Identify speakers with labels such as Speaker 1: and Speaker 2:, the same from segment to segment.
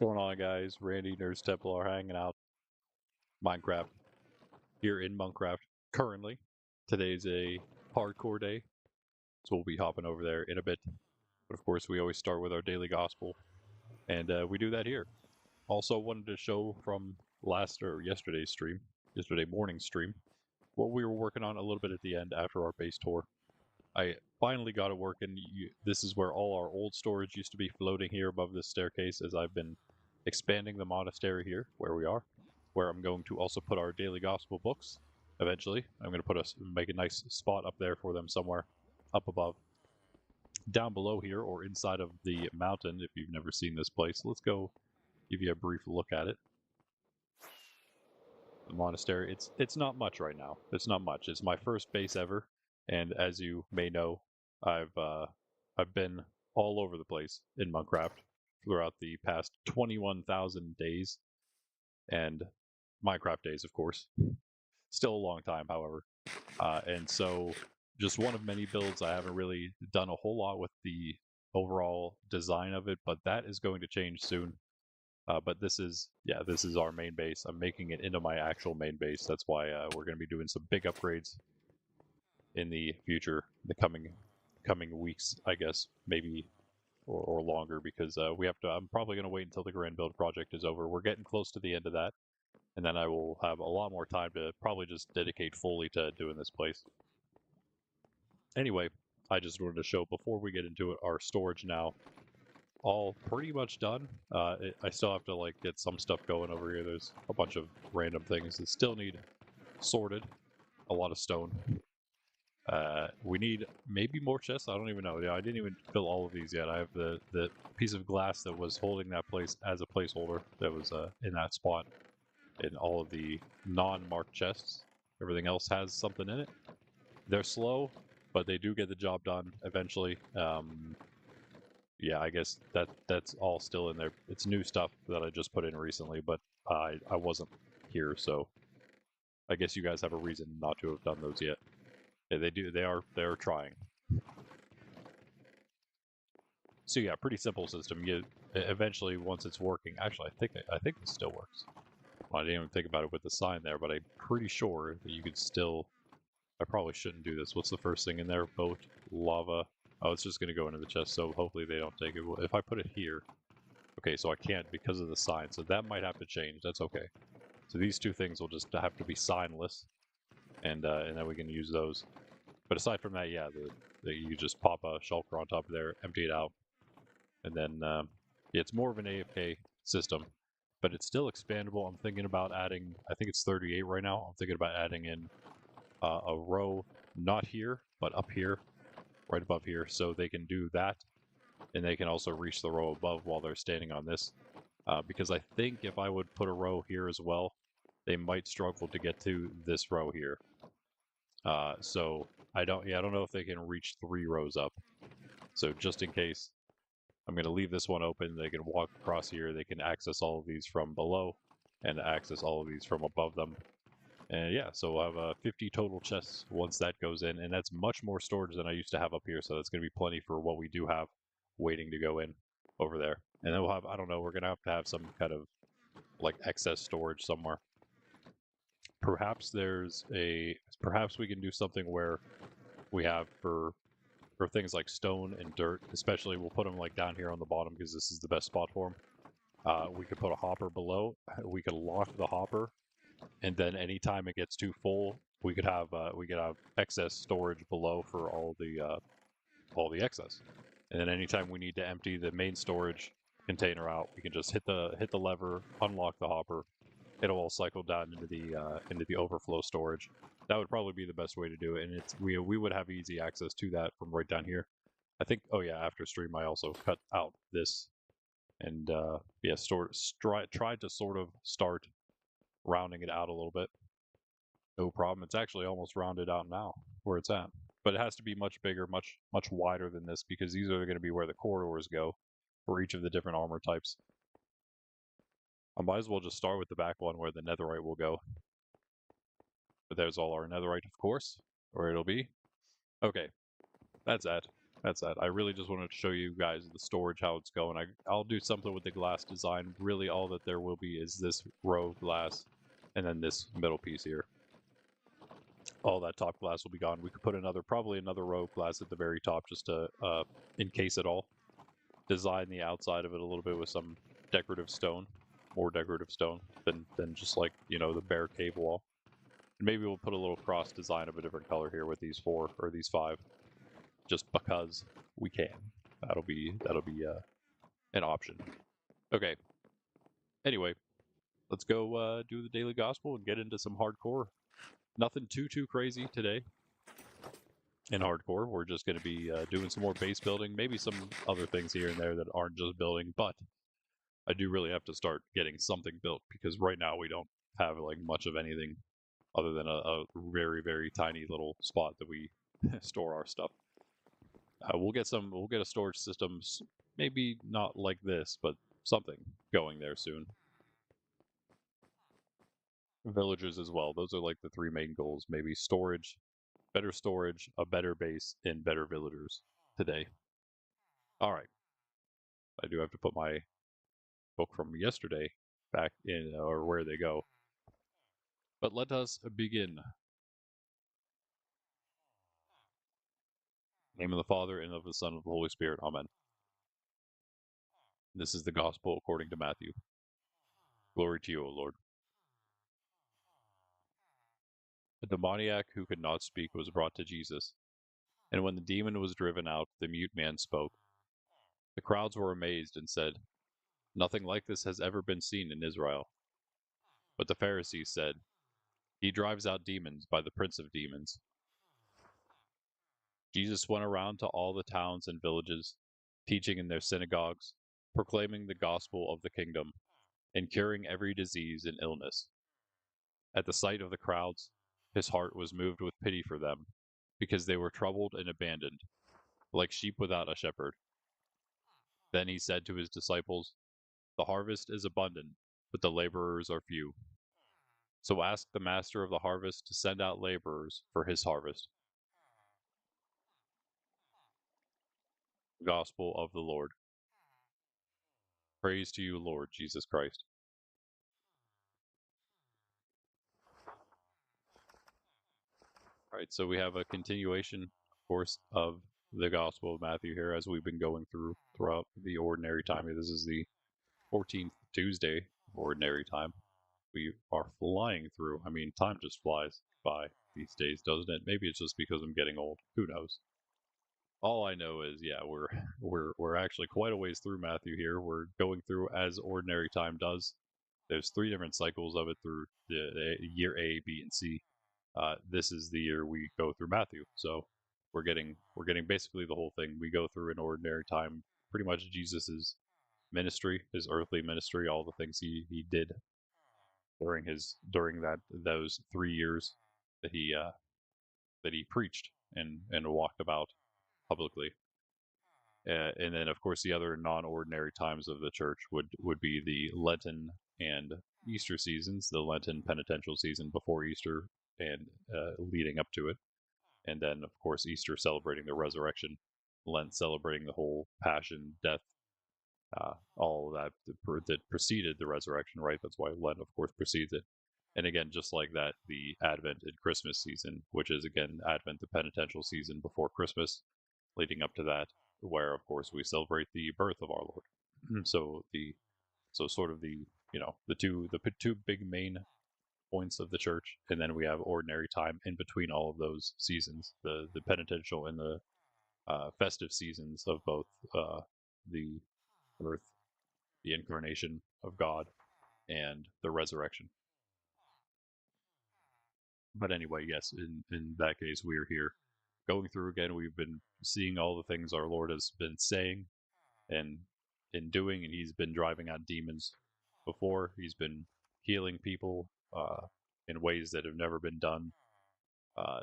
Speaker 1: What's going on, guys? Randy, Nerds Templar, hanging out. Minecraft here in Minecraft currently. Today's a hardcore day, so we'll be hopping over there in a bit. But of course, we always start with our daily gospel, and we do that here. Also, wanted to show from yesterday morning stream, what we were working on a little bit at the end after our base tour. I finally got it working. This is where all our old storage used to be, floating here above this staircase, as I've been expanding the monastery here where we are, where I'm going to also put our daily gospel books eventually. I'm going to make a nice spot up there for them somewhere up above. Down below here, or inside of the mountain, if you've never seen this place, let's go give you a brief look at it. The monastery, it's not much right now. It's not much. It's my first base ever, and as you may know, I've been all over the place in Minecraft throughout the past 21,000 days, and Minecraft days, of course. Still a long time, however. And so, just one of many builds. I haven't really done a whole lot with the overall design of it, but that is going to change soon. But this is our main base. I'm making it into my actual main base. That's why we're going to be doing some big upgrades in the future, the coming weeks, I guess, maybe or longer, because we have to. I'm probably going to wait until the grand build project is over. We're getting close to the end of that, and then I will have a lot more time to probably just dedicate fully to doing this place. Anyway, I just wanted to show, before we get into it, our storage now all pretty much done. I still have to get some stuff going over here. There's a bunch of random things that still need sorted. A lot of stone. We need maybe more chests. I don't even know. Yeah, I didn't even fill all of these yet. I have the piece of glass that was holding that place as a placeholder that was in that spot. In all of the non-marked chests, everything else has something in it. They're slow, but they do get the job done eventually. Yeah, I guess that's all still in there. It's new stuff that I just put in recently, but I wasn't here, so I guess you guys have a reason not to have done those yet. Yeah, they do. They are trying. So yeah, pretty simple system. You eventually, once it's working. Actually, I think it still works. Well, I didn't even think about it with the sign there, but I'm pretty sure that you could still. I probably shouldn't do this. What's the first thing in there? Boat, lava. Oh, it's just going to go into the chest, so hopefully they don't take it. Well, if I put it here, okay, so I can't because of the sign, so that might have to change. That's okay. So these two things will just have to be signless, and then we can use those. But aside from that, yeah, you just pop a shulker on top of there, empty it out, and then yeah, it's more of an AFK system, but it's still expandable. I'm thinking about adding. I think it's 38 right now. I'm thinking about adding in a row, not here, but up here, right above here, so they can do that, and they can also reach the row above while they're standing on this. Because I think if I would put a row here as well, they might struggle to get to this row here. So I don't know if they can reach 3 rows up. So just in case, I'm going to leave this one open. They can walk across here. They can access all of these from below and access all of these from above them. And yeah, so we'll have 50 total chests once that goes in, and that's much more storage than I used to have up here, so that's going to be plenty for what we do have waiting to go in over there. And then we'll have, I don't know, we're going to have some kind of excess storage somewhere. Perhaps perhaps we can do something where we have for things like stone and dirt, especially we'll put them down here on the bottom because this is the best spot for them. We could put a hopper below. We could lock the hopper, and then anytime it gets too full, we could have excess storage below for all the excess. And then anytime we need to empty the main storage container out, we can just hit the lever, unlock the hopper. It'll all cycle down into the overflow storage. That would probably be the best way to do it, and we would have easy access to that from right down here. I think. Oh yeah, after stream I also cut out this, and yeah, tried to sort of start rounding it out a little bit. No problem. It's actually almost rounded out now where it's at. But it has to be much bigger, much wider than this, because these are going to be where the corridors go for each of the different armor types. I might as well just start with the back one where the netherite will go. But there's all our netherite, of course, where it'll be. Okay, that's that. that's that. I really just wanted to show you guys the storage, how it's going. I'll do something with the glass design. Really, all that there will be is this row of glass and then this middle piece here. All that top glass will be gone. We could put probably another row of glass at the very top just to encase it all. Design the outside of it a little bit with some decorative stone, more decorative stone than just like, you know, the bare cave wall. And maybe we'll put a little cross design of a different color here with these 4 or these 5, just because we can. That'll be an option. Okay. Anyway, let's go do the daily gospel and get into some hardcore. Nothing too crazy today in hardcore. We're just going to be doing some more base building, maybe some other things here and there that aren't just building, but I do really have to start getting something built because right now we don't have like much of anything other than a very tiny little spot that we store our stuff. We'll get a storage system, maybe not like this, but something going there soon. Villagers as well. Those are like the 3 main goals. Maybe storage, better storage, a better base, and better villagers today. All right. I do have to put my book from yesterday back in, or where they go. But let us begin. In the name of the Father, and of the Son, and of the Holy Spirit. Amen. This is the Gospel according to Matthew. Glory to you, O Lord. A demoniac who could not speak was brought to Jesus, and when the demon was driven out, the mute man spoke. The crowds were amazed and said, "Nothing like this has ever been seen in Israel." But the Pharisees said, "He drives out demons by the prince of demons." Jesus went around to all the towns and villages, teaching in their synagogues, proclaiming the gospel of the kingdom, and curing every disease and illness. At the sight of the crowds, his heart was moved with pity for them, because they were troubled and abandoned, like sheep without a shepherd. Then he said to his disciples, "The harvest is abundant, but the laborers are few. So ask the master of the harvest to send out laborers for his harvest." Gospel of the Lord. Praise to you, Lord Jesus Christ. All right, so we have a continuation, of course, of the Gospel of Matthew here as we've been going throughout the ordinary time. This is the 14th Tuesday of ordinary time. We are flying through. I mean, time just flies by these days, doesn't it? Maybe it's just because I'm getting old. Who knows? All I know is, yeah, we're actually quite a ways through Matthew here. We're going through as ordinary time does. There's 3 different cycles of it through the year A, B, and C. This is the year we go through Matthew, so we're getting basically the whole thing. We go through in ordinary time, pretty much Jesus's ministry, his earthly ministry, all the things he did during those 3 years that he preached and walked about publicly. And then, of course, the other non-ordinary times of the church would be the Lenten and Easter seasons, the Lenten penitential season before Easter and leading up to it, and then, of course, Easter celebrating the resurrection, Lent celebrating the whole passion, death, all of that preceded the resurrection, right? That's why Lent, of course, precedes it. And again, just like that, the Advent and Christmas season, which is again Advent, the penitential season before Christmas, leading up to that, where of course we celebrate the birth of our Lord. So sort of the two big main points of the church, and then we have ordinary time in between all of those seasons, the penitential and the festive seasons of both the birth, the incarnation of God, and the resurrection. But anyway, yes, in that case, we are here going through again. We've been seeing all the things our Lord has been saying and in doing, and he's been driving out demons before. He's been healing people in ways that have never been done.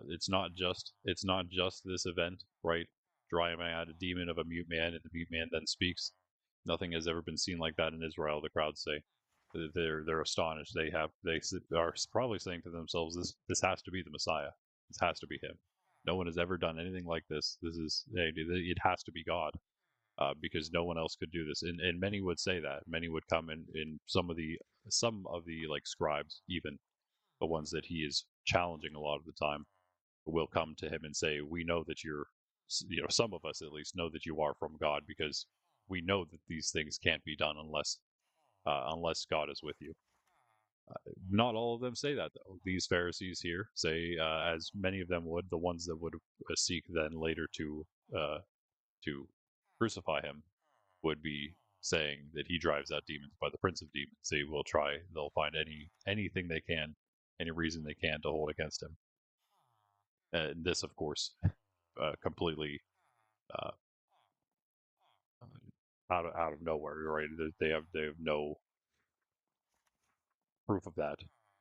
Speaker 1: It's not just this event, right? Driving out a demon of a mute man, and the mute man then speaks. Nothing has ever been seen like that in Israel. The crowds say they're astonished. They are probably saying to themselves, "This has to be the Messiah. This has to be him." No one has ever done anything like this. It has to be God, because no one else could do this. And many would say that. Many would come in some of the like scribes, even the ones that he is challenging a lot of the time, will come to him and say, "We know that some of us at least know that you are from God, because we know that these things can't be done unless God is with you." Not all of them say that, though. These Pharisees here say, as many of them would, the ones that would seek then later to crucify him, would be saying that he drives out demons by the prince of demons. They'll find anything they can, any reason they can to hold against him. And this, of course, completely uh, out of nowhere, right? They have no proof of that.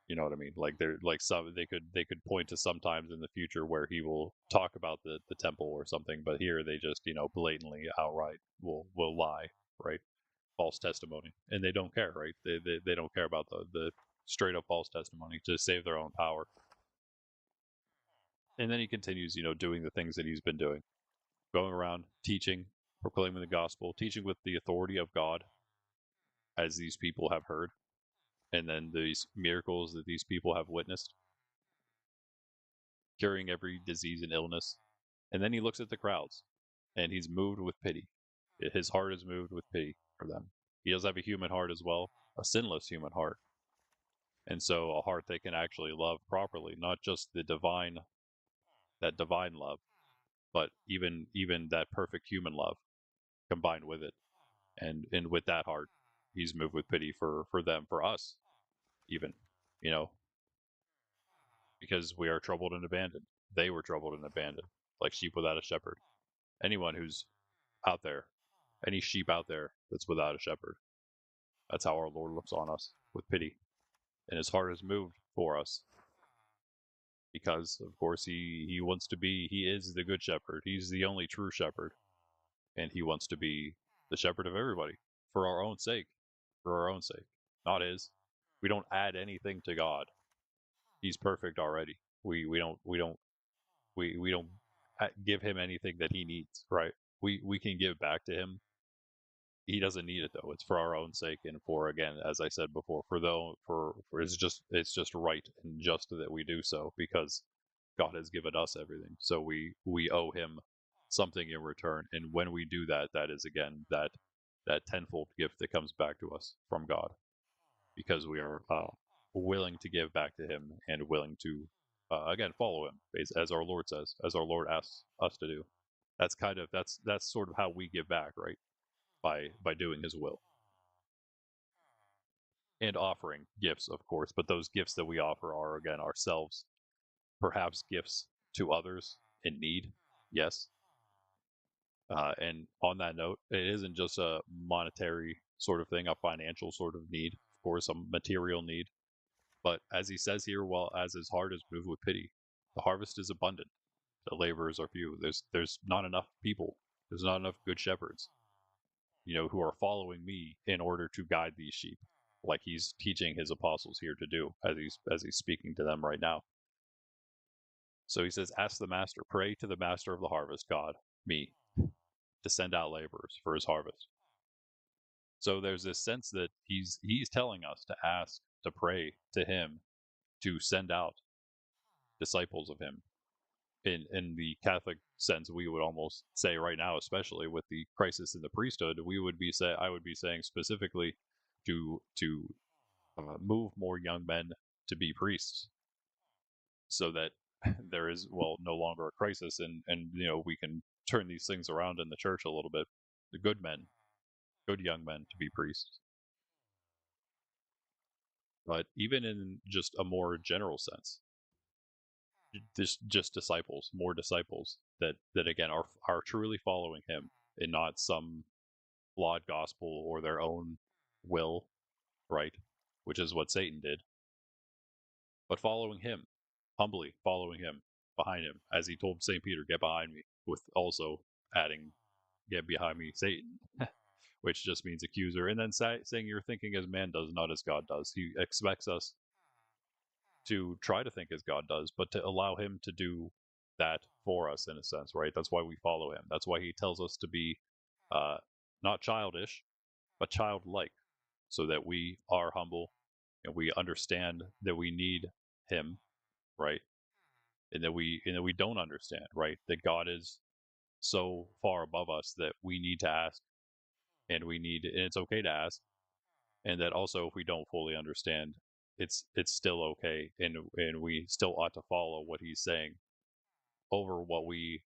Speaker 1: You know what I mean? Like they're like some they could point to sometimes in the future where he will talk about the temple or something, but here they just blatantly outright will lie, right? False testimony, and they don't care, right? They don't care about the straight up false testimony to save their own power. And then he continues, doing the things that he's been doing, going around teaching, proclaiming the gospel, teaching with the authority of God, as these people have heard, and then these miracles that these people have witnessed, curing every disease and illness. And then he looks at the crowds, and he's moved with pity. His heart is moved with pity for them. He does have a human heart as well, a sinless human heart. And so a heart that can actually love properly, not just that divine love, but even that perfect human love combined with it. And with that heart, he's moved with pity for them, for us, even, you know, because we are troubled and abandoned. They were troubled and abandoned, like sheep without a shepherd. Anyone who's out there, any sheep out there that's without a shepherd, that's how our Lord looks on us, with pity. And his heart is moved for us, because of course he wants to be, he is the good shepherd. He's the only true shepherd, and he wants to be the shepherd of everybody, for our own sake, for our own sake, not his. We don't add anything to God. He's perfect already. We don't give him anything that he needs, right? We can give back to him. He doesn't need it, though. It's for our own sake, and for, again, as I said before, for it's just right and just that we do so, because God has given us everything. So we owe him something in return, and when we do that, that is, again, that tenfold gift that comes back to us from God, because we are willing to give back to him, and willing to again follow him, as our Lord says, as our Lord asks us to do. That's sort of how we give back, right? By doing his will, and offering gifts, of course. But those gifts that we offer are, again, ourselves, perhaps gifts to others in need. Yes. And on that note, it isn't just a monetary sort of thing, a financial sort of need, of course, a material need. But as he says here, well, as his heart is moved with pity, the harvest is abundant, the laborers are few. There's not enough people. There's not enough good shepherds, who are following me in order to guide these sheep, like he's teaching his apostles here to do, as he's speaking to them right now. So he says, "Ask the master, pray to the master of the harvest, God, me, to send out laborers for his harvest." So there's this sense that he's telling us to ask, to pray to him, to send out disciples of him. In the Catholic sense, we would almost say right now, especially with the crisis in the priesthood, I would be saying specifically to move more young men to be priests, so that there is, well, no longer a crisis, and we can turn these things around in the church a little bit. The good young men to be priests. But even in just a more general sense, just disciples, more disciples that again are truly following him, and not some flawed gospel or their own will, right? Which is what Satan did. But following him, humbly following him, behind him, as he told St. Peter, "Get behind me," with also adding, "Get behind me, Satan," which just means accuser. And then saying, "You're thinking as man does, not as God does." He expects us to try to think as God does, but to allow him to do that for us in a sense, right? That's why we follow him. That's why he tells us to be not childish, but childlike, so that we are humble and we understand that we need him, right? And that we don't understand, right? That God is so far above us that we need to ask, and it's okay to ask, and that also if we don't fully understand, it's still okay, and we still ought to follow what he's saying over what we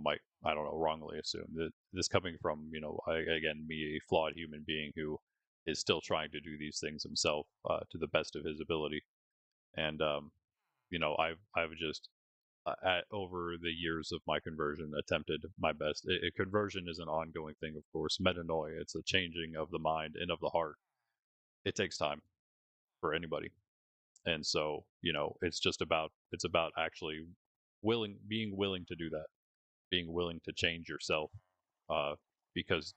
Speaker 1: might, I don't know, wrongly assume. That this coming from, again, me, a flawed human being who is still trying to do these things himself to the best of his ability. And I've just over the years of my conversion attempted my best. Conversion is an ongoing thing, of course. Metanoia, it's a changing of the mind and of the heart. It takes time for anybody, and so it's about actually being willing to do that, being willing to change yourself, uh, because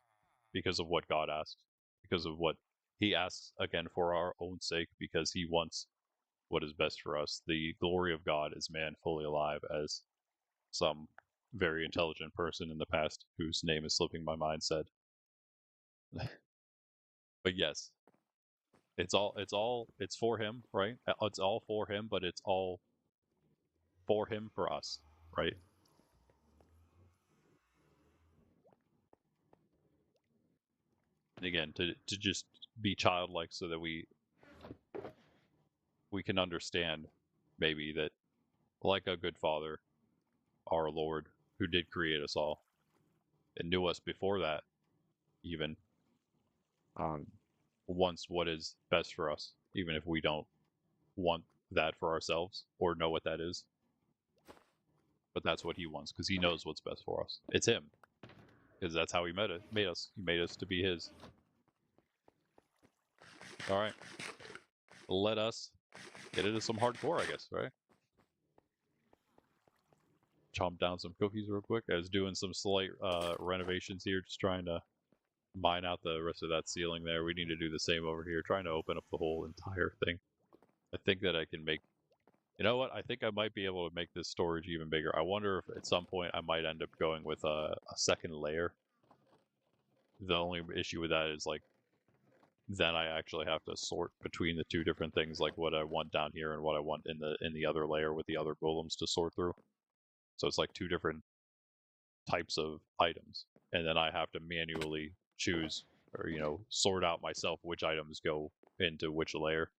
Speaker 1: of what God asks, because of what He asks, again, for our own sake, because He wants what is best for us. The glory of God is man fully alive, as some very intelligent person in the past, whose name is slipping my mind, said. But yes, it's for Him, right? It's all for Him, but it's all for Him for us, right? And again, to just be childlike, so that we can understand, maybe, that like a good Father, our Lord, who did create us all and knew us before that, even, wants what is best for us, even if we don't want that for ourselves or know what that is. But that's what He wants, because He knows what's best for us. It's Him, because that's how He made us. He made us to be His. All right, let us get into some hardcore, I guess, right? Chomp down some cookies real quick. I was doing some slight renovations here, just trying to mine out the rest of that ceiling there. We need to do the same over here, trying to open up the whole entire thing. I think that I can make, you know what, I think I might be able to make this storage even bigger. I wonder if at some point I might end up going with a second layer. The only issue with that is, like, then I actually have to sort between the two different things, like what I want down here and what I want in the other layer with the other golems to sort through. So it's like two different types of items, and then I have to manually choose, or sort out myself which items go into which layer.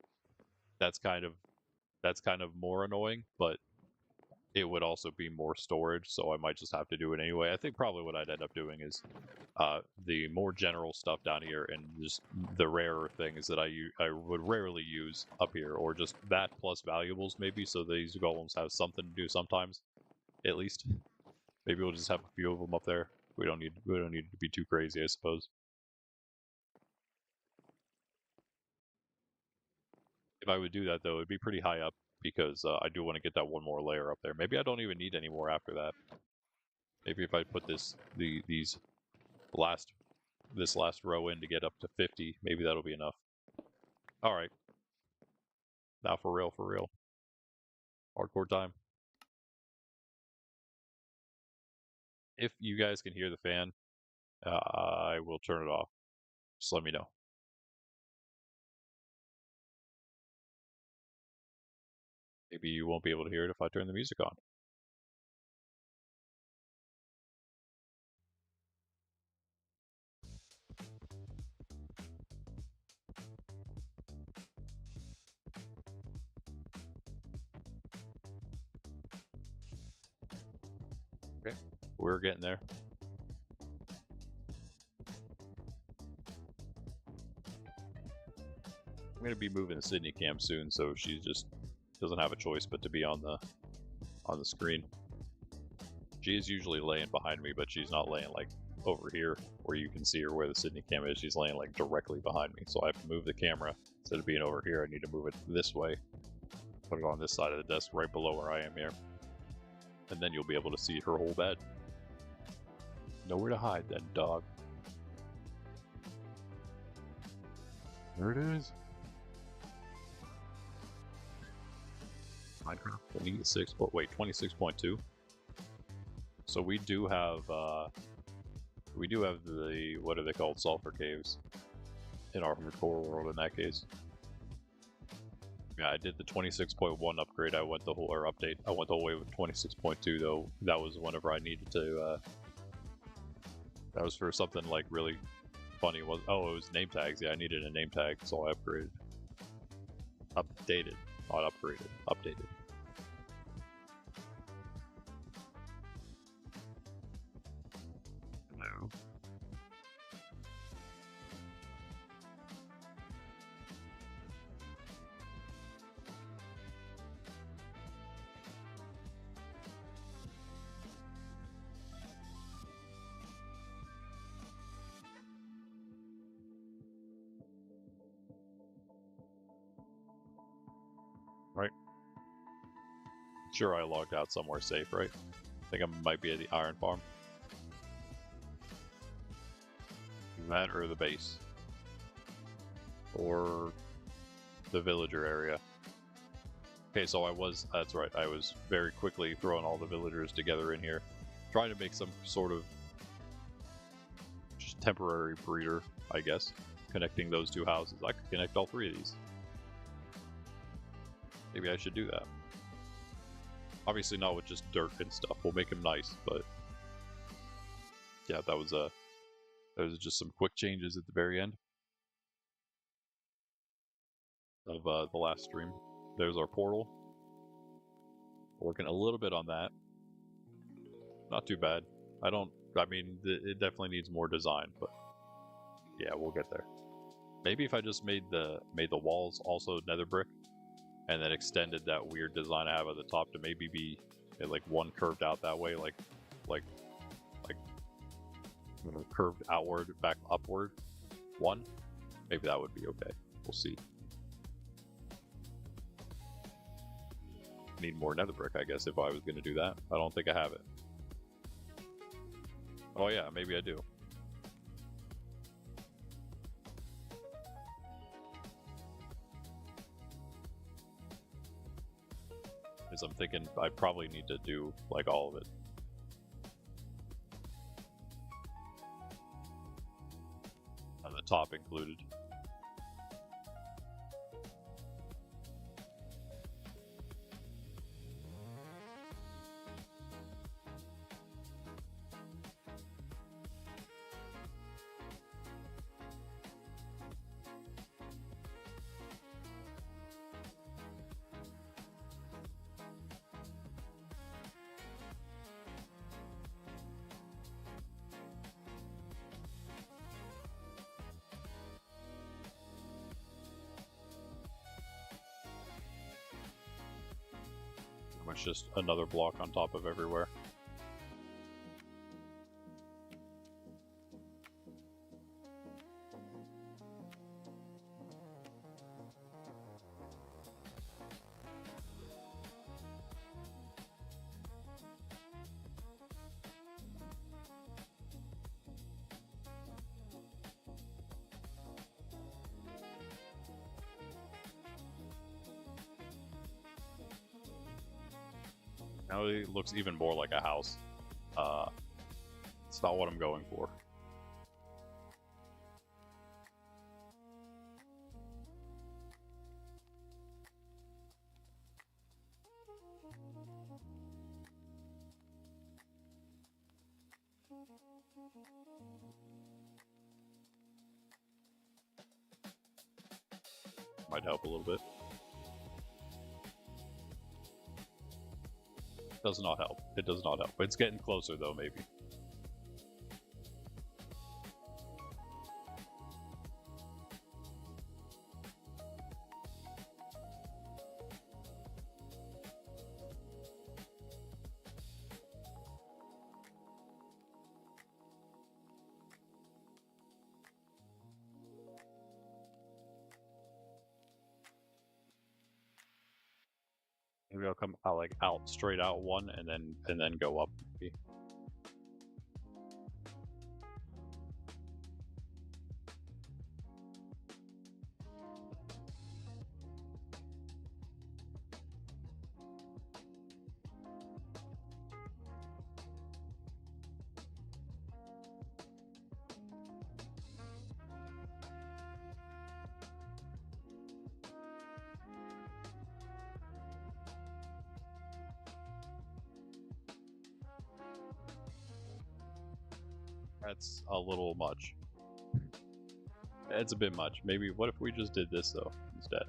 Speaker 1: That's kind of more annoying, but it would also be more storage, so I might just have to do it anyway. I think probably what I'd end up doing is the more general stuff down here, and just the rarer things that I would rarely use up here, or just that plus valuables, maybe, so these golems have something to do sometimes, at least. Maybe we'll just have a few of them up there. We don't need it to be too crazy, I suppose. If I would do that, though, it'd be pretty high up, because I do want to get that one more layer up there. Maybe I don't even need any more after that. Maybe if I put this last row in to get up to 50, maybe that'll be enough. All right. Now for real. Hardcore time. If you guys can hear the fan, I will turn it off. Just let me know. Maybe you won't be able to hear it if I turn the music on. Okay, we're getting there. I'm going to be moving to Sydney Camp soon, so she just doesn't have a choice but to be on the screen. She is usually laying behind me, but she's not laying like over here where you can see her where the Sydney Cam is. She's laying like directly behind me, so I have to move the camera. Instead of being over here, I need to move it this way. Put it on this side of the desk, right below where I am here. And then you'll be able to see her whole bed. Nowhere to hide then, dog. There it is. Minecraft 26. Oh, wait, 26.2. So we do have the, what are they called, sulfur caves in our hardcore world in that case. Yeah, I did the 26.1 upgrade. I went the whole, or update. I went the whole way with 26.2 though. That was whenever I needed to, that was for something like really funny. It was name tags. Yeah, I needed a name tag, so I upgraded. Updated, not upgraded. Updated. No. Right. Sure, I logged out somewhere safe, right? I think I might be at the iron farm. That or the base. Or the villager area. Okay, so that's right, I was very quickly throwing all the villagers together in here, trying to make some sort of just temporary breeder, I guess, connecting those two houses. I could connect all three of these. Maybe I should do that. Obviously not with just dirt and stuff. We'll make them nice, but yeah, that was just some quick changes at the very end of the last stream. There's our portal. Working a little bit on that. Not too bad. I mean, it definitely needs more design, but yeah, we'll get there. Maybe if I just made the walls also nether brick, and then extended that weird design I have at the top to maybe be like one curved out that way, like curved outward, back upward, one. Maybe that would be okay. We'll see. Need more nether brick, I guess, if I was going to do that. I don't think I have it. Oh yeah, maybe I do. Because I'm thinking I probably need to do like all of it. And the top included. It's just another block on top of everywhere. Now it looks even more like a house. It's not what I'm going for. Might help a little bit. Does not help. It does not help. It's getting closer though, maybe. Maybe I'll come out like straight out one and then go up. Maybe. That's a little much. It's a bit much. Maybe, what if we just did this, though, instead?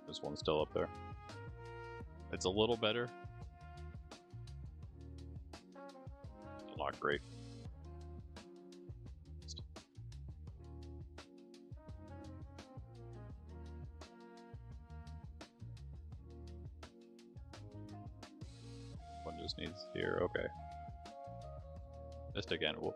Speaker 1: This one's still up there. It's a little better. Still not great. One just needs here. Okay. Missed again. Whoop.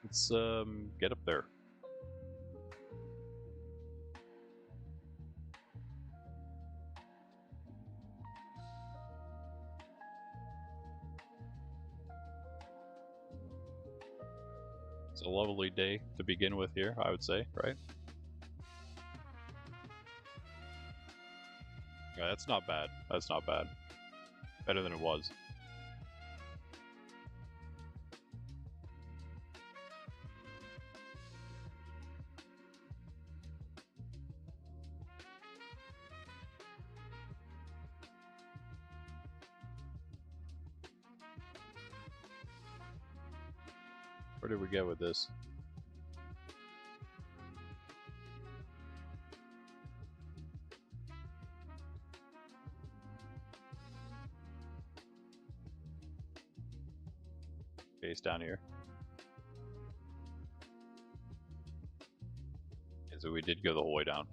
Speaker 1: Let's get up there. It's a lovely day to begin with here, I would say, right? Yeah, that's not bad. That's not bad. Better than it was. Where did we get with this? Base down here. Okay, so we did go the whole way down.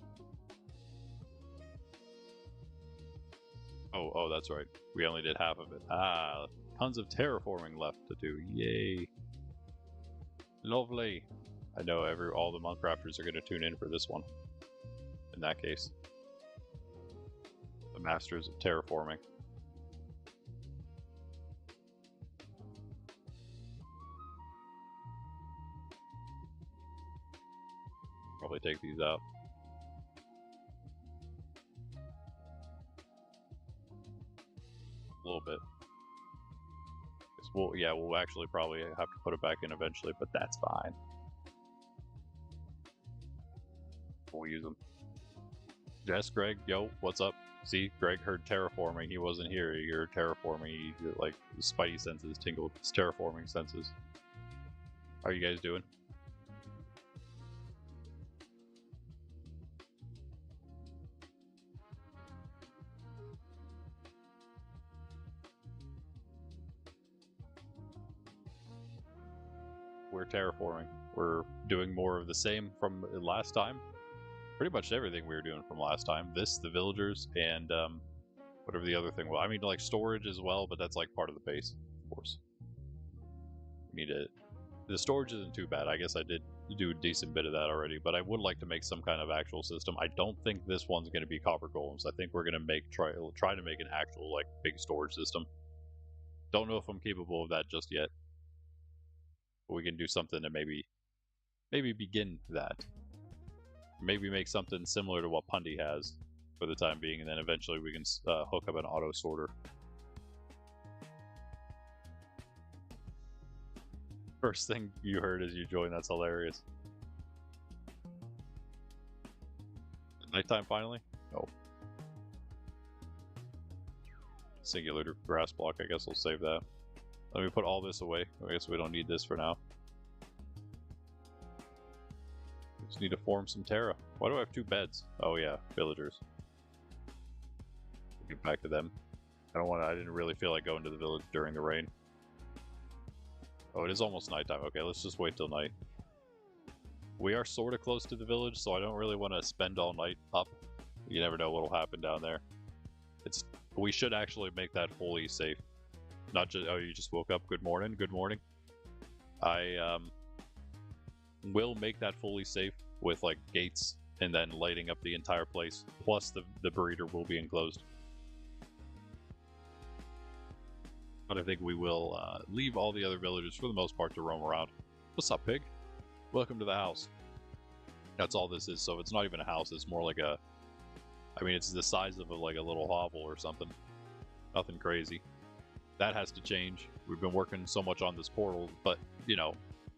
Speaker 1: Oh, that's right. We only did half of it. Ah, tons of terraforming left to do. Yay. Lovely. I know all the Minecrafters are going to tune in for this one. In that case. The masters of terraforming. Probably take these out. A little bit. We'll actually probably have to put it back in eventually, but that's fine. We'll use them. Yes, Greg, yo, what's up? See, Greg heard terraforming. He wasn't here. He heard terraforming. He, like, his spidey senses tingled. His terraforming senses. How are you guys doing? We're terraforming. We're doing more of the same from last time. Pretty much everything we were doing from last time. This, the villagers, and whatever the other thing was. I mean, like storage as well, but that's like part of the base, of course. We need it. The storage isn't too bad. I guess I did do a decent bit of that already, but I would like to make some kind of actual system. I don't think this one's going to be copper golems. I think we're going to try to make an actual like big storage system. Don't know if I'm capable of that just yet. But we can do something to maybe begin that. Maybe make something similar to what Pundy has for the time being, and then eventually we can hook up an auto sorter. First thing you heard as you joined, that's hilarious. Nighttime finally? No. Singular grass block, I guess we'll save that. Let me put all this away. I guess we don't need this for now. We just need to form some terra. Why do I have 2 beds? Oh yeah, villagers. We'll get back to them. I didn't really feel like going to the village during the rain. Oh, it is almost nighttime. Okay, let's just wait till night. We are sort of close to the village, so I don't really want to spend all night up. You never know what'll happen down there. We should actually make that fully safe. Not just, oh, you just woke up. Good morning. Good morning. I will make that fully safe with like gates and then lighting up the entire place. Plus the breeder will be enclosed. But I think we will leave all the other villagers for the most part to roam around. What's up, pig? Welcome to the house. That's all this is. So it's not even a house. It's more like a, I mean, it's the size of like a little hovel or something. Nothing crazy. That has to change. We've been working so much on this portal, but you know,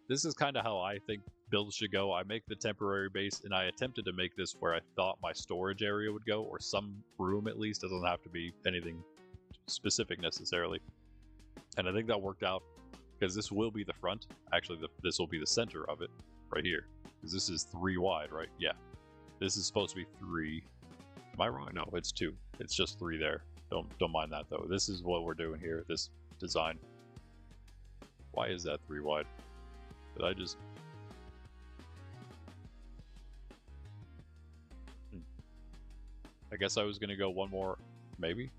Speaker 1: this is kind of how I think builds should go. I make the temporary base, and I attempted to make this where I thought my storage area would go, or some room at least. It doesn't have to be anything specific necessarily. And I think that worked out, because this will be the front. Actually, this will be the center of it, right here. Because this is 3 wide, right? Yeah. This is supposed to be 3. Am I wrong? No, it's 2. It's just 3 there. Don't mind that though. This is what we're doing here. This design. Why is that 3 wide? Did I just? I guess I was gonna go one more, maybe.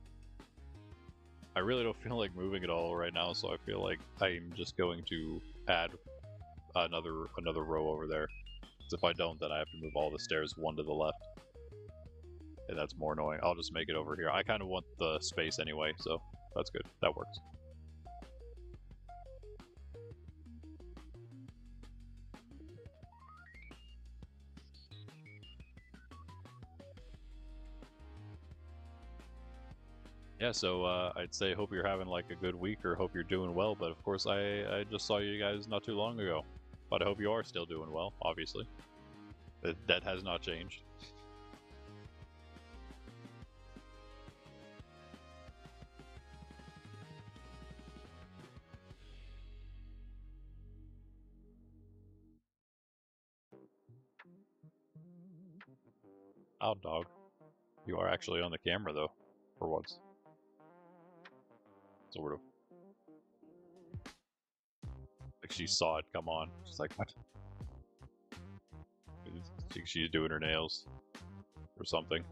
Speaker 1: I really don't feel like moving at all right now, so I feel like I'm just going to add another row over there. Because if I don't, then I have to move all the stairs one to the left. And that's more annoying. I'll just make it over here. I kind of want the space anyway, so that's good. That works. Yeah, so I'd say hope you're having like a good week, or hope you're doing well, but of course I just saw you guys not too long ago. But I hope you are still doing well, obviously. That has not changed. Oh, dog. You are actually on the camera, though, for once. Sort of. Like, she saw it come on. She's like, what? I think she's doing her nails. Or something.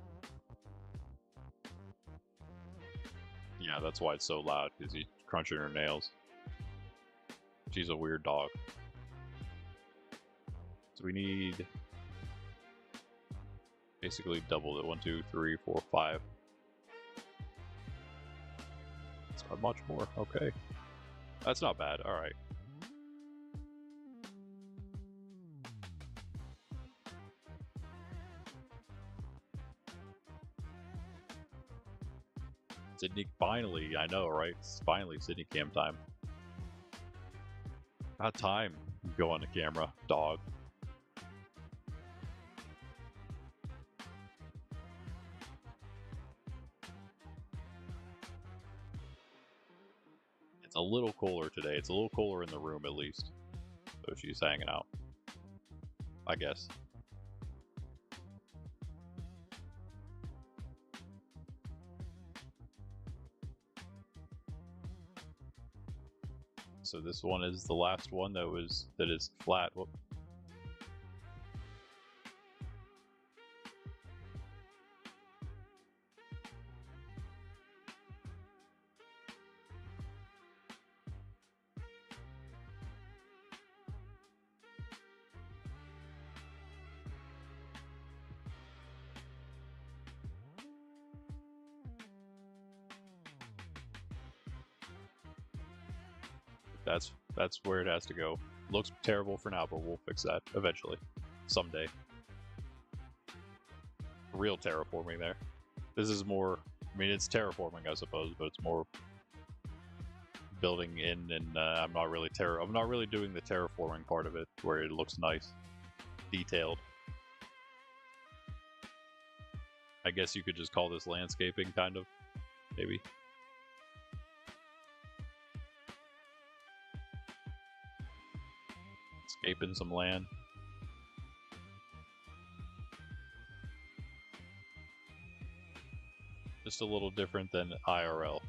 Speaker 1: Yeah, that's why it's so loud, because she's crunching her nails. She's a weird dog. So we need... basically double it. 1, 2, 3, 4, 5. It's not much more. Okay. That's not bad. Alright. Sydney, finally, I know, right? It's finally Sydney cam time. About time you go on the camera, dog. It's a little cooler today. It's a little cooler in the room, at least. So she's hanging out, I guess. So this one is the last one that is flat. Whoop. That's where it has to go. Looks terrible for now, but we'll fix that eventually. Someday. Real terraforming there. This is more, I mean, it's terraforming, I suppose, but it's more building in, and I'm not really doing the terraforming part of it, where it looks nice, detailed. I guess you could just call this landscaping, kind of, maybe. Escaping some land. Just a little different than IRL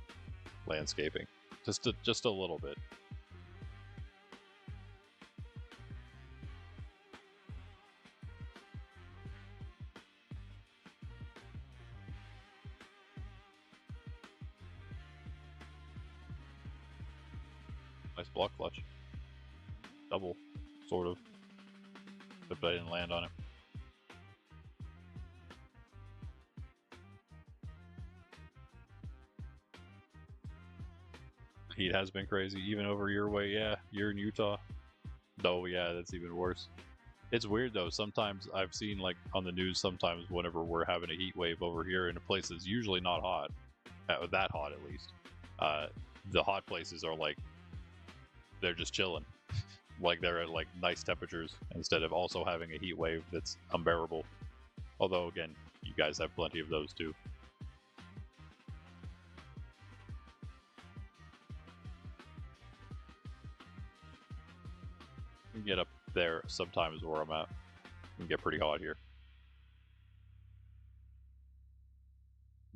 Speaker 1: landscaping. Just a little bit. Nice block clutch. Double, sort of. Except I didn't land on it. The heat has been crazy, even over your way. Yeah, you're in Utah. Oh yeah, that's even worse. It's weird though. Sometimes I've seen like on the news. Sometimes whenever we're having a heat wave over here in a place that's usually not hot, that hot at least, the hot places are like they're just chilling, like they're at like nice temperatures instead of also having a heat wave that's unbearable. Although again, you guys have plenty of those too. You can get up there sometimes where I'm at. It can get pretty hot here.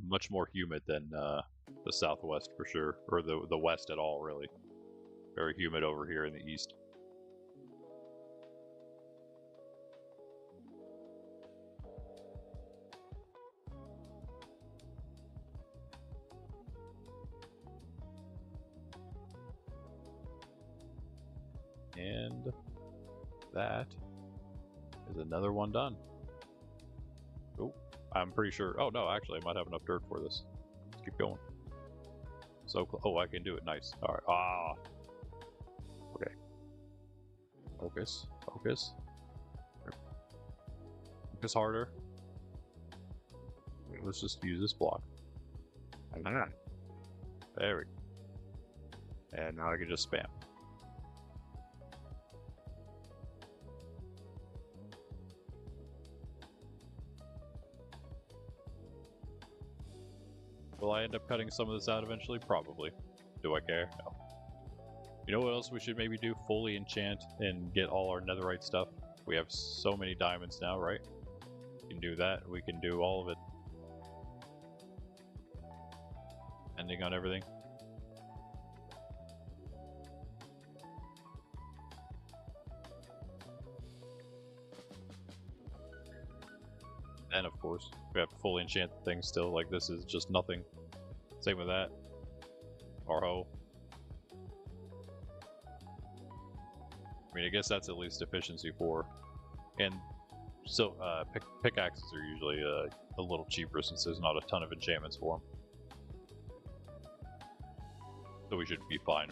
Speaker 1: Much more humid than the southwest for sure, or the west at all really. Very humid over here in the east. And that is another one done. Oh, I'm pretty sure. Oh no, actually, I might have enough dirt for this. Let's keep going. So, oh, I can do it. Nice. All right. Ah. Okay. Focus. Focus. Focus harder. Let's just use this block. There we go. And now I can just spam. Will I end up cutting some of this out eventually? Probably. Do I care? No. You know what else we should maybe do? Fully enchant and get all our netherite stuff. We have so many diamonds now, right? We can do that. We can do all of it. Ending on everything. And of course, we have to fully enchant the thing still. Like this is just nothing. Same with that. Our hoe. I mean, I guess that's at least efficiency 4. And so pickaxes are usually a little cheaper since there's not a ton of enchantments for them. So we should be fine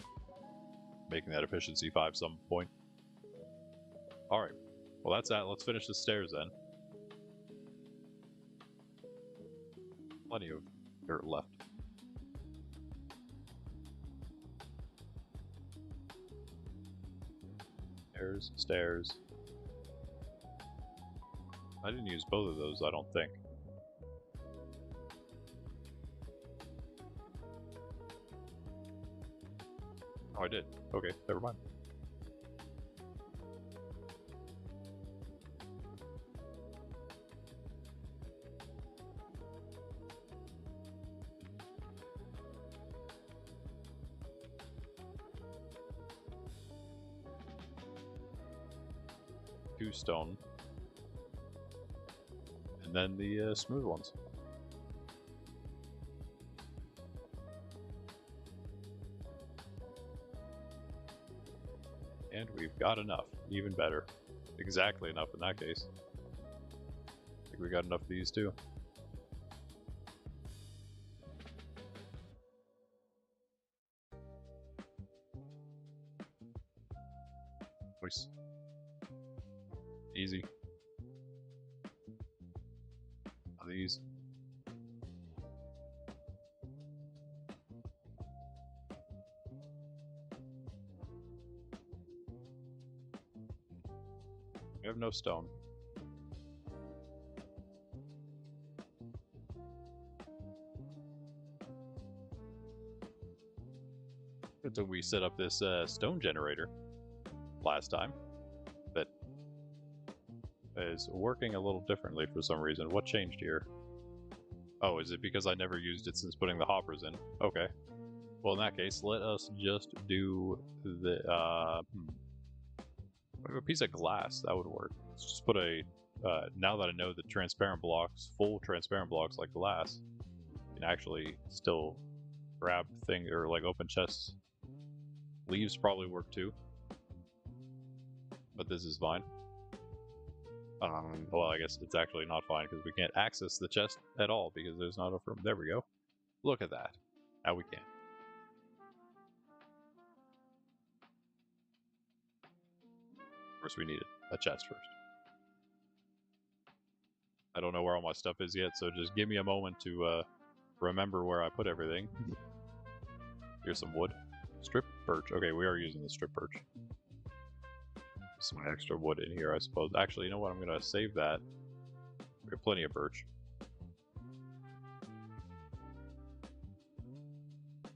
Speaker 1: making that efficiency 5 some point. Alright. Well, that's that. Let's finish the stairs then. Plenty of dirt left. Stairs, stairs. I didn't use both of those, I don't think. Oh, I did. Okay, never mind. Two stone. And then the smooth ones. And we've got enough. Even better. Exactly enough in that case. I think we got enough of these too. Nice. Easy. These. We have no stone. Until we set up this stone generator last time that is working a little differently for some reason. What changed here? Oh, is it because I never used it since putting the hoppers in? Okay. Well, in that case, let us just do the a piece of glass. That would work. Let's just put a now that I know that transparent blocks, full transparent blocks like glass, can actually still grab things or like open chests. Leaves probably work too. But this is fine. Well, I guess it's actually not fine because we can't access the chest at all because there's not enough room. There we go. Look at that. Now we can. Of course, we needed a chest first. I don't know where all my stuff is yet, so just give me a moment to remember where I put everything. Here's some wood. Strip birch. Okay, we are using the strip birch. Some extra wood in here, I suppose. Actually, you know what? I'm going to save that. We have plenty of birch.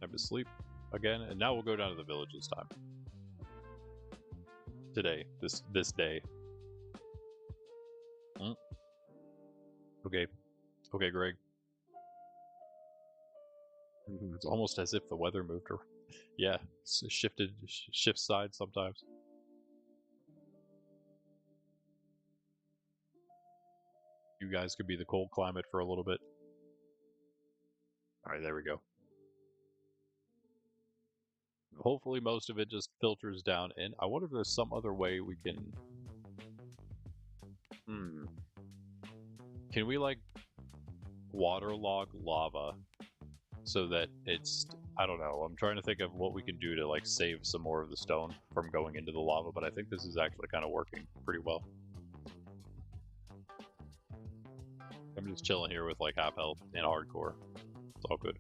Speaker 1: Time to sleep again, and now we'll go down to the village this time. Today. This day. Okay. Okay, Greg. It's almost as if the weather moved around. Yeah, it's shifts sides sometimes. You guys could be the cold climate for a little bit. Alright, there we go. Hopefully most of it just filters down in. I wonder if there's some other way we can... Can we, like, waterlog lava so that it's... I don't know. I'm trying to think of what we can do to, like, save some more of the stone from going into the lava, but I think this is actually kind of working pretty well. I'm just chilling here with, like, half health and hardcore. It's all good.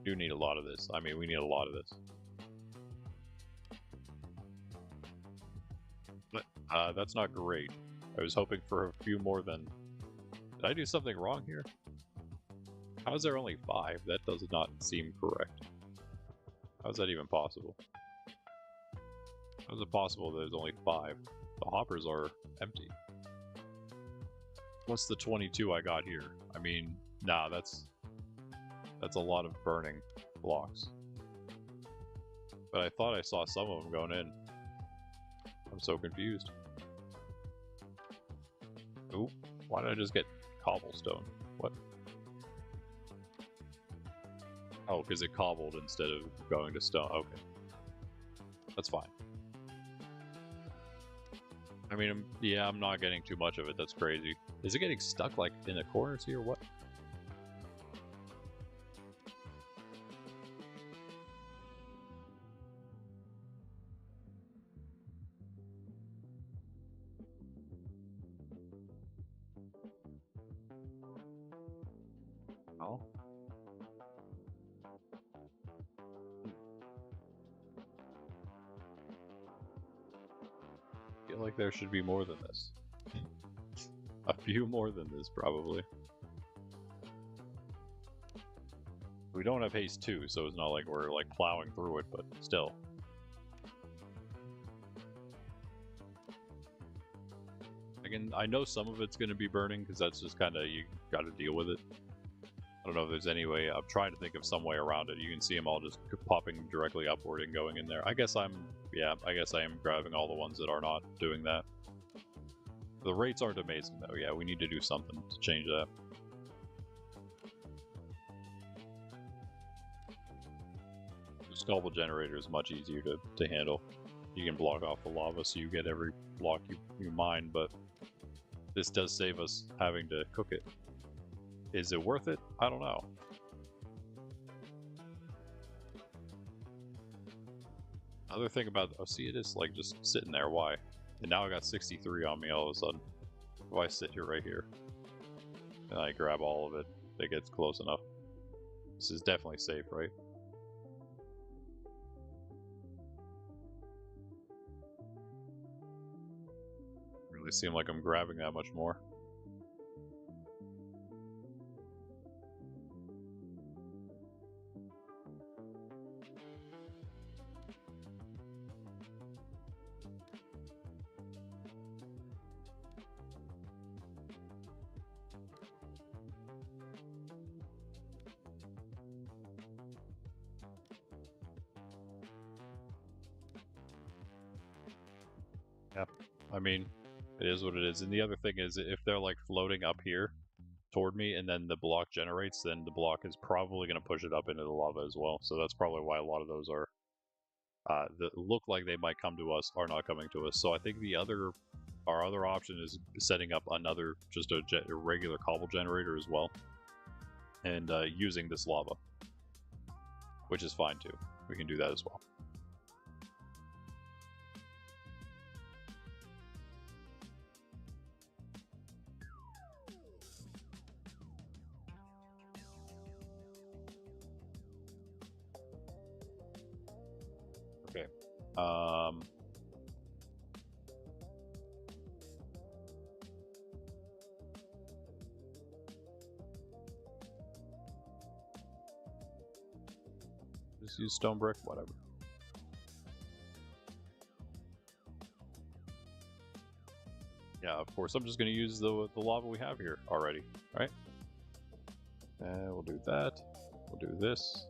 Speaker 1: Do need a lot of this. I mean, we need a lot of this. But that's not great. I was hoping for a few more than... Did I do something wrong here? How is there only 5? That does not seem correct. How is that even possible? How is it possible that there's only 5? The hoppers are empty. What's the 22 I got here? I mean, nah, that's a lot of burning blocks. But I thought I saw some of them going in. I'm so confused. Ooh, why did I just get cobblestone? What? Oh, because it cobbled instead of going to stone. Okay. That's fine. I mean, yeah, I'm not getting too much of it. That's crazy. Is it getting stuck, like, in the corners here or what? Oh. I feel like there should be more than this. A few more than this, probably. We don't have haste 2, so it's not like we're like plowing through it, but still. I know some of it's going to be burning, because that's just kind of, you got to deal with it. I don't know if there's any way. I'm trying to think of some way around it. You can see them all just popping directly upward and going in there. I guess I am grabbing all the ones that are not doing that. The rates aren't amazing, though. Yeah, we need to do something to change that. The Scalpel generator is much easier to handle. You can block off the lava so you get every block you mine, but this does save us having to cook it. Is it worth it? I don't know. Other thing about... Oh, see, it is like just sitting there. Why? And now I got 63 on me all of a sudden. If I sit here right here and I grab all of it, that gets close enough. This is definitely safe, right? Really seem like I'm grabbing that much more. I mean, it is what it is. And the other thing is, if they're like floating up here toward me and then the block generates, then the block is probably going to push it up into the lava as well. So that's probably why a lot of those are that look like they might come to us are not coming to us. So I think our other option is setting up another, just a regular cobble generator as well, and using this lava, which is fine too. We can do that as well. Okay. Just use stone brick, whatever. Yeah, of course. I'm just going to use the lava we have here already, right? And we'll do that. We'll do this.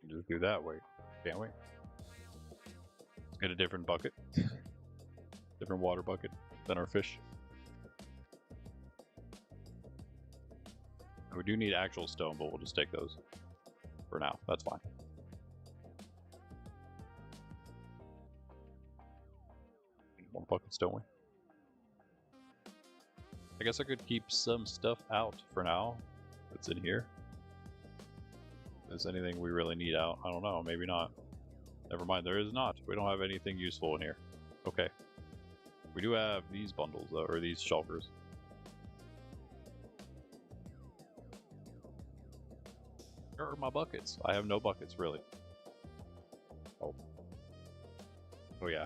Speaker 1: Just do that way, can't we? Let's get a different bucket, different water bucket than our fish. We do need actual stone, but we'll just take those for now. That's fine. More buckets, don't we? I guess I could keep some stuff out for now that's in here. Is anything we really need out? I don't know, maybe not. Never mind, there is not. We don't have anything useful in here. Okay. We do have these bundles, though, or these shulkers. Where are my buckets? I have no buckets, really. Oh. Oh, yeah.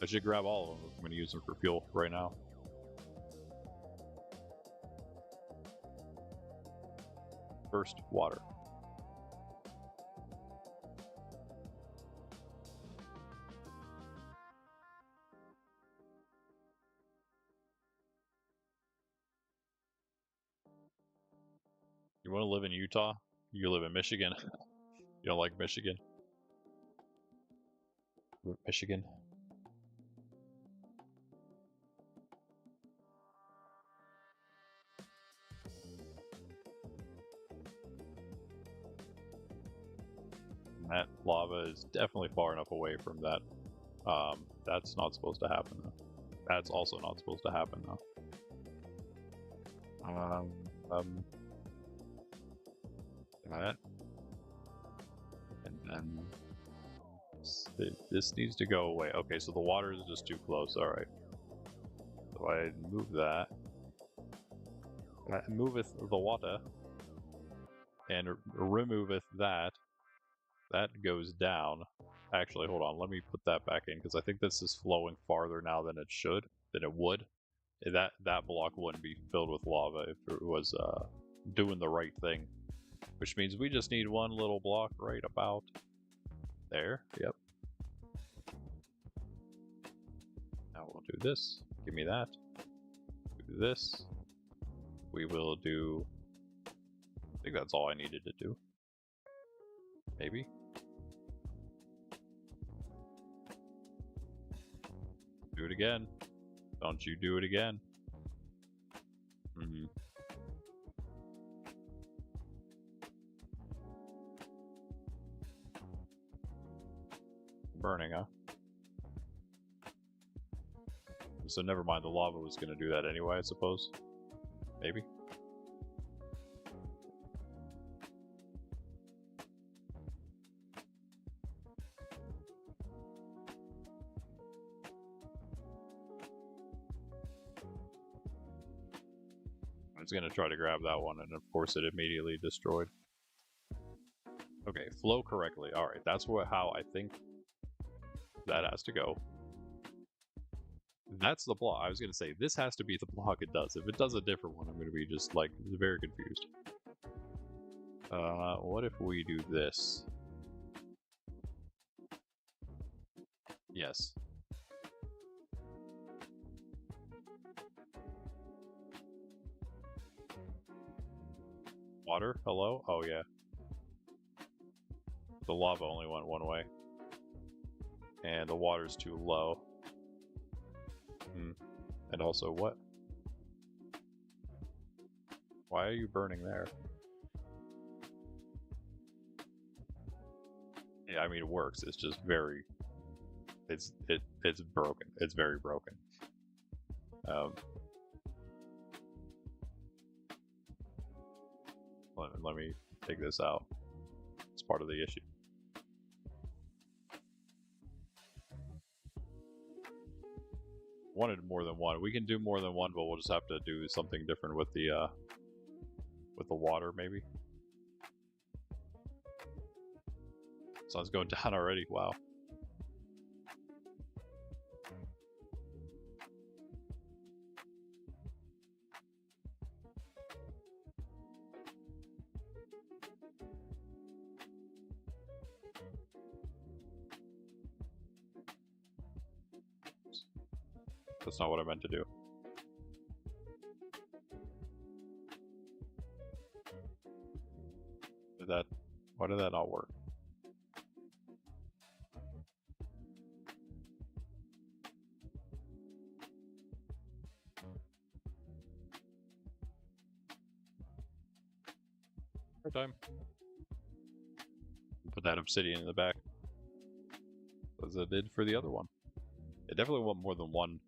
Speaker 1: I should grab all of them. I'm going to use them for fuel right now. First, water. You want to live in Utah? You live in Michigan. You don't like Michigan? Michigan. That lava is definitely far enough away from that. That's not supposed to happen, though. That's also not supposed to happen, though. That. And then this needs to go away. Okay, so the water is just too close. All right. So I move that. I moveth the water and removeth that. That goes down. Actually, hold on. Let me put that back in because I think this is flowing farther now than it should, than it would. That block wouldn't be filled with lava if it was doing the right thing. Which means we just need one little block right about there. Yep. Now we'll do this. Give me that. Do this. We will do... I think that's all I needed to do. Maybe. Do it again. Don't you do it again. Mm-hmm. Burning, huh? So never mind, the lava was going to do that anyway, I suppose. Maybe. I was going to try to grab that one, and of course it immediately destroyed. Okay, flow correctly. All right, that's how I think that has to go. That's the block. I was gonna say this has to be the block it does. If it does a different one, I'm gonna be just like very confused. What if we do this? Yes. Water? Hello? Oh yeah. The lava only went one way. And the water's too low. And also what? Why are you burning there? Yeah, I mean it works. It's just very it's broken. It's very broken. Let me take this out. It's part of the issue. Wanted more than one. We can do more than one, but we'll just have to do something different with the water, maybe. Sun's going down already. Wow. That's not what I meant to do. Why did that not work? Hard time. Put that obsidian in the back. As it did for the other one. It definitely want more than one.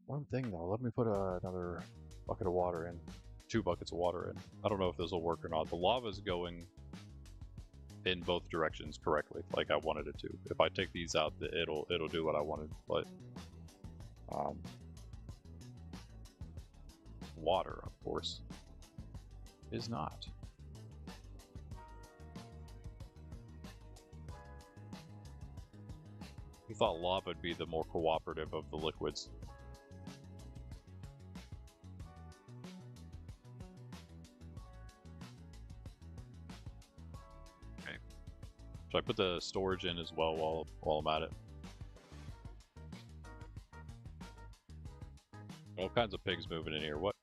Speaker 1: One thing though, let me put another bucket of water in. 2 buckets of water in. I don't know if this will work or not. The lava's going in both directions correctly, like I wanted it to. If I take these out, it'll do what I wanted, but water, of course, is not. We thought lava would be the more cooperative of the liquids. Okay. Should I put the storage in as well while I'm at it? All kinds of pigs moving in here. What?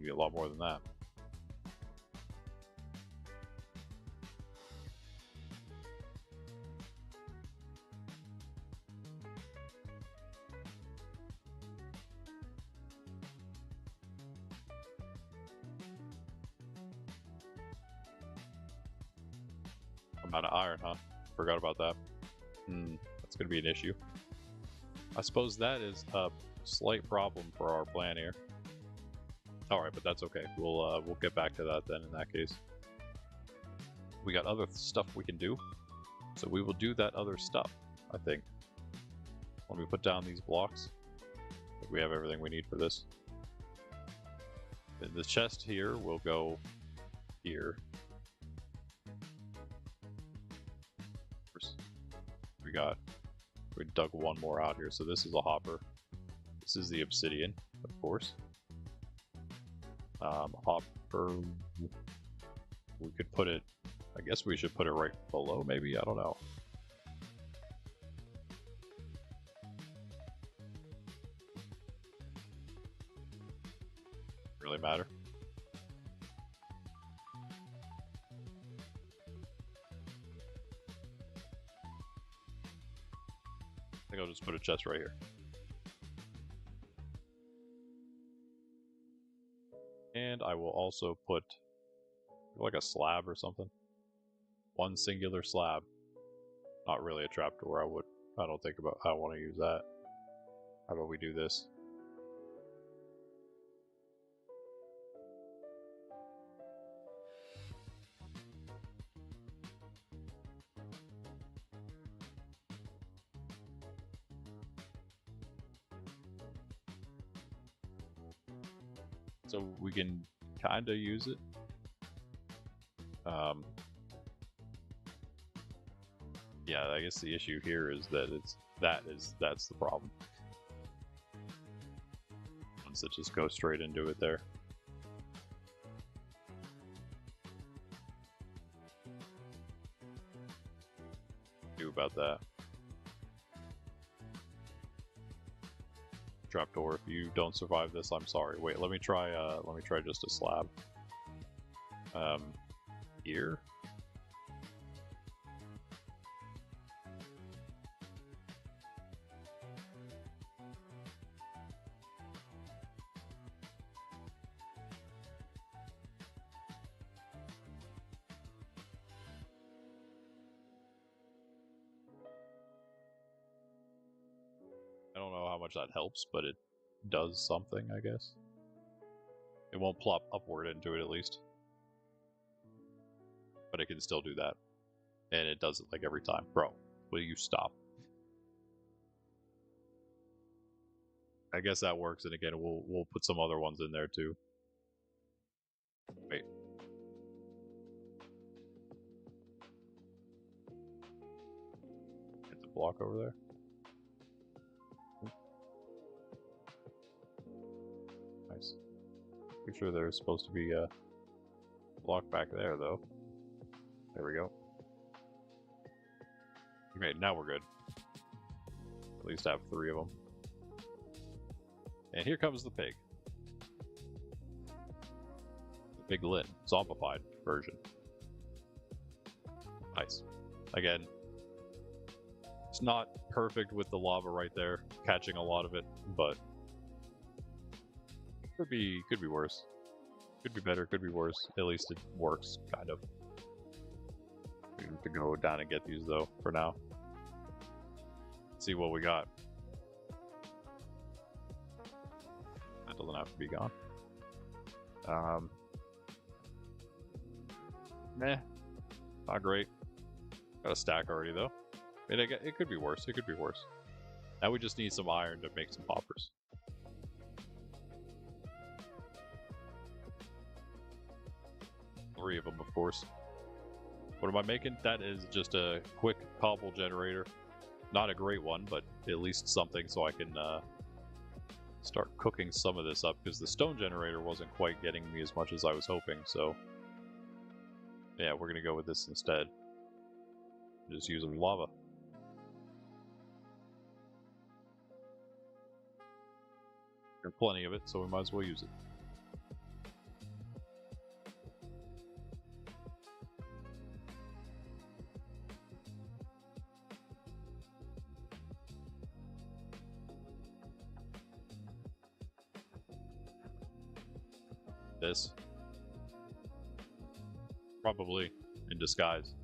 Speaker 1: You get a lot more than that. I'm out of iron, huh? Forgot about that. That's gonna be an issue. I suppose that is a slight problem for our plan here. Alright, but that's okay. We'll get back to that then in that case. We got other stuff we can do. So we will do that other stuff, I think. Let me put down these blocks. I think we have everything we need for this. The chest here will go here. We dug one more out here, so this is a hopper. This is the obsidian, of course. Hopper, we could put it, I guess we should put it right below, maybe, I don't know. Really matter. I think I'll just put a chest right here. And I will also put like a slab or something. One singular slab. Not really a trapdoor. I don't think about how I want to use that. How about we do this? So we can kind of use it. Yeah, I guess the issue here is that that's the problem. Ones that just go straight into it there. Do about that. Trapdoor, if you don't survive this, I'm sorry. Wait, let me try just a slab. Here. I don't know how much that helps, but it does something, I guess. It won't plop upward into it, at least. But it can still do that. And it does it like every time. Bro, will you stop? I guess that works, and again, we'll put some other ones in there, too. Wait. Hit the block over there. Nice. Pretty sure there's supposed to be a block back there, though. There we go. Okay, now we're good. At least have 3 of them. And here comes the pig. The Big Lin, zombified version. Nice. Again, it's not perfect with the lava right there, catching a lot of it, but could be worse. Could be better, could be worse. At least it works, kind of. We have to go down and get these, though, for now. See what we got. That doesn't have to be gone. Meh. Not great. Got a stack already, though. I mean, it could be worse. It could be worse. Now we just need some iron to make some hoppers. Three of them, of course. What am I making? That is just a quick cobble generator. Not a great one, but at least something so I can start cooking some of this up, because the stone generator wasn't quite getting me as much as I was hoping, so yeah, we're gonna go with this instead. Just using lava. There's plenty of it, so we might as well use it. This. Probably in disguise.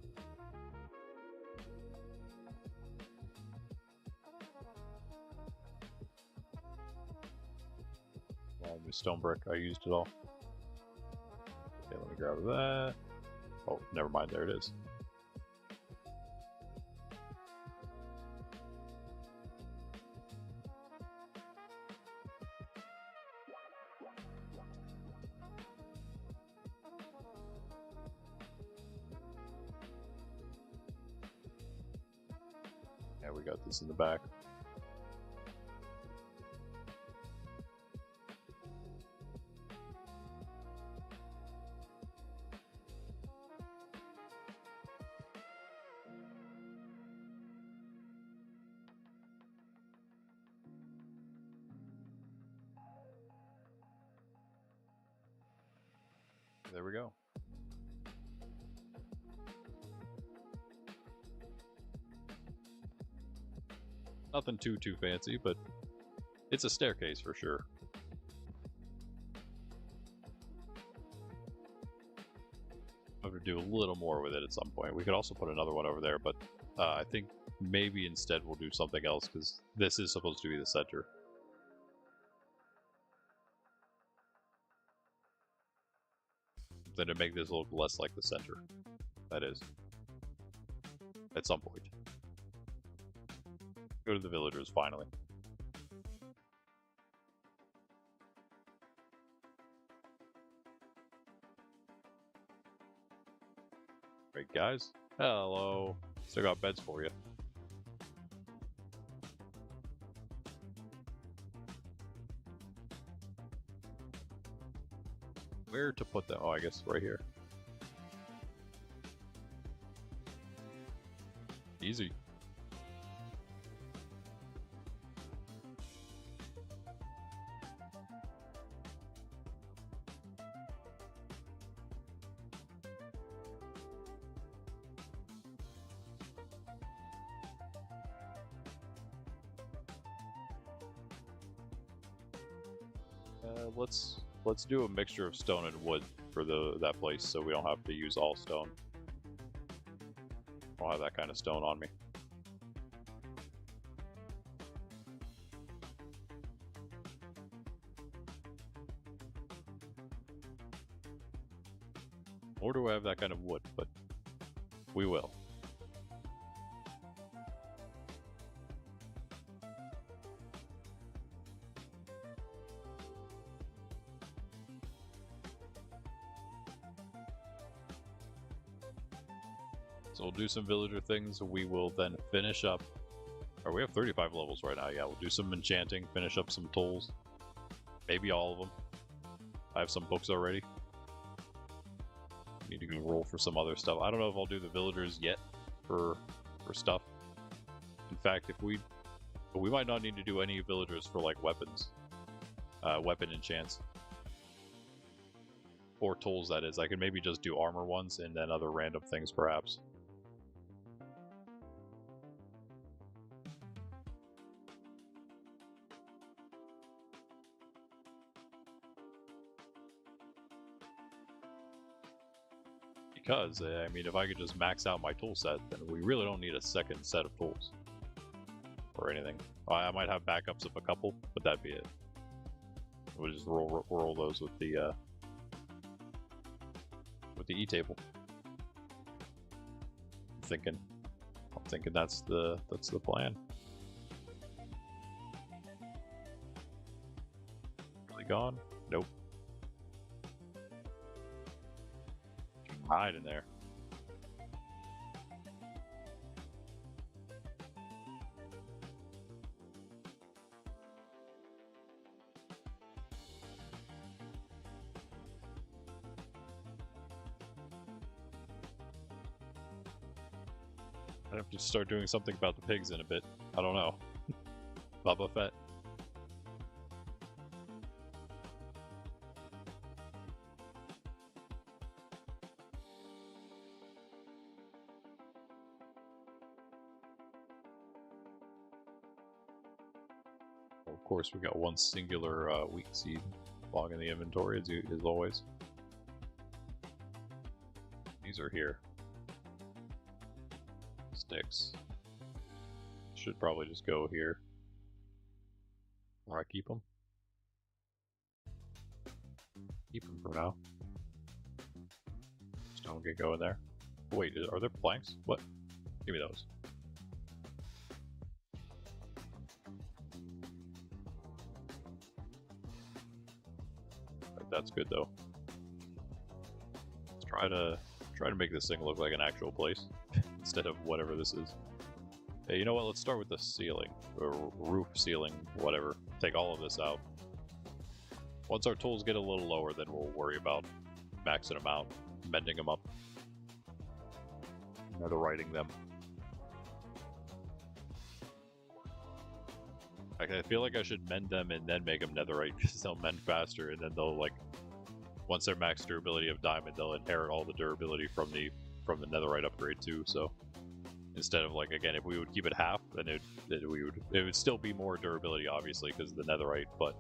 Speaker 1: The stone brick, I used it all. Okay, let me grab that. Oh, never mind, there it is. Yeah, we got this in the back. There we go. Nothing too fancy, but it's a staircase for sure. I'm gonna do a little more with it at some point. We could also put another one over there, but I think maybe instead we'll do something else, because this is supposed to be the center. Then to make this look less like the center. That is. At some point. Go to the villagers, finally. Right, guys. Hello. Still got beds for you. Where to put them? Oh, I guess right here. Easy. Let's do a mixture of stone and wood for that place, so we don't have to use all stone. I don't have that kind of stone on me. Or do I have that kind of wood? But we will. So we'll do some villager things. We will then finish up. Or we have 35 levels right now. Yeah, we'll do some enchanting, finish up some tools. Maybe all of them. I have some books already. Need to go roll for some other stuff. I don't know if I'll do the villagers yet for stuff. In fact, we might not need to do any villagers for like weapons. Weapon enchants. Or tools, that is. I could maybe just do armor ones and then other random things perhaps. Because, I mean, if I could just max out my tool set, then we really don't need a second set of tools. Or anything. I might have backups of a couple, but that'd be it. We'll just roll those with the E-table. I'm thinking that's the plan. Really gone? Nope. Hide in there. I have to start doing something about the pigs in a bit. I don't know. Boba Fett. Of course, we got one singular wheat seed log in the inventory, as always. These are here. Sticks. Should probably just go here. Or I keep them. Keep them for now. Just don't get going there. Wait, are there planks? What? Give me those. That's good though. Let's try to make this thing look like an actual place instead of whatever this is. Hey, you know what? Let's start with the ceiling or roof, ceiling, whatever. Take all of this out. Once our tools get a little lower, then we'll worry about maxing them out, mending them up, netherriting them. I feel like I should mend them and then make them netherite because they'll mend faster, and then they'll like, once they're max durability of diamond, they'll inherit all the durability from the netherite upgrade too. So instead of like, again, if we would keep it half, then it would still be more durability obviously because of the netherite, but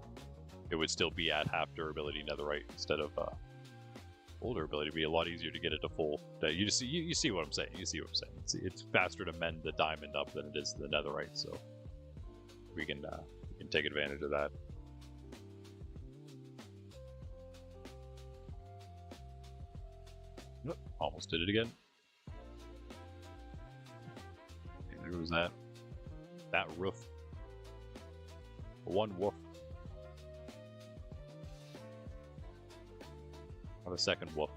Speaker 1: it would still be at half durability netherite instead of full durability. It'd be a lot easier to get it to full. You see what I'm saying? You see what I'm saying? It's faster to mend the diamond up than it is the netherite, so we can take advantage of that. Nope, almost did it again. There was that roof. One woof. Have a second woof.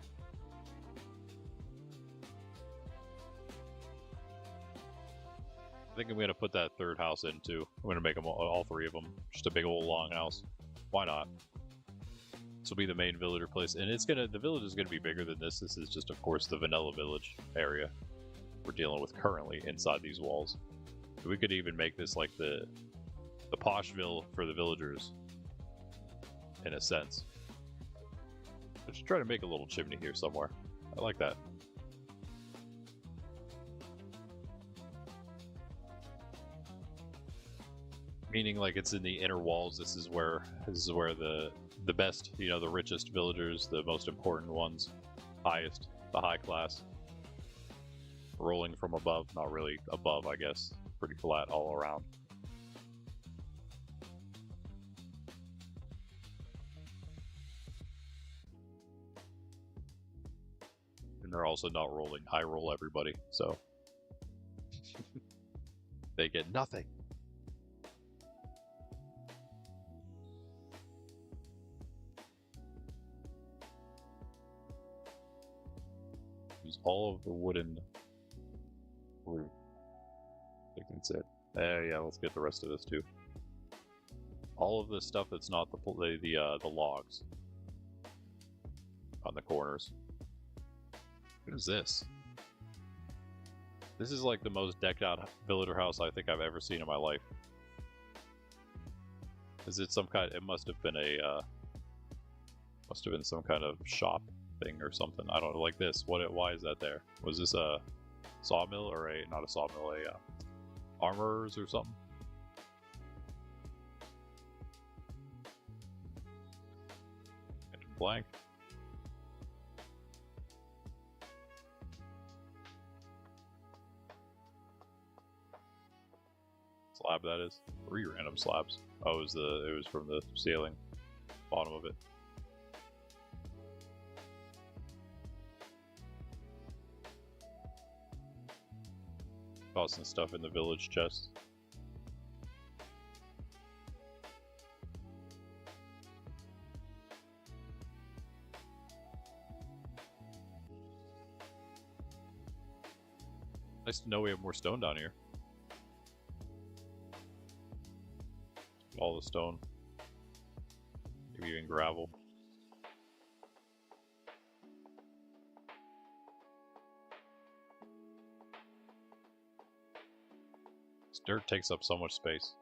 Speaker 1: I think I'm gonna put that third house in too. I'm gonna make them all three of them just a big old long house. Why not? This will be the main villager place, and the village is gonna be bigger than this. This is just, of course, the vanilla village area we're dealing with currently inside these walls. We could even make this like the Poshville for the villagers, in a sense. Just try to make a little chimney here somewhere. I like that. Meaning, like, it's in the inner walls. This is where the best, the richest villagers, the most important ones, the high class, rolling from above. Not really above, I guess. Pretty flat all around. And they're also not rolling high roll everybody, so they get nothing. Use all of the wooden roof. I think that's it. Yeah, let's get the rest of this too. All of the stuff that's not the logs on the corners. What is this? This is like the most decked out villager house I think I've ever seen in my life. Is it some kind? It must have been some kind of shop thing or something. I don't know, like this. Why is that there? Was this a sawmill or not a sawmill, armorers or something? Blank. Slab, that is. 3 random slabs. Oh, it was from the ceiling, bottom of it. Tossing stuff in the village chest. Nice to know we have more stone down here. All the stone. Maybe even gravel. This dirt takes up so much space.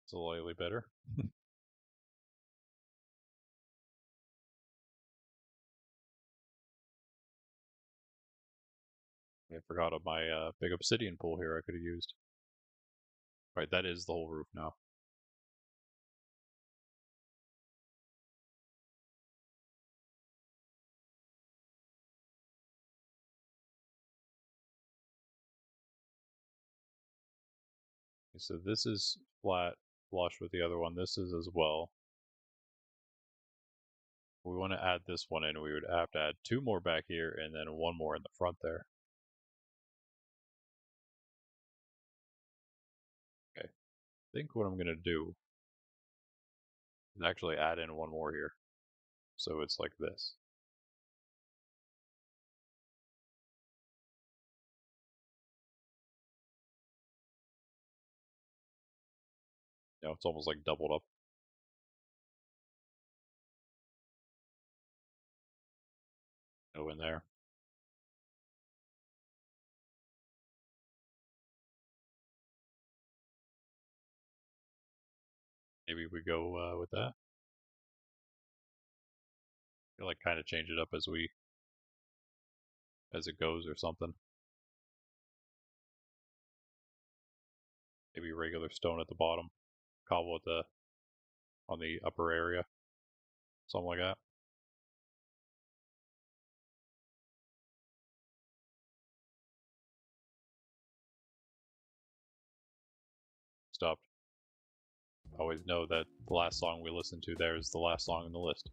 Speaker 1: Slightly better. I forgot of my big obsidian pool here I could have used. Right, that is the whole roof now. Okay, so this is flat, flush with the other one. This is as well. We want to add this one in. We would have to add 2 more back here and then 1 more in the front there. Okay. I think what I'm going to do is actually add in 1 more here. So it's like this. It's almost like doubled up. Go in there. Maybe we go with that. Feel like kind of change it up as it goes or something. Maybe regular stone at the bottom, cobble on the upper area, something like that. Stopped. Always know that the last song we listen to there is the last song in the list.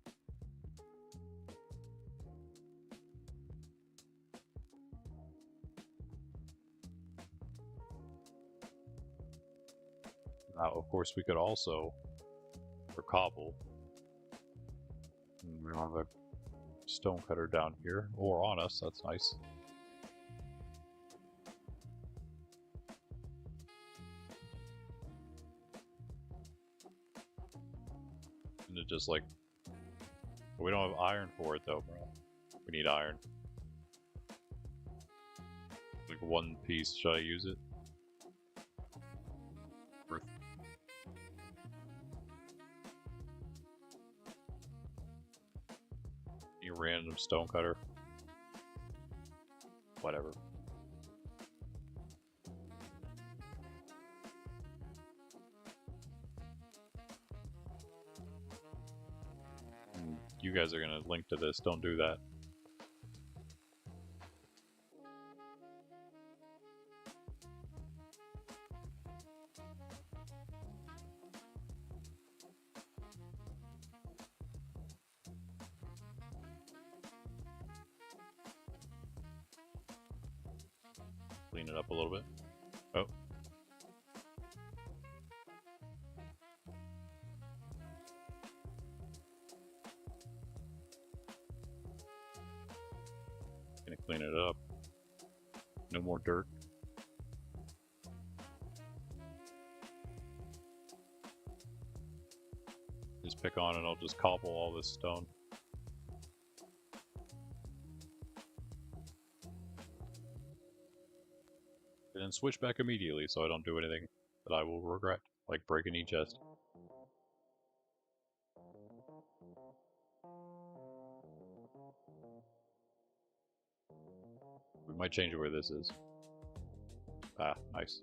Speaker 1: Now, of course, we could also, for cobble, we don't have a stone cutter down here, or on us, that's nice. And it just like, we don't have iron for it though, bro. We need iron. Like one piece, should I use it? Any random stone cutter. Whatever. You guys are gonna link to this, don't do that. Clean it up a little bit. Oh. Gonna clean it up. No more dirt. Just pick on it, I'll just cobble all this stone. And then switch back immediately so I don't do anything that I will regret, like breaking each chest. We might change where this is. Ah, nice.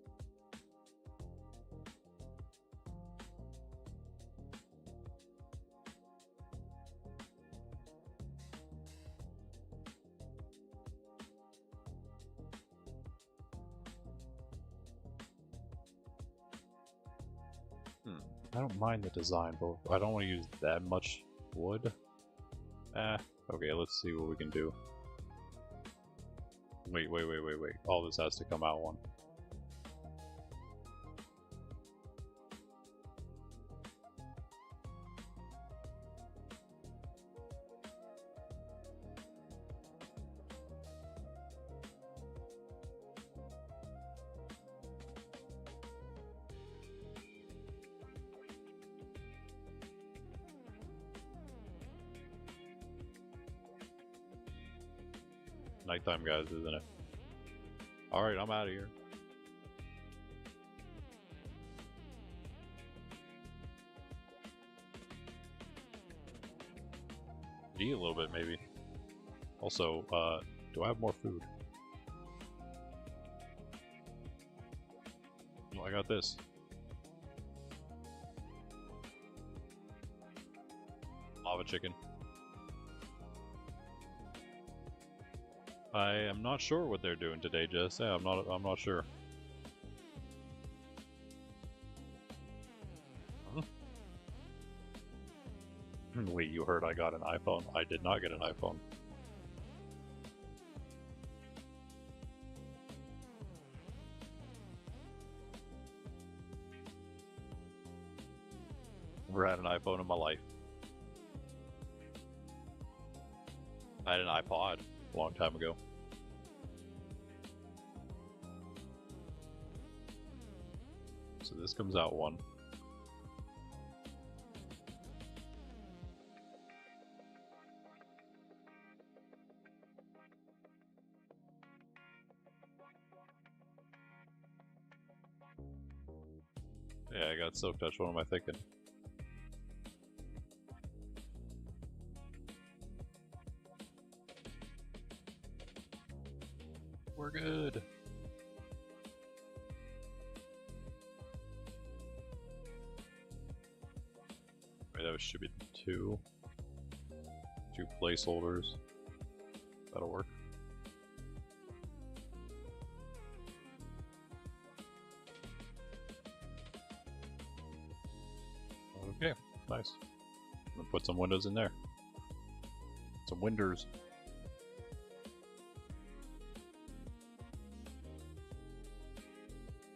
Speaker 1: I don't mind the design, but I don't want to use that much wood. Okay, let's see what we can do. Wait. All this has to come out one. Nighttime, guys, isn't it? Alright, I'm out of here. Eat a little bit, maybe. Also, do I have more food? Oh, I got this. Lava chicken. I am not sure what they're doing today, Jess. Yeah, I'm not sure. Huh? Wait, you heard I got an iPhone? I did not get an iPhone. Never had an iPhone in my life. I had an iPod a long time ago. So this comes out one. Yeah, I got silk touch. What am I thinking? We're good. Wait, that should be two placeholders. That'll work. nice. Put some windows in there. Some winders.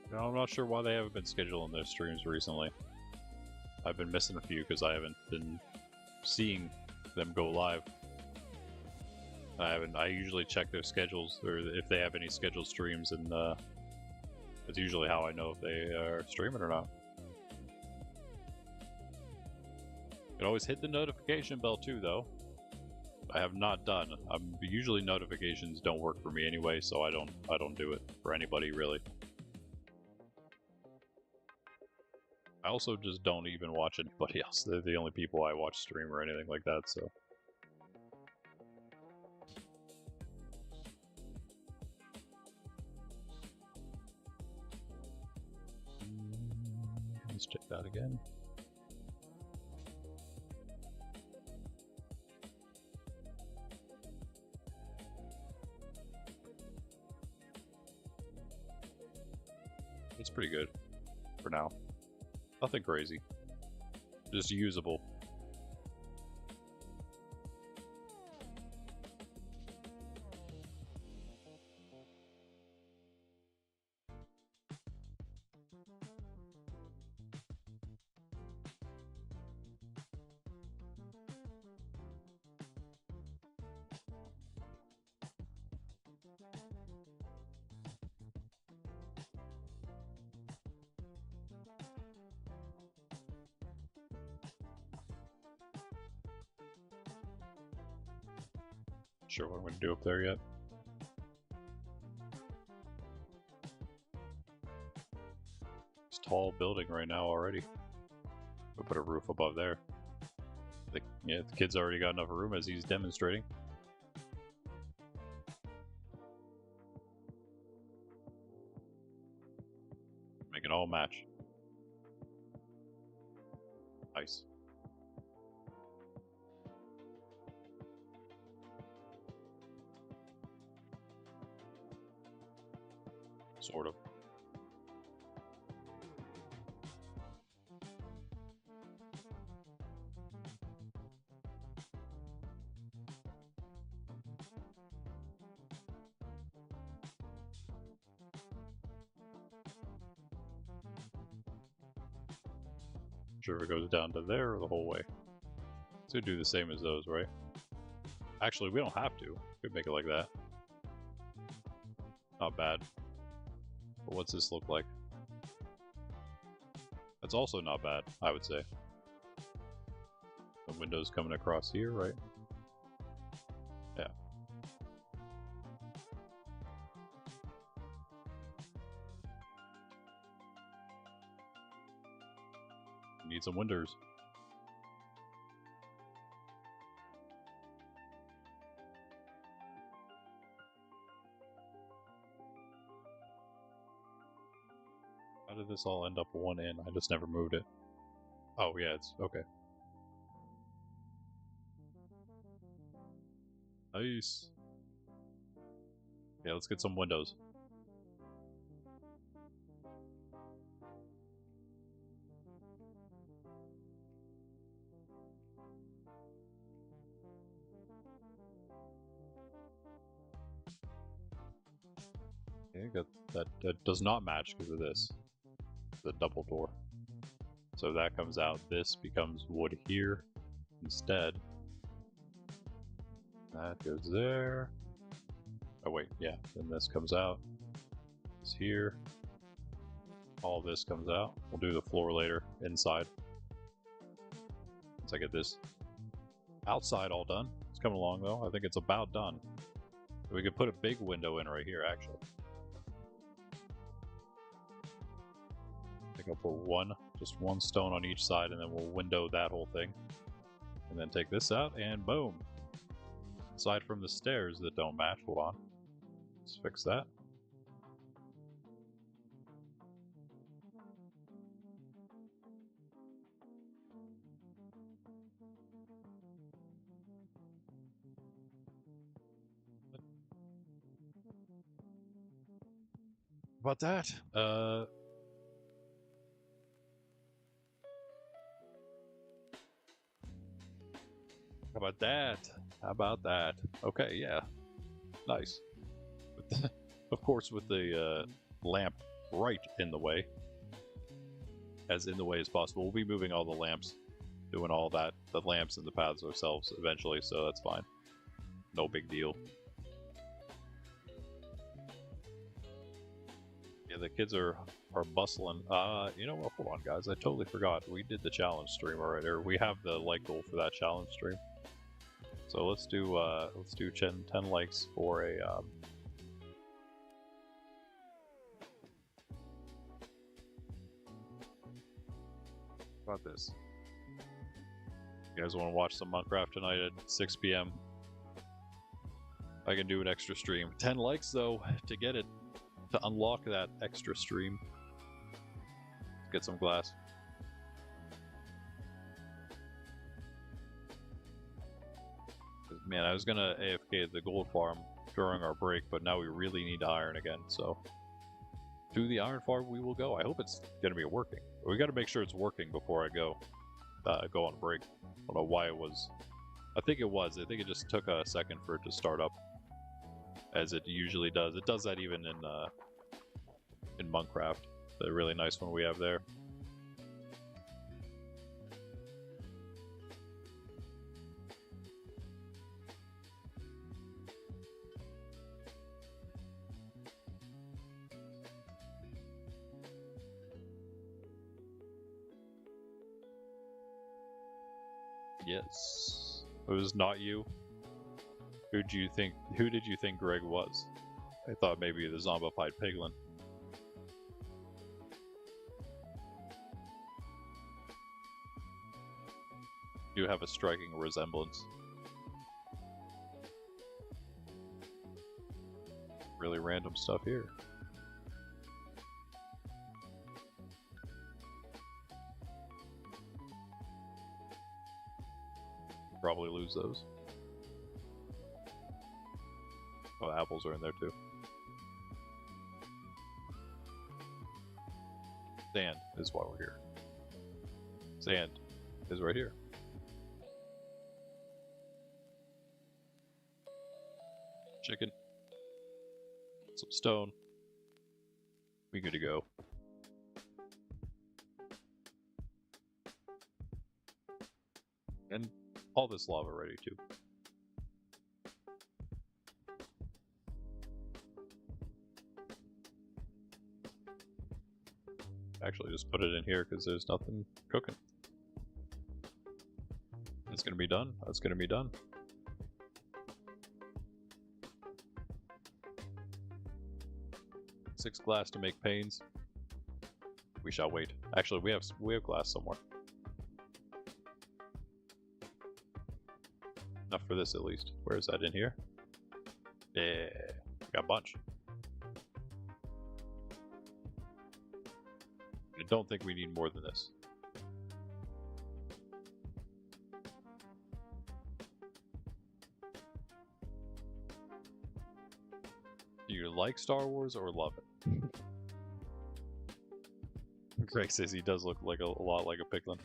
Speaker 1: You know, I'm not sure why they haven't been scheduling their streams recently. I've been missing a few because I haven't been seeing them go live. I usually check their schedules, or if they have any scheduled streams, and that's usually how I know if they are streaming or not. You can always hit the notification bell too, though. I have not done. Usually notifications don't work for me anyway, so I don't do it for anybody really. I also just don't even watch anybody else. They're the only people I watch stream or anything like that, so. Let's check that again. It's pretty good for now. Nothing crazy. Just usable. Sure what I'm going to do up there yet. It's a tall building right now already. We'll put a roof above there. Yeah, the kid's already got enough room as he's demonstrating. Make it all match. Nice. Sort of. Sure, it goes down to there the whole way. So do the same as those, right? Actually, we don't have to. We could make it like that. Not bad. But what's this look like? That's also not bad, I would say. The windows coming across here, right? Yeah. Need some windows. How did this all end up one in? I just never moved it. Oh yeah, it's okay. Nice. Yeah, let's get some windows. Yeah, that does not match because of this. The double door. So that comes out. This becomes wood here instead. That goes there. Oh wait, yeah. Then this comes out. It's here. All this comes out. We'll do the floor later, inside. Once I get this outside all done. It's coming along though. I think it's about done. We could put a big window in right here, actually. I think I'll put just one stone on each side, and then we'll window that whole thing. And then take this out, and boom. Aside from the stairs that don't match, hold on. Let's fix that. About that, about that? How about that? Okay, yeah. Nice. Of course, with the lamp right in the way. As in the way as possible. We'll be moving all the lamps. Doing all that. The lamps and the paths ourselves eventually, so that's fine. No big deal. Yeah, the kids are bustling. You know what? Hold on, guys. I totally forgot. We did the challenge stream already. Or we have the like goal for that challenge stream. So let's do 10 likes for a how about this? You guys want to watch some Minecraft tonight at 6 p.m. I can do an extra stream. 10 likes though to get it, to unlock that extra stream. Let's get some glass. Man, I was gonna AFK at the gold farm during our break, but now we really need iron again, so to the iron farm we will go. I hope it's gonna be working. We gotta make sure it's working before I go on break. I don't know why it was. I think it was. I think it just took a second for it to start up, as it usually does. It does that even in Minecraft. The really nice one we have there. Yes. It was not you. Who did you think Greg was? I thought maybe the zombified piglin. You have a striking resemblance. Really random stuff here. Probably lose those. Oh, apples are in there too. Sand is why we're here. Sand is right here. Chicken. Some stone. We good to go. And all this lava ready too. Actually, just put it in here because there's nothing cooking. It's gonna be done. That's gonna be done. Six glass to make panes. We shall wait. Actually, we have glass somewhere. Enough for this at least. Where is that in here? Yeah, got a bunch. I don't think we need more than this. Do you like Star Wars or love it? Greg says he does look like a lot like a piglin.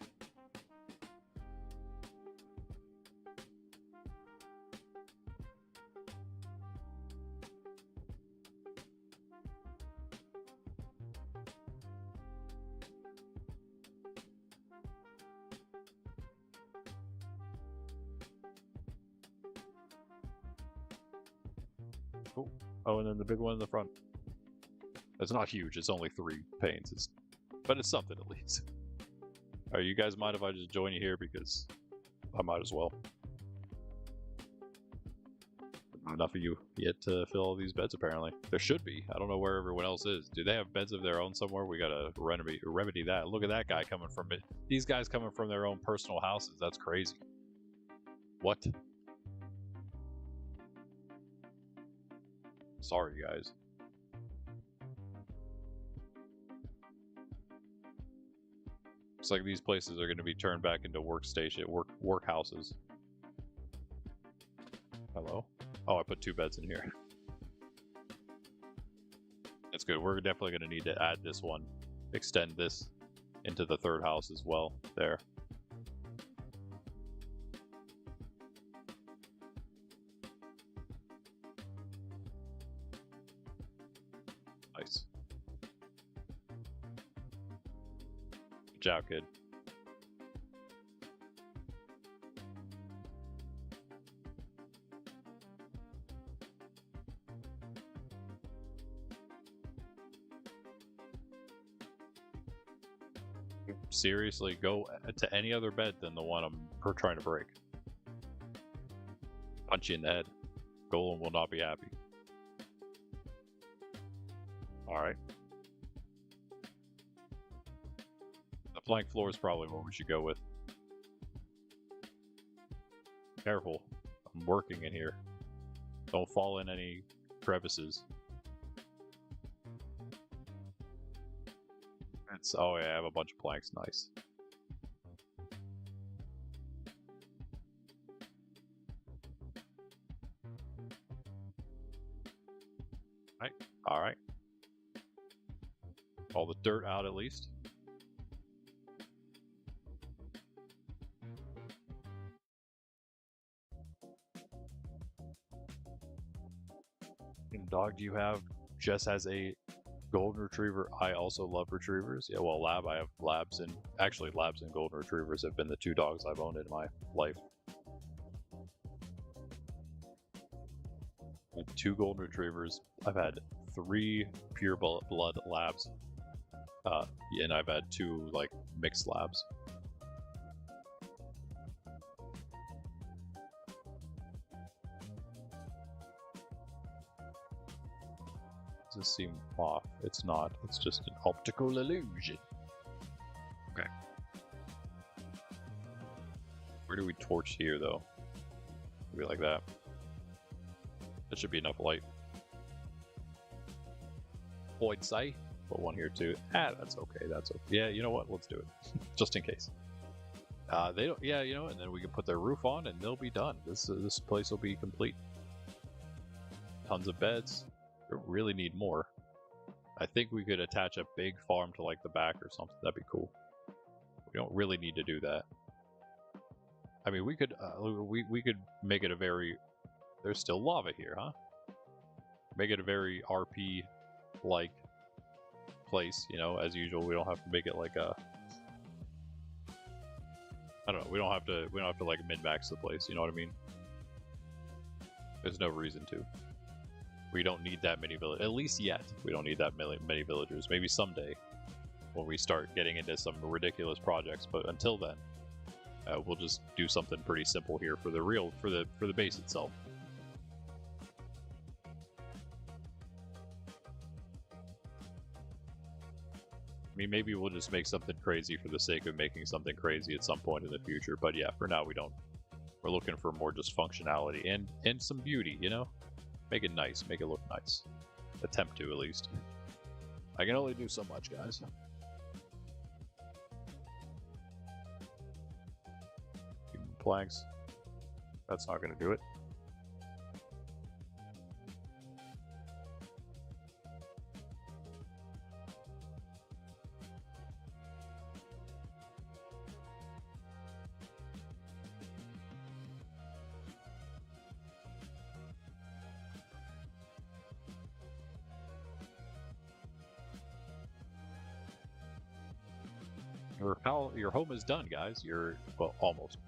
Speaker 1: Oh, and then the big one in the front. It's not huge, it's only 3 panes. But it's something at least. Alright, you guys mind if I just join you here because I might as well. Enough of you yet to fill all these beds apparently. There should be. I don't know where everyone else is. Do they have beds of their own somewhere? We gotta remedy that. Look at that guy coming from it. These guys coming from their own personal houses. That's crazy. What? Sorry, guys. Looks like these places are going to be turned back into workhouses. Hello? Oh, I put 2 beds in here. That's good. We're definitely going to need to add this one. Extend this into the 3rd house as well. There. Nice. Good job, kid. Seriously, go to any other bed than the one I'm trying to break. Punch you in the head. Golem will not be happy. Alright. The flank floor is probably what we should go with. Careful. I'm working in here. Don't fall in any crevices. Oh yeah, I have a bunch of planks. Nice. All right. All the dirt out at least. And dog do you have? Jess has a golden retriever. I also love retrievers. Yeah, well, I have labs, and actually labs and golden retrievers have been the two dogs I've owned in my life. With 2 golden retrievers. I've had 3 pure blood labs, and I've had 2 like mixed labs. Does this seem off? It's not. It's just an optical illusion. Okay. Where do we torch here, though? Maybe like that. That should be enough light. I'd say. Put one here too. That's okay. That's okay. Yeah, you know what? Let's do it, just in case. They don't. Yeah, you know, and then we can put their roof on, and they'll be done. This place will be complete. Tons of beds. We really need more. I think we could attach a big farm to like the back or something. That'd be cool. We don't really need to do that. I mean, we could make it a very. There's still lava here, huh? Make it a very RP-like place, you know. As usual, we don't have to make it like a. I don't know. We don't have to like min-max the place. You know what I mean? There's no reason to. We don't need that many villagers. At least yet, we don't need that many villagers. Maybe someday, when we start getting into some ridiculous projects. But until then, we'll just do something pretty simple here for the base itself. I mean, maybe we'll just make something crazy for the sake of making something crazy at some point in the future. But yeah, for now we don't. We're looking for more just functionality and some beauty, you know? Make it nice, make it look nice. Attempt to, at least. I can only do so much, guys. Planks. That's not going to do it. Your home is done, guys. Well, almost.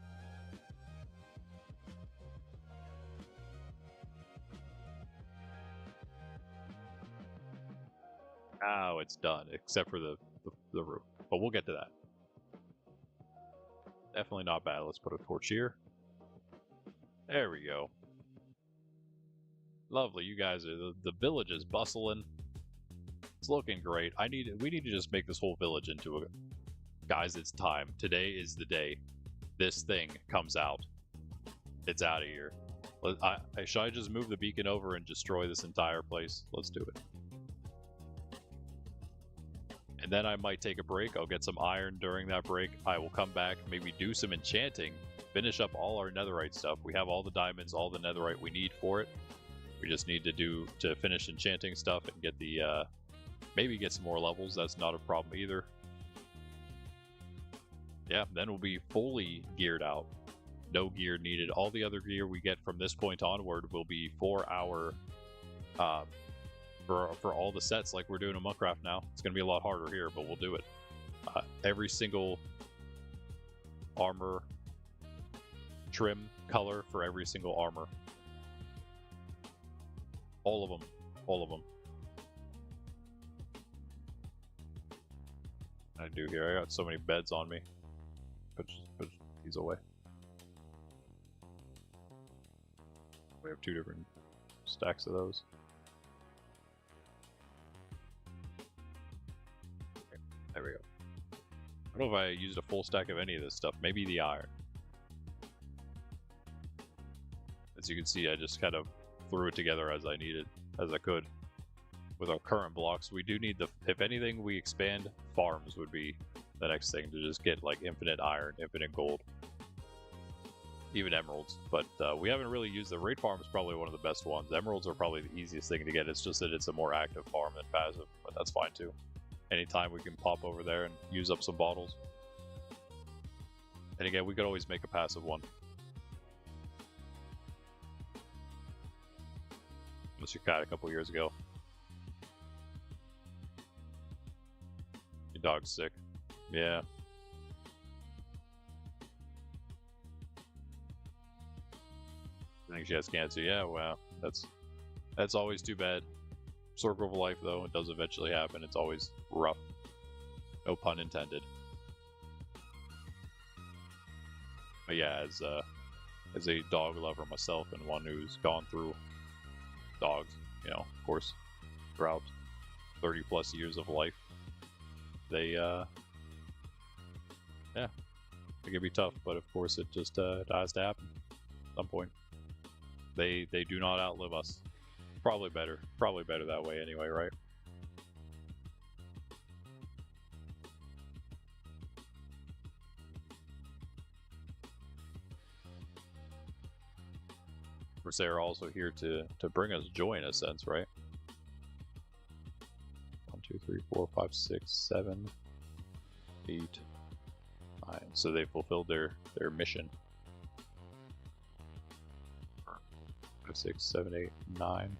Speaker 1: Now it's done, except for the roof. But we'll get to that. Definitely not bad. Let's put a torch here. There we go. Lovely. You guys are the village is bustling. It's looking great. We need to just make this whole village into a. Guys, it's time. Today is the day. This thing comes out. It's out of here. Should I just move the beacon over and destroy this entire place? Let's do it. And then I might take a break. I'll get some iron during that break. I will come back, maybe do some enchanting, finish up all our netherite stuff. We have all the diamonds, all the netherite we need for it. We just need to finish enchanting stuff and get the, maybe get some more levels. That's not a problem either. Yeah, then we'll be fully geared out. No gear needed. All the other gear we get from this point onward will be for our for all the sets like we're doing in Minecraft now. It's going to be a lot harder here, but we'll do it. Every single armor trim color for every single armor. All of them. All of them. I do here. I got so many beds on me. Put these away. We have 2 different stacks of those. Okay, there we go. I don't know if I used a full stack of any of this stuff. Maybe the iron. As you can see, I just kind of threw it together as I needed, as I could. With our current blocks, we do need the, if anything, we expand, farms would be the next thing, to just get like infinite iron, infinite gold, even emeralds. But we haven't really used the raid farm. Is probably one of the best ones. Emeralds are probably the easiest thing to get. It's just that it's a more active farm than passive, but that's fine too. Anytime we can pop over there and use up some bottles. And again, we could always make a passive one. Unless you got a couple years ago. Your dog's sick. Yeah. I think she has cancer. Yeah, well, that's always too bad. Circle of life, though. It does eventually happen. It's always rough. No pun intended. But yeah, as a dog lover myself and one who's gone through dogs, you know, of course, throughout 30 plus years of life, they yeah, it can be tough, but of course it just has to happen at some point. They do not outlive us. Probably better that way anyway, right? Of course, they're also here to bring us joy in a sense, right? 1, 2, 3, 4, 5, 6, 7, 8, 9. So they fulfilled their mission. 5, 6, 7, 8, 9.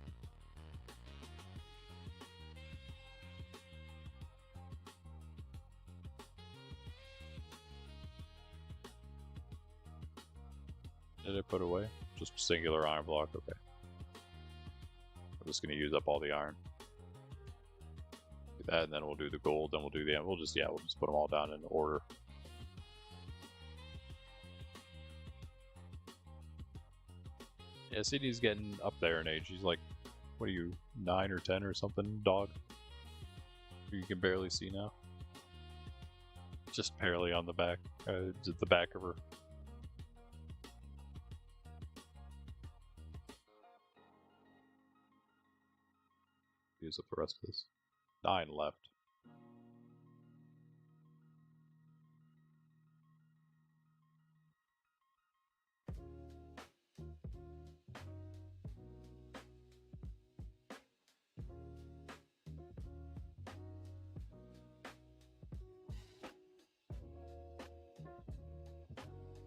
Speaker 1: Did I put away? Just singular iron block, okay. I'm just gonna use up all the iron. Do that, and then we'll do the gold, then we'll do the, we'll just put them all down in order. Yeah, Sydney's getting up there in age. She's like, what are you, 9 or 10 or something, dog? You can barely see now. Just barely on the back, the back of her. Use up the rest of this. 9 left.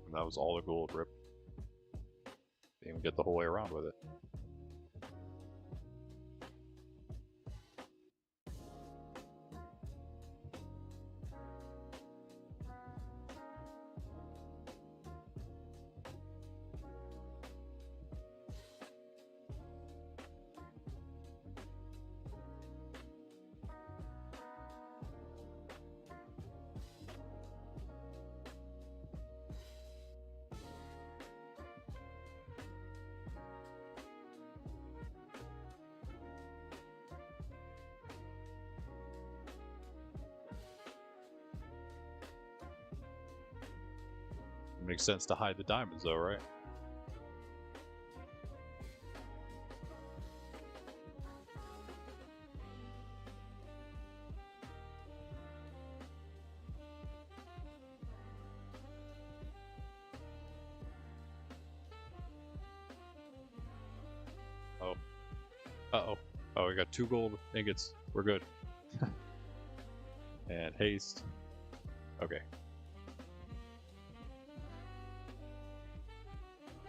Speaker 1: And that was all the gold, rip. Didn't even get the whole way around with it. It makes sense to hide the diamonds though, right? Oh. Uh-oh. Oh, we got 2 gold ingots. We're good. And haste. Okay.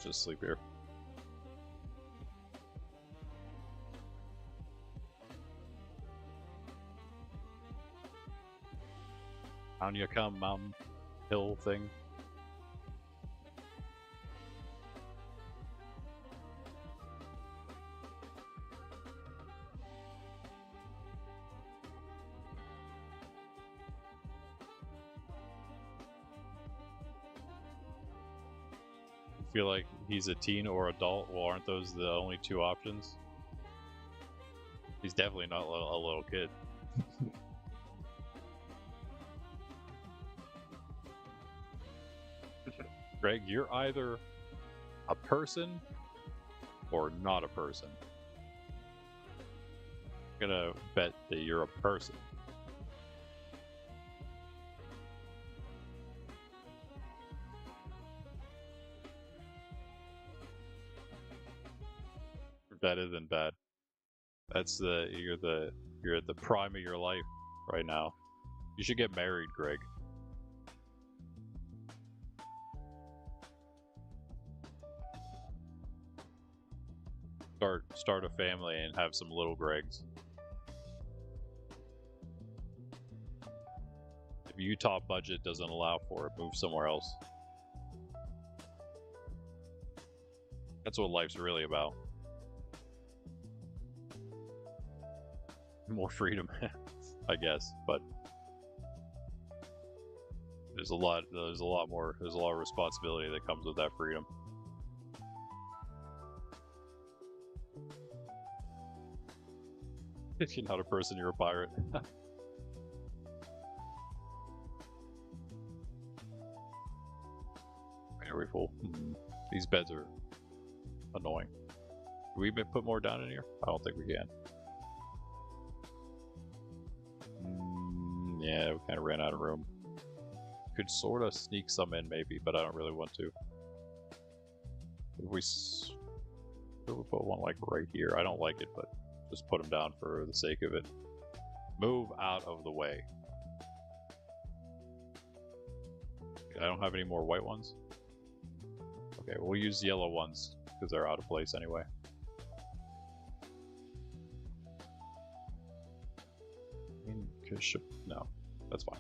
Speaker 1: Just sleep here. Down you come, mountain hill thing. Feel like he's a teen or adult. Well, aren't those the only two options? He's definitely not a little kid. Greg, you're either a person or not a person. I'm gonna bet that you're a person. Better than bad. That's you're at the prime of your life right now. You should get married, Greg. Start a family and have some little Gregs. If Utah budget doesn't allow for it, move somewhere else. That's what life's really about. More freedom, I guess, but there's a lot of responsibility that comes with that freedom. If you're not a person, you're a pirate. Are we full? These beds are annoying. Can we put more down in here? I don't think we can. Yeah, we kind of ran out of room. Could sort of sneak some in maybe, but I don't really want to. If we put one like right here. I don't like it, but just put them down for the sake of it. Move out of the way. I don't have any more white ones. Okay, we'll use yellow ones because they're out of place anyway. No, that's fine.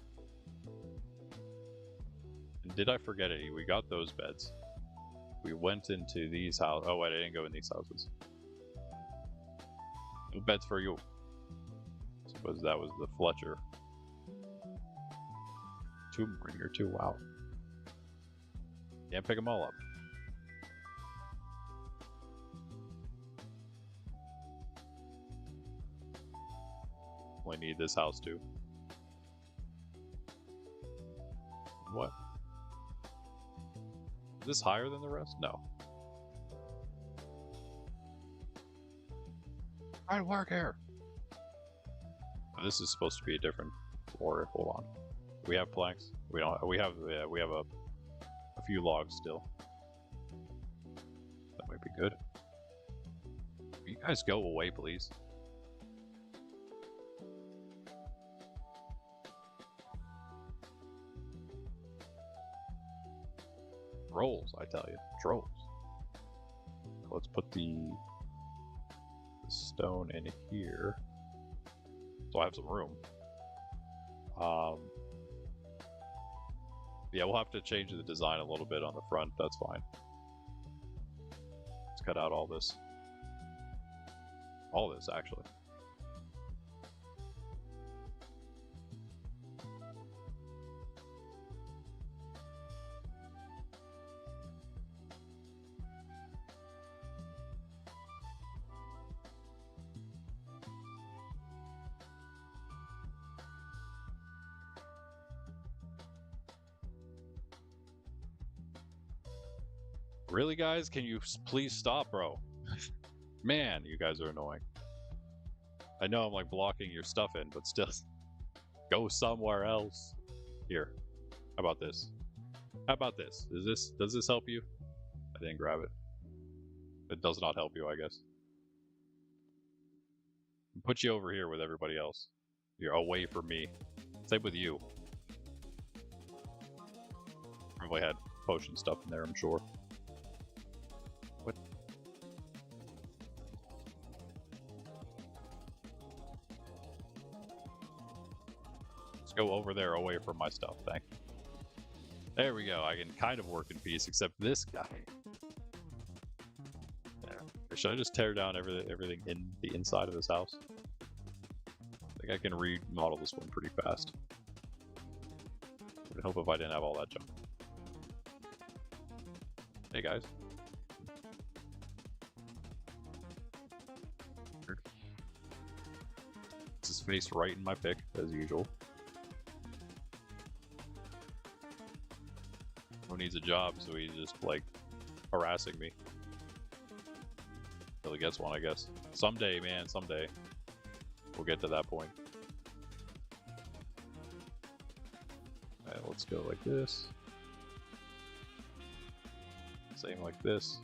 Speaker 1: And did I forget any? We got those beds. We went into these houses. Oh wait, I didn't go in these houses. No beds for you. I suppose that was the Fletcher. Tomb Bringer too, wow. Can't pick them all up. Only need this house too. What? Is this higher than the rest? No. Trying to work here. This is supposed to be a different floor. Hold on. We have planks. We don't. We have a few logs still. That might be good. Can you guys go away, please? Trolls, I tell you. Trolls. Let's put the stone in here. So I have some room. Yeah, we'll have to change the design a little bit on the front. That's fine. Let's cut out all this. All this, actually. Really, guys? Can you please stop, bro? Man, you guys are annoying. I know I'm like blocking your stuff in, but still. Go somewhere else. Here. How about this? How about this? Does this help you? I didn't grab it. It does not help you, I guess. Put you over here with everybody else. You're away from me. Same with you. Probably had potion stuff in there, I'm sure. What? Let's go over there away from my stuff. Thank you. There we go. I can kind of work in peace, except this guy. Yeah. Or should I just tear down everything in the inside of this house? I think I can remodel this one pretty fast. I would hope if I didn't have all that junk. Hey guys. This is faced right in my pick, as usual. Who needs a job, so he's just like harassing me. Till he gets one, I guess. Someday, man, someday. We'll get to that point. Alright, let's go like this. Same like this.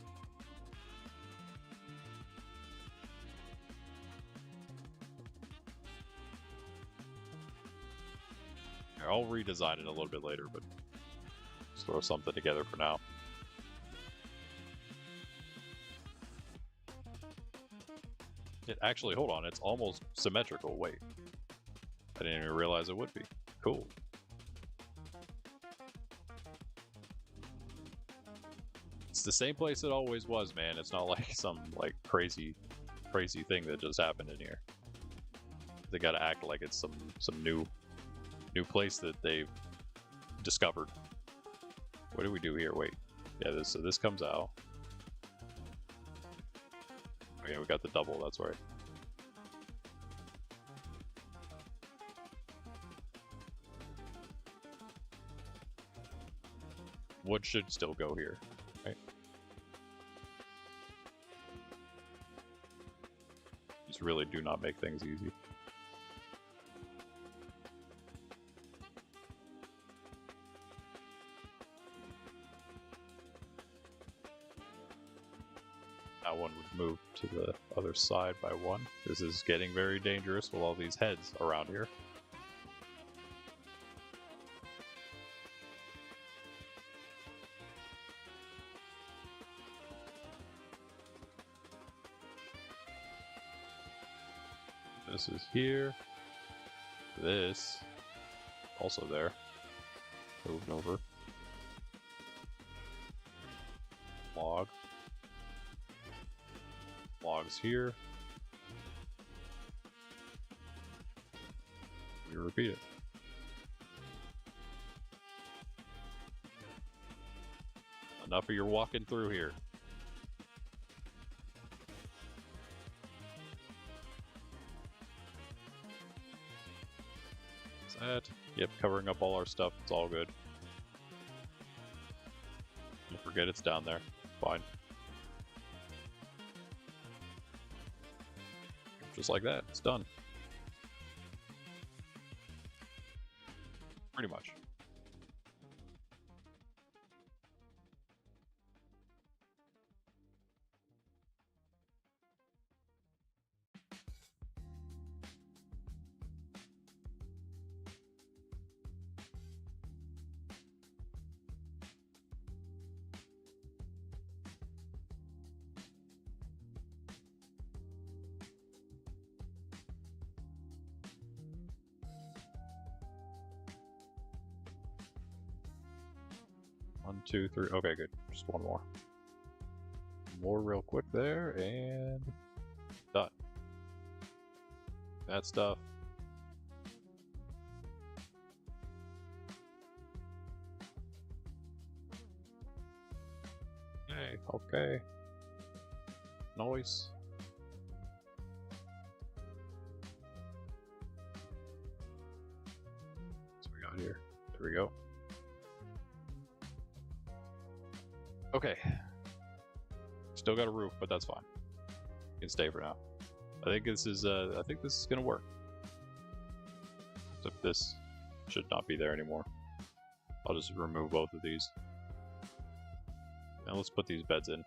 Speaker 1: I'll redesign it a little bit later, but just throw something together for now. It actually, hold on, it's almost symmetrical. Wait. I didn't even realize it would be. Cool. It's the same place it always was, man. It's not like some like crazy thing that just happened in here. They gotta act like it's some new place that they've discovered. What do we do here? Wait. Yeah, this comes out. Oh yeah, we got the double, that's right. Wood should still go here, right? Just really do not make things easy. That one would move to the other side by one. This is getting very dangerous with all these heads around here. This is here. This also there. Moved over. Log. Logs here. We repeat it. Enough of your walking through here. Is that? Yep, covering up all our stuff. It's all good. Don't forget it's down there. Fine. Just like that, it's done. Pretty much. One, two, three. Okay, good. Just one more. More real quick there, and done. That stuff. Okay, okay. Noise. What's we got here? There we go. Okay. Still got a roof, but that's fine. You can stay for now. I think this is gonna work. Except this should not be there anymore. I'll just remove both of these. And let's put these beds in.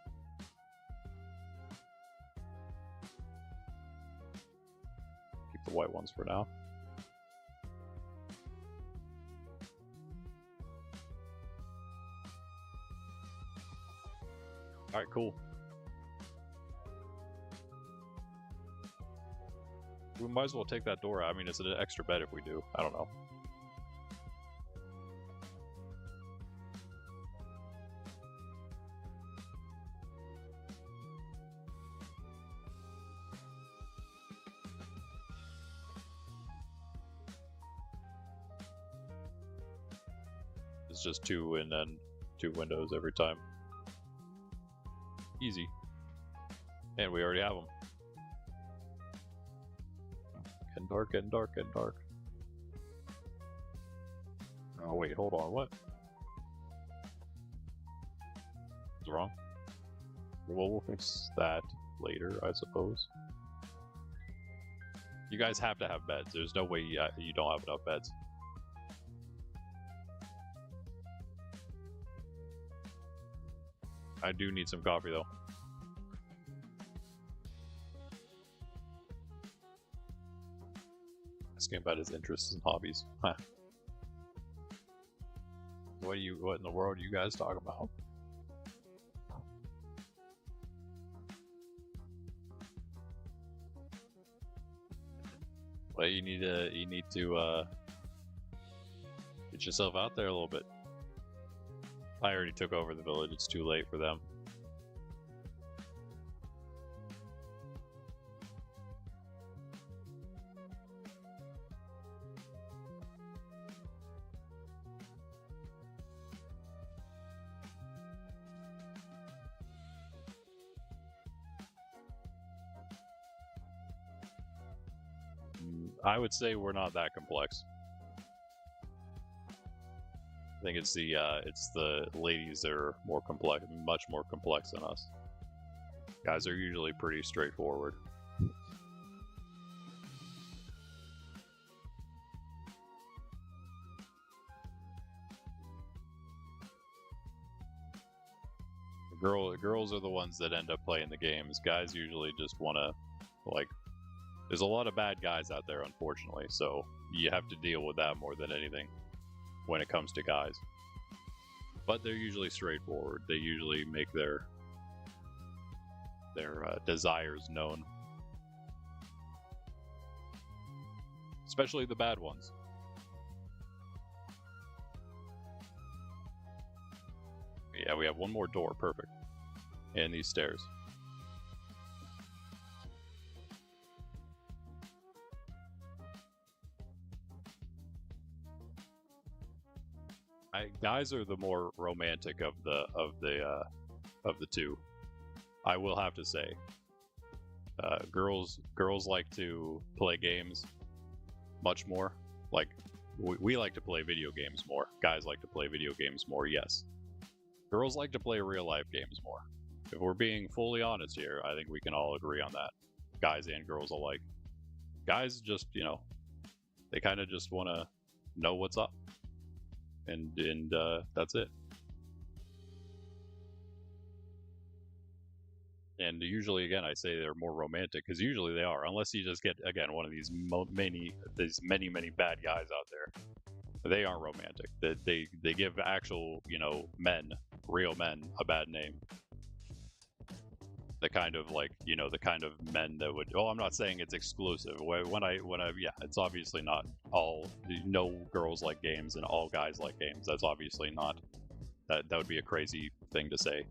Speaker 1: Keep the white ones for now. Alright, cool. We might as well take that door out. I mean, it's an extra bed if we do. I don't know. it's just 2 and then 2 windows every time. Easy. And we already have them. Getting dark, getting dark, getting dark. Oh wait, hold on, what? What's wrong? Well, we'll fix that later, I suppose. You guys have to have beds. There's no way you don't have enough beds. I do need some coffee, though. Asking about his interests and hobbies. Huh. What in the world are you guys talking about? Well, you need to get yourself out there a little bit. I already took over the village. It's too late for them. I would say we're not that complex. I think it's the ladies that are more complex, much more complex than us. Guys are usually pretty straightforward. Girls are the ones that end up playing the games. Guys usually just want to, like, there's a lot of bad guys out there, unfortunately, so you have to deal with that more than anything when it comes to guys. But they're usually straightforward. They usually make their desires known. Especially the bad ones. Yeah, we have one more door, perfect. And these stairs. Guys are the more romantic of the two. I will have to say, girls like to play games much more. Like we like to play video games more. Guys like to play video games more. Yes, girls like to play real life games more. If we're being fully honest here, I think we can all agree on that. Guys and girls alike. Guys just, they kind of just want to know what's up. And that's it. And usually, again, I say they're more romantic because usually they are, unless you just get, again, one of these many bad guys out there. They aren't romantic. They give actual, real men, a bad name. The kind of the kind of men that would. Oh, I'm not saying it's exclusive. Yeah, it's obviously not all. No girls like games and all guys like games. That's obviously not. That would be a crazy thing to say.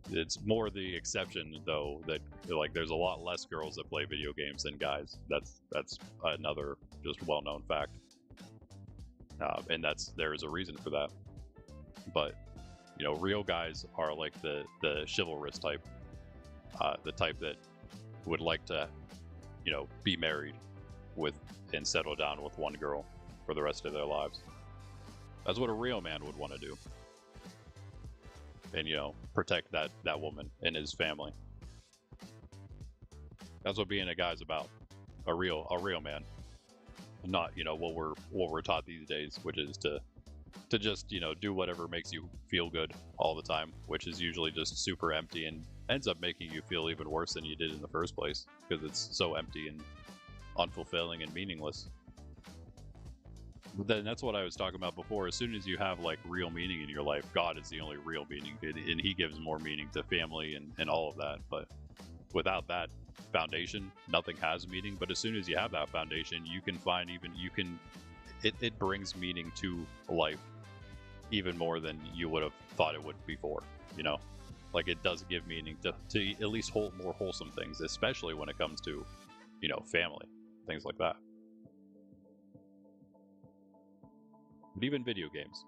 Speaker 1: It's more the exception though that there's a lot less girls that play video games than guys. That's another just well-known fact. And there is a reason for that. But real guys are like the chivalrous type, the type that would like to, be married with and settle down with one girl for the rest of their lives. That's what a real man would want to do, and protect that woman and his family. That's what being a guy's about. A real man, not what we're taught these days, which is to just do whatever makes you feel good all the time, which is usually just super empty and ends up making you feel even worse than you did in the first place because it's so empty and unfulfilling and meaningless. But then that's what I was talking about before. As soon as you have real meaning in your life, God is the only real meaning, and He gives more meaning to family and all of that. But without that foundation, nothing has meaning. But as soon as you have that foundation, you can find it brings meaning to life even more than you would have thought it would before. It does give meaning to at least more wholesome things, especially when it comes to family, things like that. But even video games,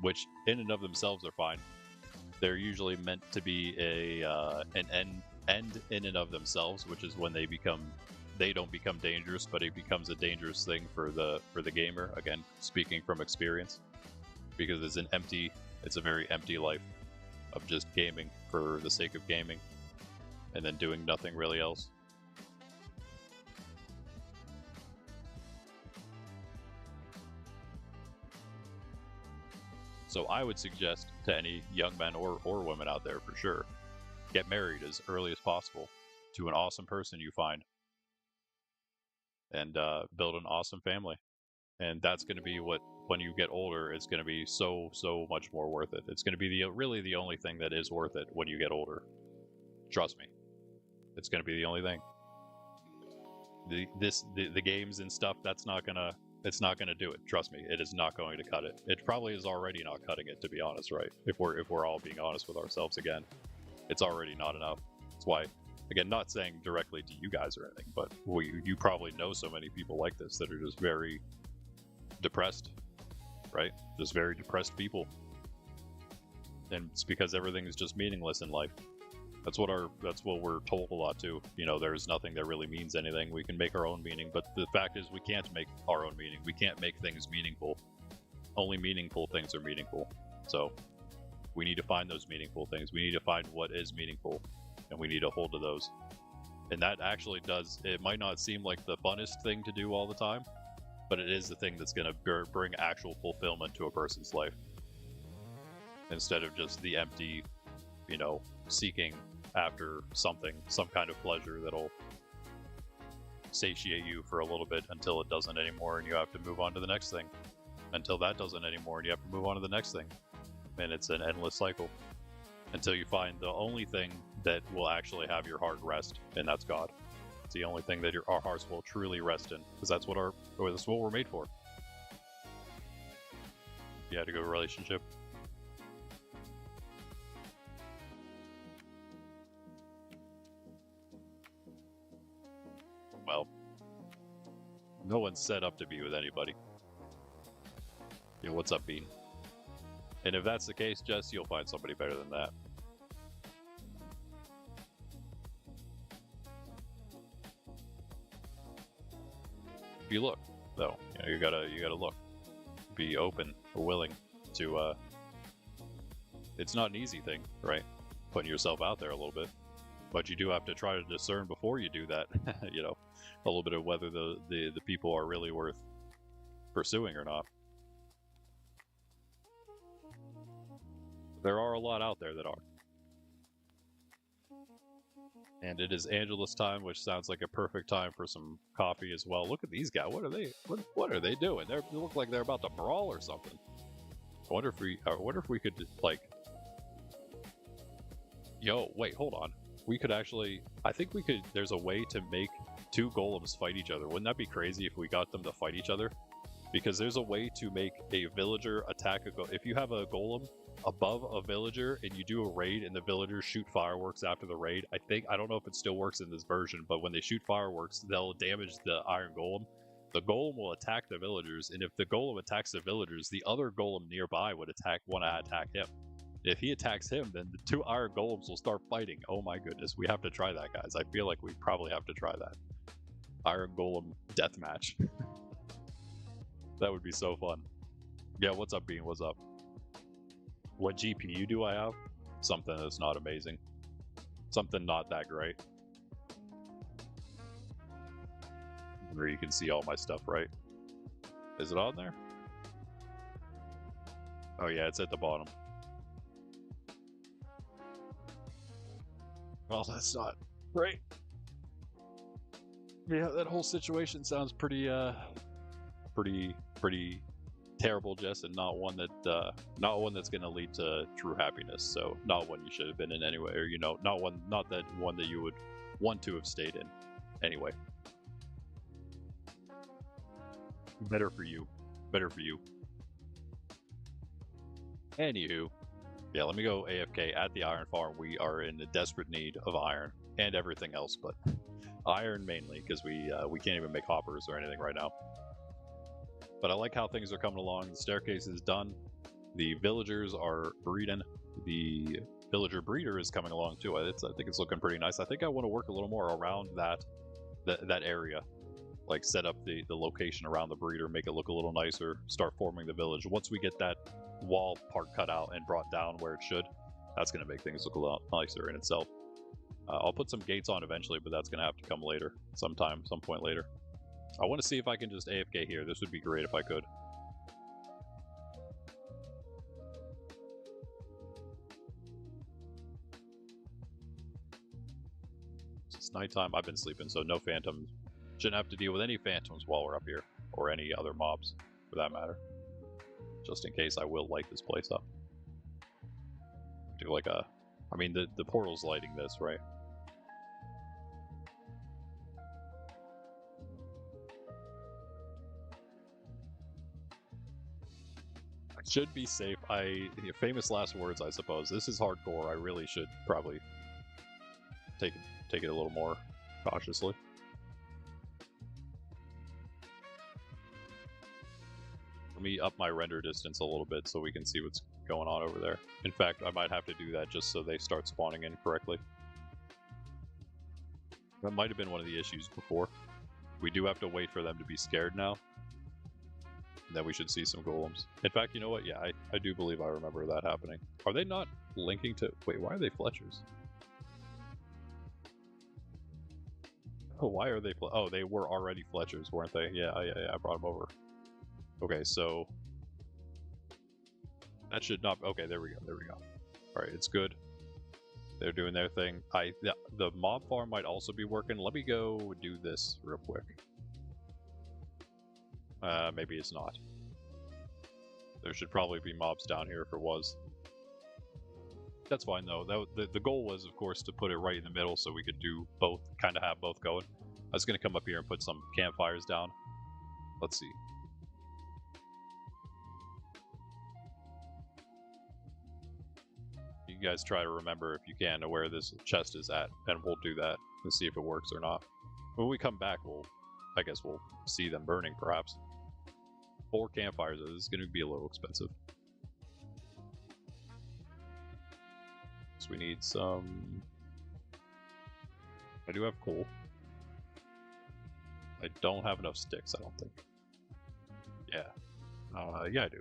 Speaker 1: which in and of themselves are fine, they're usually meant to be an end in and of themselves, which is when they don't become dangerous, but it becomes a dangerous thing for the gamer. Again, speaking from experience, because it's a very empty life of just gaming for the sake of gaming, and then doing nothing really else. So I would suggest to any young men or women out there, for sure, get married as early as possible to an awesome person you find, and build an awesome family. And that's going to be what, when you get older, it's going to be so much more worth it. It's going to be really the only thing that is worth it when you get older. Trust me, it's going to be the only thing. The games and stuff, it's not gonna do it. Trust me, it is not going to cut it. It probably is already not cutting it, to be honest, right? If we're all being honest with ourselves again, it's already not enough. That's why, again, not saying directly to you guys or anything, but you probably know so many people like this that are just very depressed, right? Just very depressed people, and it's because everything is just meaningless in life. That's what we're told a lot too. You know, there's nothing that really means anything. We can make our own meaning, but the fact is we can't make our own meaning. We can't make things meaningful. Only meaningful things are meaningful. So we need to find those meaningful things. We need to find what is meaningful, and we need to hold to those. And that actually it might not seem like the funnest thing to do all the time, but it is the thing that's going to bring actual fulfillment to a person's life, instead of just the empty, seeking after some kind of pleasure that'll satiate you for a little bit until it doesn't anymore, and you have to move on to the next thing. Until that doesn't anymore, and you have to move on to the next thing. And it's an endless cycle until you find the only thing that will actually have your heart rest, and that's God. It's the only thing that our hearts will truly rest in, because that's what we're made for. You had a good relationship. Well, no one's set up to be with anybody. Yeah, what's up, Bean? And if that's the case, Jess, you'll find somebody better than that. If you look, though, you gotta look. Be open or willing to. It's not an easy thing, right? Putting yourself out there a little bit. But you do have to try to discern before you do that, a little bit of whether the people are really worth pursuing or not. There are a lot out there that are. And it is Angela's time, which sounds like a perfect time for some coffee as well. Look at these guys. What are they doing? They look like they're about to brawl or something. I wonder if we could, like... Yo, wait, hold on. We could actually, I think we could, there's a way to make two golems fight each other. Wouldn't that be crazy if we got them to fight each other? Because there's a way to make a villager attack a golem. If you have a golem above a villager and you do a raid and the villagers shoot fireworks after the raid, I don't know if it still works in this version, but when they shoot fireworks, they'll damage the iron golem. The golem will attack the villagers, and if the golem attacks the villagers, the other golem nearby would want to attack him. If he attacks him, then the two iron golems will start fighting. Oh my goodness, we have to try that, guys. I feel like we probably have to try that. Iron golem deathmatch. That would be so fun. Yeah, what's up, Bean? What's up? What GPU do I have? Something that's not amazing. Something not that great. Where you can see all my stuff, right? Is it on there? Oh yeah, it's at the bottom. Well, that's not right. Yeah, that whole situation sounds pretty terrible, Jess, and not one that's going to lead to true happiness. So, not one you should have been in anyway, or not that one that you would want to have stayed in anyway. Better for you. Anywho. Yeah, let me go AFK at the iron farm. We are in a desperate need of iron and everything else, but iron mainly, because we can't even make hoppers or anything right now. But I like how things are coming along. The staircase is done. The villagers are breeding. The villager breeder is coming along too. I think it's looking pretty nice. I think I want to work a little more around that area. Like set up the location around the breeder, make it look a little nicer, start forming the village. Once we get that wall part cut out and brought down where it should, that's going to make things look a lot nicer in itself. I'll put some gates on eventually, but that's going to have to come later, some point later. I want to see if I can just AFK here. This would be great if I could. It's nighttime. I've been sleeping, so no phantoms. Shouldn't have to deal with any phantoms while we're up here, or any other mobs, for that matter. Just in case, I will light this place up. Do like a... I mean, the portal's lighting this, right? I should be safe. Famous last words, I suppose. This is hardcore. I really should probably take it a little more cautiously. Let me up my render distance a little bit so we can see what's going on over there. In fact, I might have to do that just so they start spawning in correctly. That might have been one of the issues before. We do have to wait for them to be scared now. And then we should see some golems. In fact, you know what? Yeah, I do believe I remember that happening. Are they not linking to... Wait, why are they Fletchers? Oh, why are they... Oh, they were already Fletchers, weren't they? Yeah, I brought them over. Okay, so... That should not... Okay, there we go. Alright, it's good. They're doing their thing. The mob farm might also be working. Let me go do this real quick. Maybe it's not. There should probably be mobs down here if it was. That's fine though. The goal was, of course, to put it right in the middle so we could do both, kind of have both going. I was going to come up here and put some campfires down. Let's see. You guys try to remember, if you can, to where this chest is at, and we'll do that and see if it works or not. When we come back, I guess we'll see them burning, perhaps. 4 campfires, this is going to be a little expensive. So we need some... I do have coal. I don't have enough sticks, I don't think. Yeah. Yeah, I do.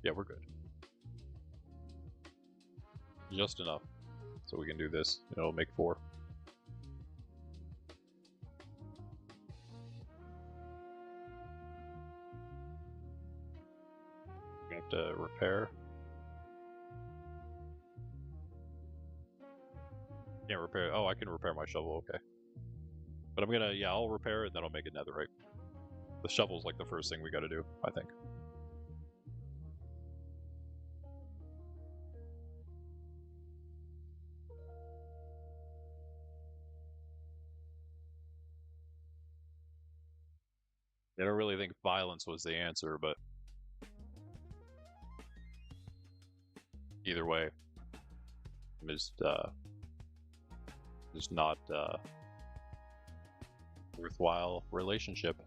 Speaker 1: Yeah, we're good. Just enough. So we can do this. It'll make 4. We have to repair. Can't repair. Oh, I can repair my shovel, okay. But I'm gonna, yeah, I'll repair it and then I'll make it netherite. The shovel's like the first thing we gotta do, I think. I don't really think violence was the answer, but either way, just not worthwhile relationship.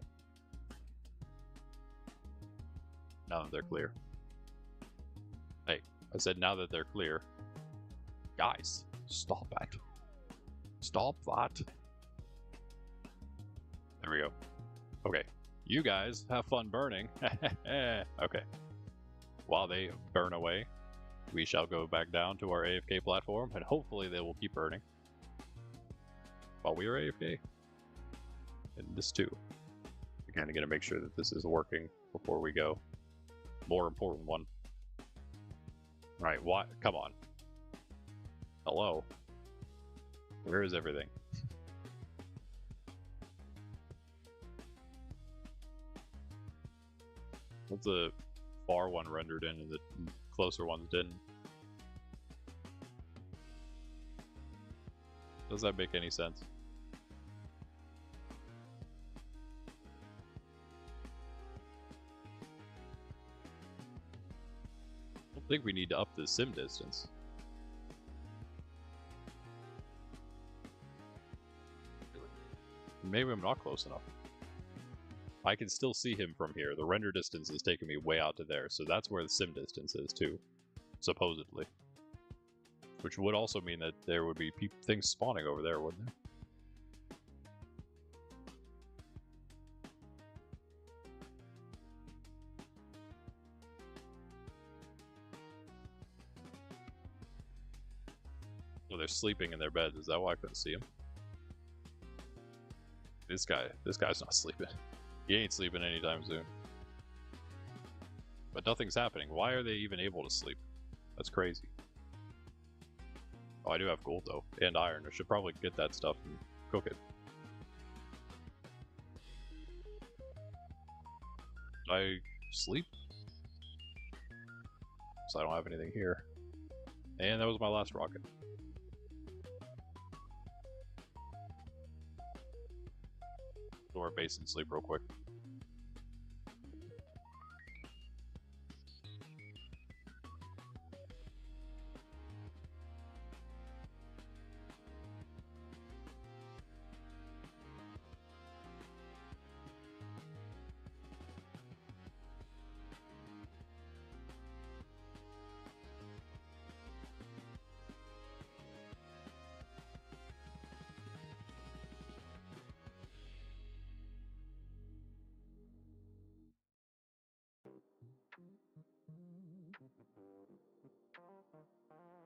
Speaker 1: Now that they're clear. Hey, I said now that they're clear. Guys, stop that. Stop that. There we go. Okay. You guys have fun burning. Okay. While they burn away, we shall go back down to our AFK platform, and hopefully they will keep burning while we are AFK. And this too. We're kind of going to make sure that this is working before we go. More important one. Right, what? Come on. Hello? Where is everything? What's the far one rendered in and the closer ones didn't? Does that make any sense? I don't think we need to up the sim distance. Maybe I'm not close enough. I can still see him from here. The render distance is taking me way out to there, so that's where the sim distance is too, supposedly. Which would also mean that there would be things spawning over there, wouldn't there? Oh, they're sleeping in their beds. Is that why I couldn't see them? This guy's not sleeping. He ain't sleeping anytime soon. But nothing's happening. Why are they even able to sleep? That's crazy. Oh, I do have gold though, and iron. I should probably get that stuff and cook it. Did I sleep? So I don't have anything here. And that was my last rocket. Go to our base and sleep real quick.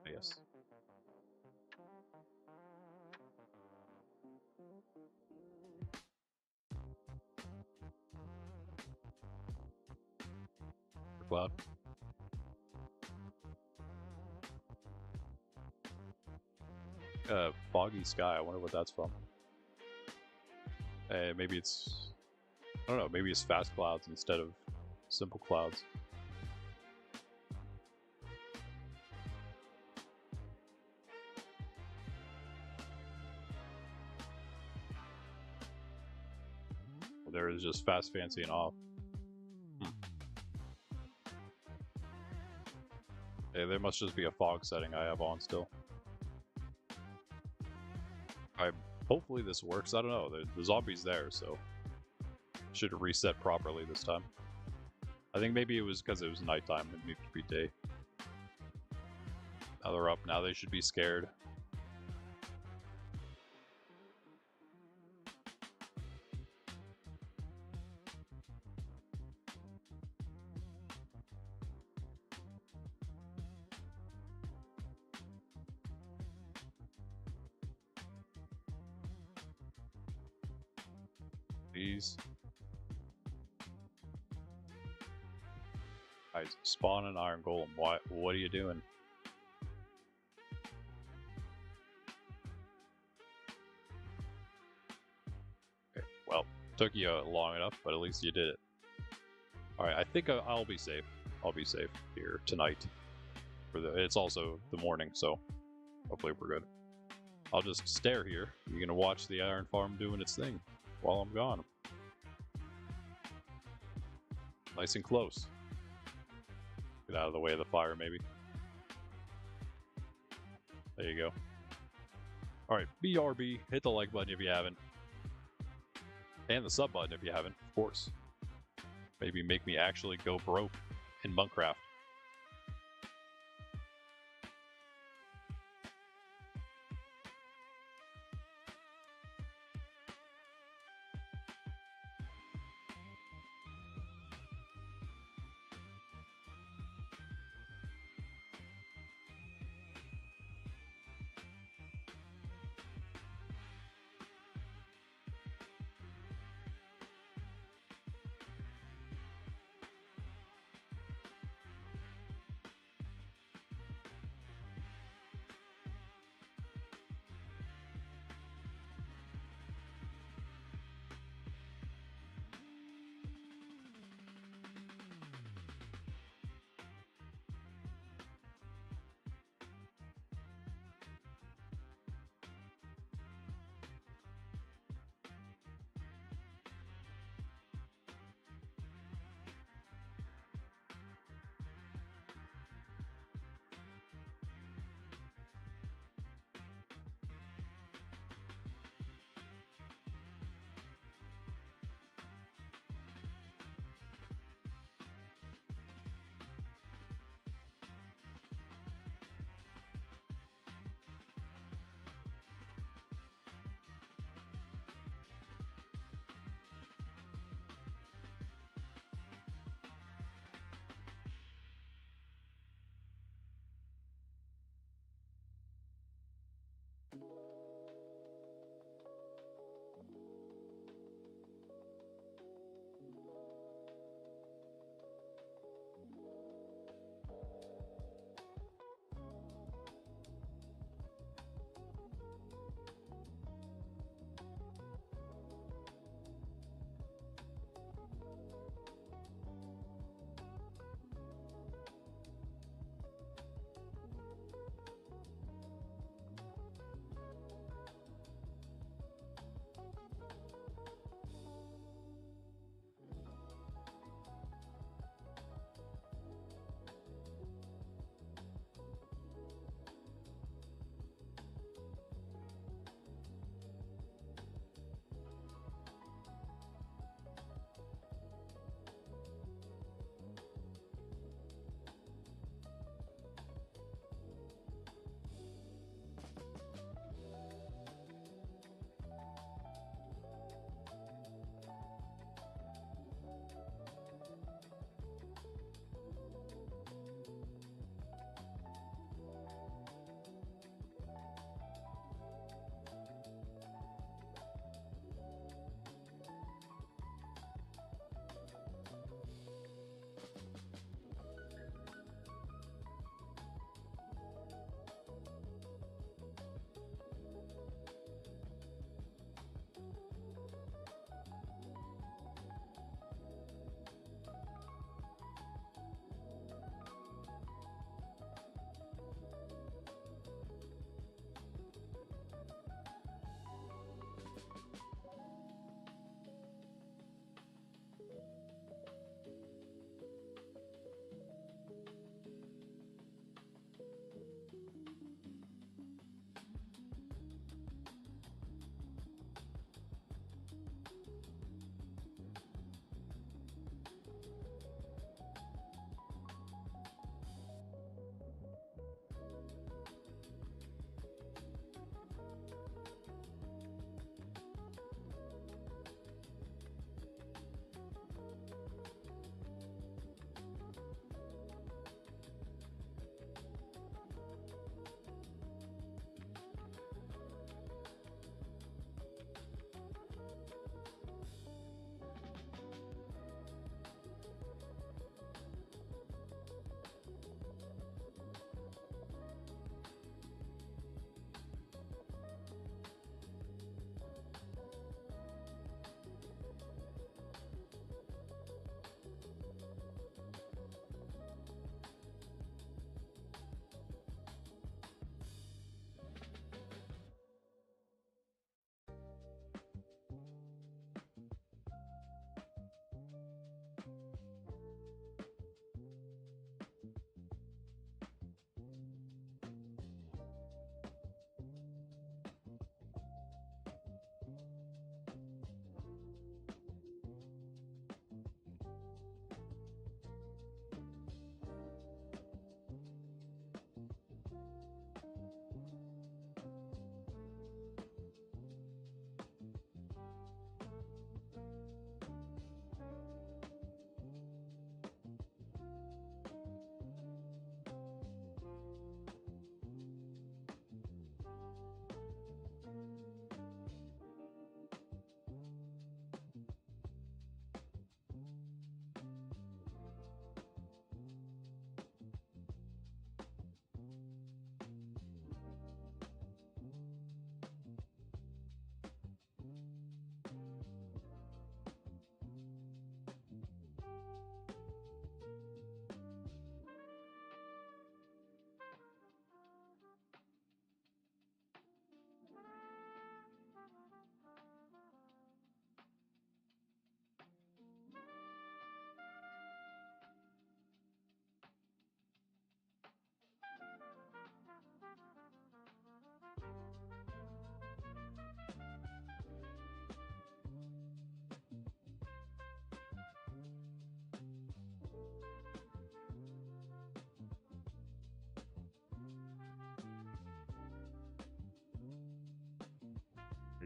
Speaker 1: Yes. Cloud. Foggy sky. I wonder what that's from. Maybe it's... I don't know. Maybe it's fast clouds instead of simple clouds. There is just fast, fancy, and off. Hey, there must just be a fog setting I have on still. Hopefully this works. I don't know. The zombie's there, so should have reset properly this time. I think maybe it was because it was nighttime. It needed to be day. Now they're up. Now they should be scared. Please. I spawn an iron golem. What are you doing? Okay, well, took you long enough, but at least you did it. Alright, I think I'll be safe. I'll be safe here tonight. It's also the morning, so hopefully we're good. I'll just stare here. You're gonna watch the iron farm doing its thing while I'm gone. Nice and close. Get out of the way of the fire, maybe. There you go. Alright, BRB. Hit the like button if you haven't. And the sub button if you haven't, of course. Maybe make me actually go broke in Minecraft.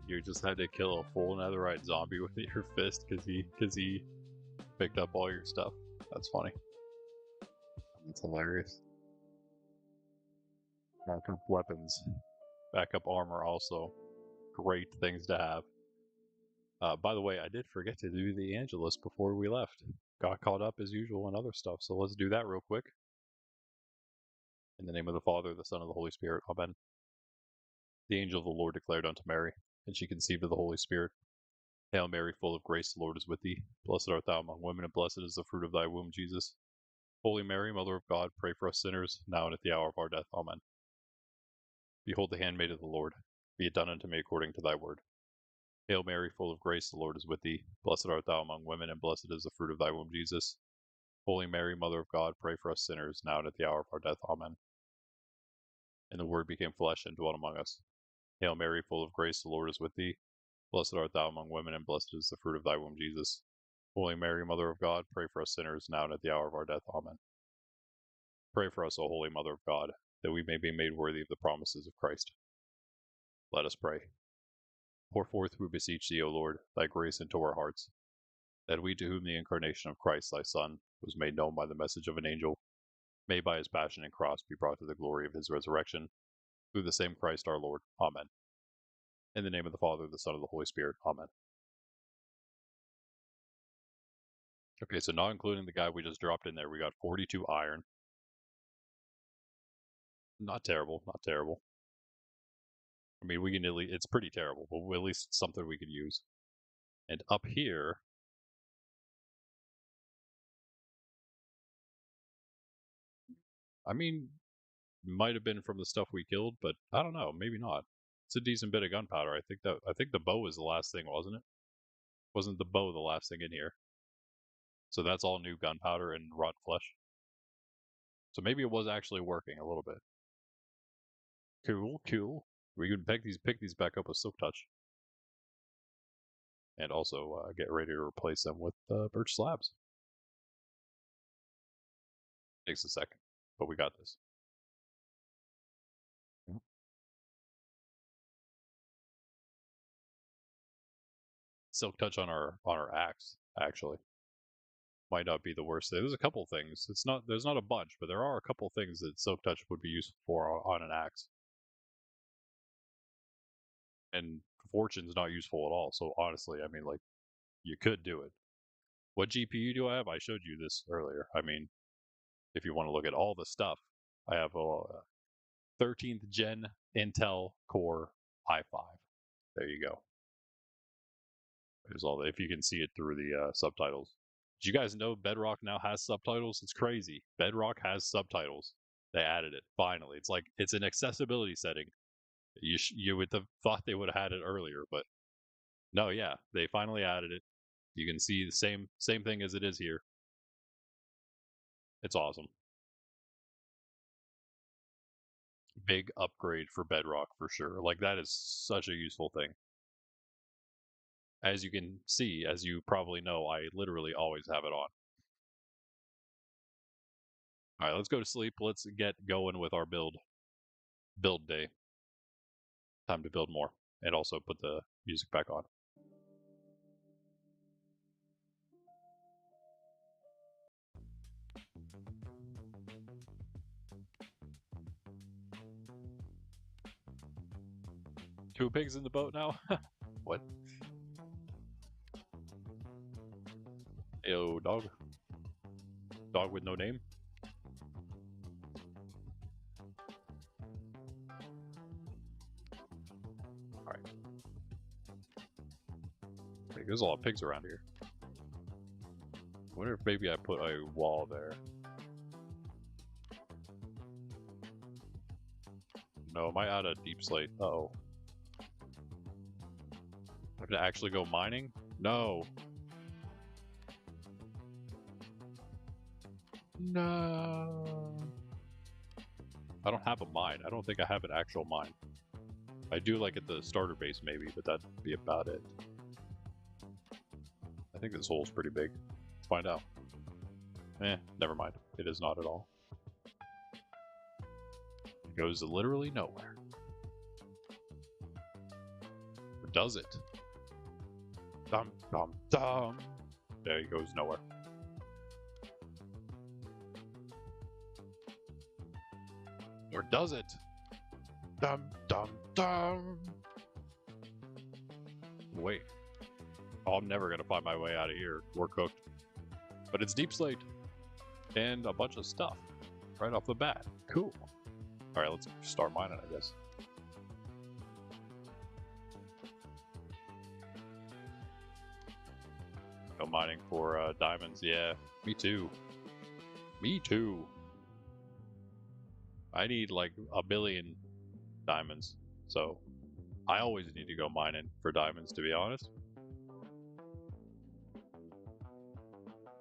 Speaker 1: You just had to kill a full netherite zombie with your fist because he picked up all your stuff. That's funny. That's hilarious. Backup weapons, backup armor, also great things to have. By the way, I did forget to do the Angelus before we left. Got caught up as usual in other stuff, so let's do that real quick. In the name of the Father, the Son, and the Holy Spirit. Amen. The angel of the Lord declared unto Mary, and she conceived of the Holy Spirit. Hail Mary, full of grace, the Lord is with thee. Blessed art thou among women, and blessed is the fruit of thy womb, Jesus. Holy Mary, Mother of God, pray for us sinners, now and at the hour of our death. Amen. Behold the handmaid of the Lord. Be it done unto me according to thy word. Hail Mary, full of grace, the Lord is with thee. Blessed art thou among women, and blessed is the fruit of thy womb, Jesus. Holy Mary, Mother of God, pray for us sinners, now and at the hour of our death. Amen. And the Word became flesh and dwelt among us. Hail Mary, full of grace, the Lord is with thee. Blessed art thou among women, and blessed is the fruit of thy womb, Jesus. Holy Mary, Mother of God, pray for us sinners, now and at the hour of our death. Amen. Pray for us, O Holy Mother of God, that we may be made worthy of the promises of Christ. Let us pray. Pour forth, we beseech thee, O Lord, thy grace into our hearts, that we, to whom the incarnation of Christ thy Son was made known by the message of an angel, may by his passion and cross be brought to the glory of his resurrection, through the same Christ our Lord. Amen. In the name of the Father, the Son, and the Holy Spirit. Amen. Okay, so not including the guy we just dropped in there, we got 42 iron. Not terrible, not terrible. I mean, we can at least, it's pretty terrible, but at least something we could use. And up here, I mean, might have been from the stuff we killed, but I don't know, maybe not. It's a decent bit of gunpowder. I think the bow was the last thing, wasn't it? Wasn't the bow the last thing in here? So that's all new gunpowder and rotten flesh. So maybe it was actually working a little bit. Cool, cool. We can pick these back up with Silk Touch. And also get ready to replace them with birch slabs. Takes a second, but we got this. Silk Touch on our axe, actually. Might not be the worst thing. There's a couple things. There's not a bunch, but there are a couple things that Silk Touch would be useful for on an axe. And Fortune's not useful at all. So honestly, I mean, like, you could do it. What GPU do I have? I showed you this earlier. I mean, if you want to look at all the stuff, I have a 13th gen Intel Core i5. There you go. There's all that. If you can see it through the subtitles. Did you guys know Bedrock now has subtitles? It's crazy. Bedrock has subtitles. They added it finally. It's like it's an accessibility setting. You would have thought they would have had it earlier, but no, yeah, they finally added it. You can see the same thing as it is here. It's awesome. Big upgrade for Bedrock for sure. Like that is such a useful thing. As you can see, as you probably know, I literally always have it on. All right, let's go to sleep. Let's get going with our build day. Time to build more, and also put the music back on. Two pigs in the boat now? What? Yo, dog. Dog with no name? Alright. There's a lot of pigs around here. I wonder if maybe I put a wall there. No, I might add a deep slate. Uh-oh. I have to actually go mining? No. No. I don't have a mine. I don't think I have an actual mine. I do like at the starter base maybe, but that'd be about it. I think this hole's pretty big. Let's find out. Never mind. It is not at all. It goes literally nowhere. Or does it? Dum dum dum. There he goes nowhere. Or does it? Dum dum dum. Wait. Oh, I'm never gonna find my way out of here. We're cooked. But it's deep slate. And a bunch of stuff. Right off the bat. Cool. Alright, let's start mining, I guess. Go mining for diamonds. Yeah, me too. Me too. I need like 1 billion diamonds. So I always need to go mining for diamonds, to be honest.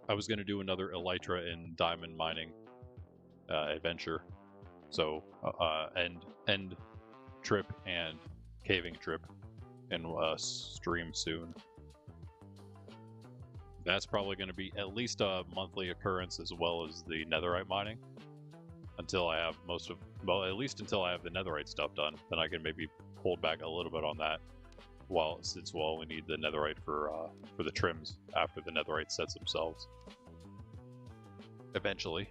Speaker 1: I was going to do another elytra and diamond mining adventure. So end trip and caving trip in stream soon. That's probably going to be at least a monthly occurrence, as well as the netherite mining, until I have at least until I have the netherite stuff done. Then I can maybe hold back a little bit on that, since we'll only need the netherite for the trims after the netherite sets themselves. Eventually.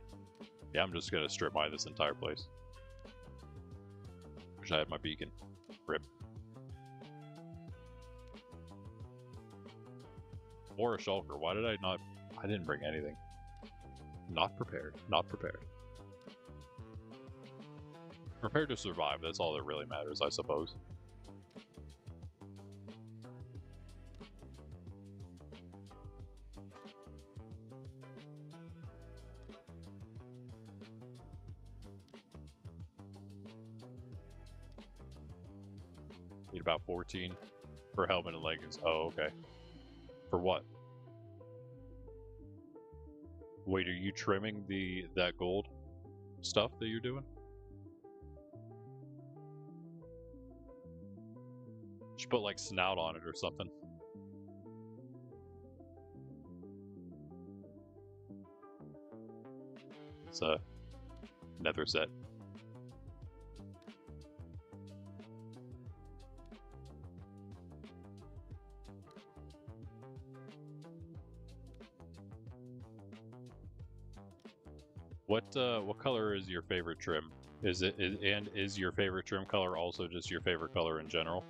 Speaker 1: Yeah, I'm just gonna strip mine this entire place. Wish I had my beacon. Rip. Or a shulker. Why did I not? I didn't bring anything. Not prepared. Not prepared. Prepared to survive. That's all that really matters, I suppose. Need about 14 for helmet and leggings. Oh, okay. For what? Wait, are you trimming that gold stuff that you're doing? You should put like snout on it or something. It's a nether set. What color is your favorite trim? Is your favorite trim color also just your favorite color in general?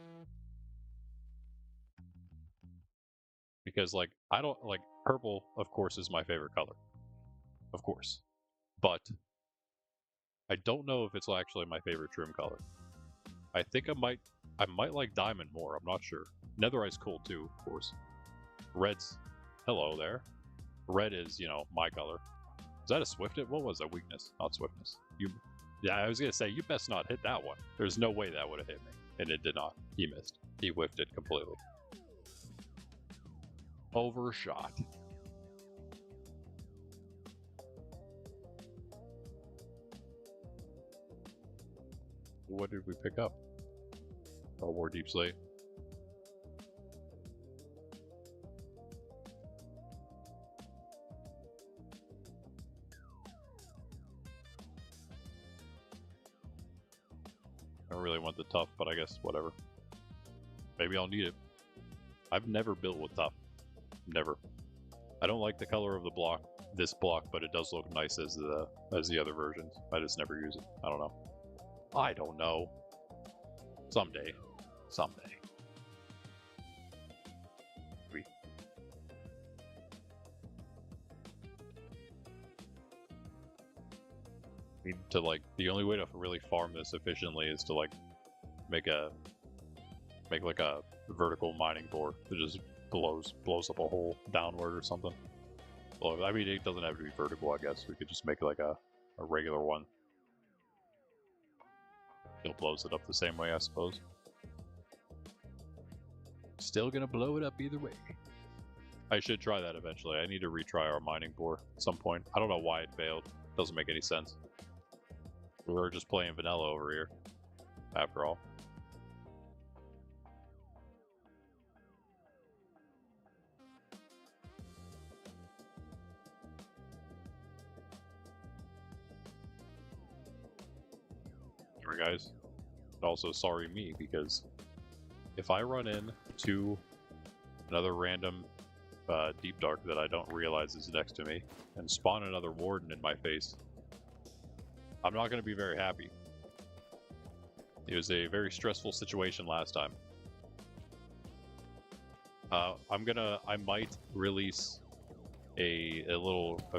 Speaker 1: Because like I don't like purple, of course, is my favorite color. Of course. But I don't know if it's actually my favorite trim color. I think I might like diamond more, I'm not sure. Netherite's cool too, of course. Red's hello there. Red is, my color. Is that a swift? What was that weakness? Not swiftness. Yeah, I was gonna say you best not hit that one. There's no way that would have hit me, and it did not. He missed. He whiffed it completely. Overshot. What did we pick up? Oh, more deep slate. I don't really want the tough, but I guess whatever. Maybe I'll need it. I've never built with tough. Never. I don't like the color of the block, this block, but it does look nice as the other versions. I just never use it. I don't know. I don't know. Someday. Someday. Maybe. Need to the only way to really farm this efficiently is to make like a vertical mining bore that just blows up a hole downward or something. Well, I mean, it doesn't have to be vertical, I guess. We could just make like a regular one. Still blows it up the same way, I suppose. Still gonna blow it up either way. I should try that eventually. I need to retry our mining bore at some point. I don't know why it failed. Doesn't make any sense. We were just playing vanilla over here, after all. Sorry guys. Also sorry me, because if I run into another random deep dark that I don't realize is next to me and spawn another warden in my face, I'm not going to be very happy. It was a very stressful situation last time. I might release a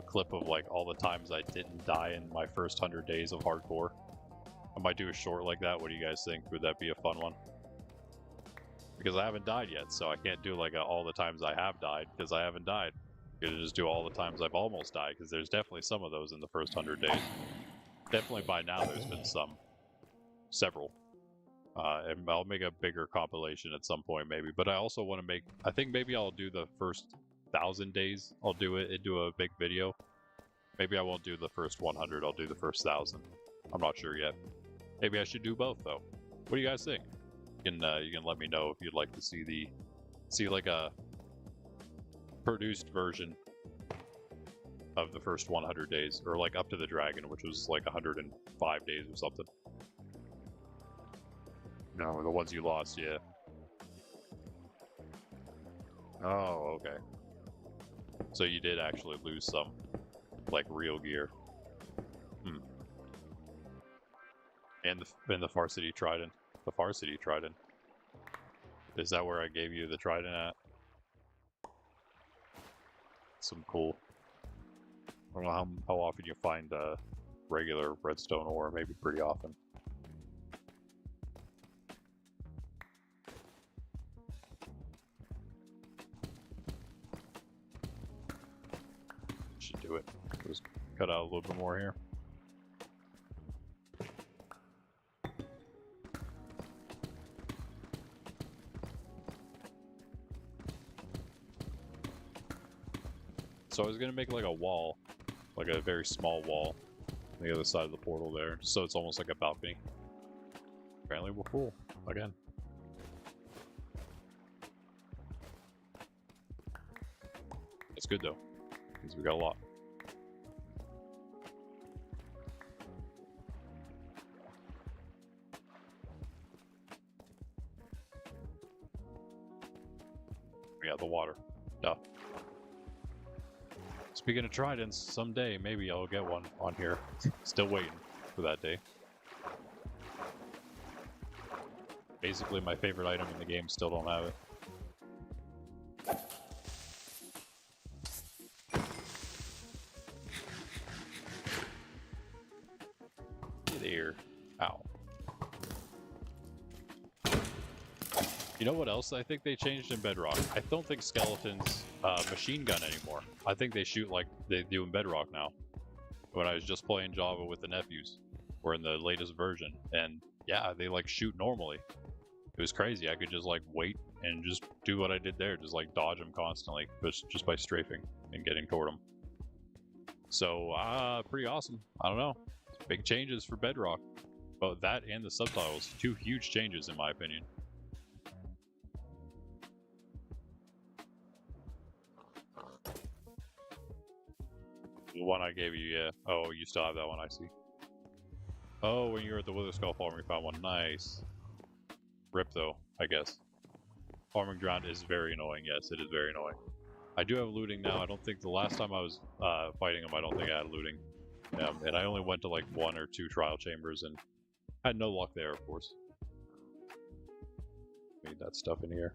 Speaker 1: clip of like all the times I didn't die in my first 100 days of hardcore. I might do a short like that. What do you guys think? Would that be a fun one? Because I haven't died yet, so I can't do like all the times I have died because I haven't died. I'm gonna just do all the times I've almost died because there's definitely some of those in the first 100 days. Definitely by now there's been several. And I'll make a bigger compilation at some point maybe. But I also want to make, I think maybe I'll do the first 1,000 days. I'll do it into a big video. Maybe I won't do the first 100. I'll do the first 1,000. I'm not sure yet. Maybe I should do both though. What do you guys think? You can let me know if you'd like to see like a produced version of the first 100 days, or like up to the dragon, which was like 105 days or something. No, the ones you lost, yeah. Oh, okay. So you did actually lose some, like, real gear. Hmm. And the Far City Trident. The Far City Trident. Is that where I gave you the Trident at? Some cool. I don't know how often you find regular redstone ore, maybe pretty often. Should do it. Just cut out a little bit more here. So I was gonna make like a wall, like a very small wall on the other side of the portal there, so it's almost like a balcony. Apparently we're full again. It's good though, because we got a lot. We got the water. Duh. Speaking of tridents, someday maybe I'll get one on here. Still waiting for that day. Basically my favorite item in the game, still don't have it. Get here. Ow. You know what else I think they changed in Bedrock? I don't think skeletons machine gun anymore. I think they shoot like they do in Bedrock now. When I was just playing Java with the nephews, or in the latest version, and yeah, they like shoot normally. It was crazy. I could just like wait and just do what I did there, just like dodge them constantly, but just by strafing and getting toward them. So, pretty awesome. I don't know. Big changes for Bedrock. But that and the subtitles, two huge changes in my opinion. The one I gave you, yeah. Oh, you still have that one, I see. Oh, when you were at the Wither Skull farm, you found one. Nice. Rip, though, I guess. Farming ground is very annoying. Yes, it is very annoying. I do have looting now. I don't think the last time I was fighting them, I don't think I had looting. And I only went to like 1 or 2 trial chambers and had no luck there, of course. Need that stuff in here.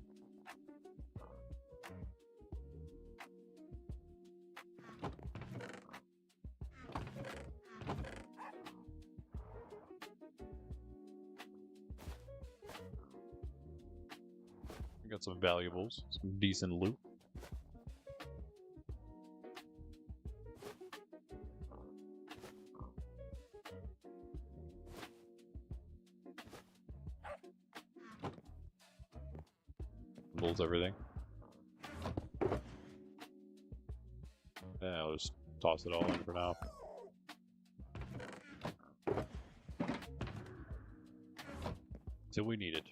Speaker 1: Got some valuables, some decent loot. Bundles everything. Yeah, I'll just toss it all in for now. Till we need it.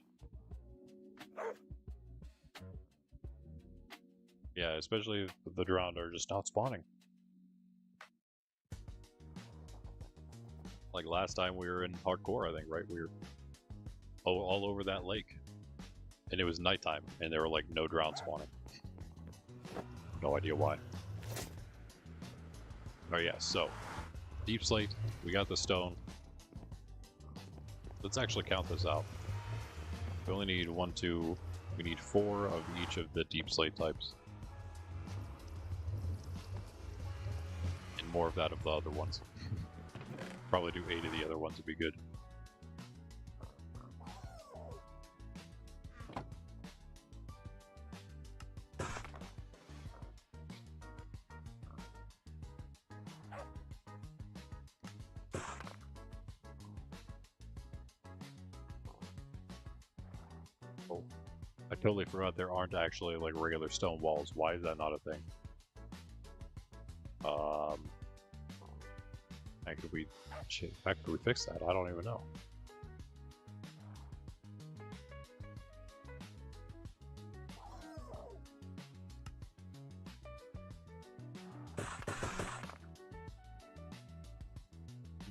Speaker 1: Yeah, especially if the drowned are just not spawning. Like last time we were in hardcore, I think, right? We were all over that lake. and it was nighttime, and there were like no drown spawning. No idea why. Oh yeah, so deep slate, we got the stone. Let's actually count this out. We only need 1, 2, we need 4 of each of the deep slate types. And more of that of the other ones. Probably do 8 of the other ones would be good. Oh, I totally forgot there aren't actually like regular stone walls. Why is that not a thing? How could we fix that? I don't even know.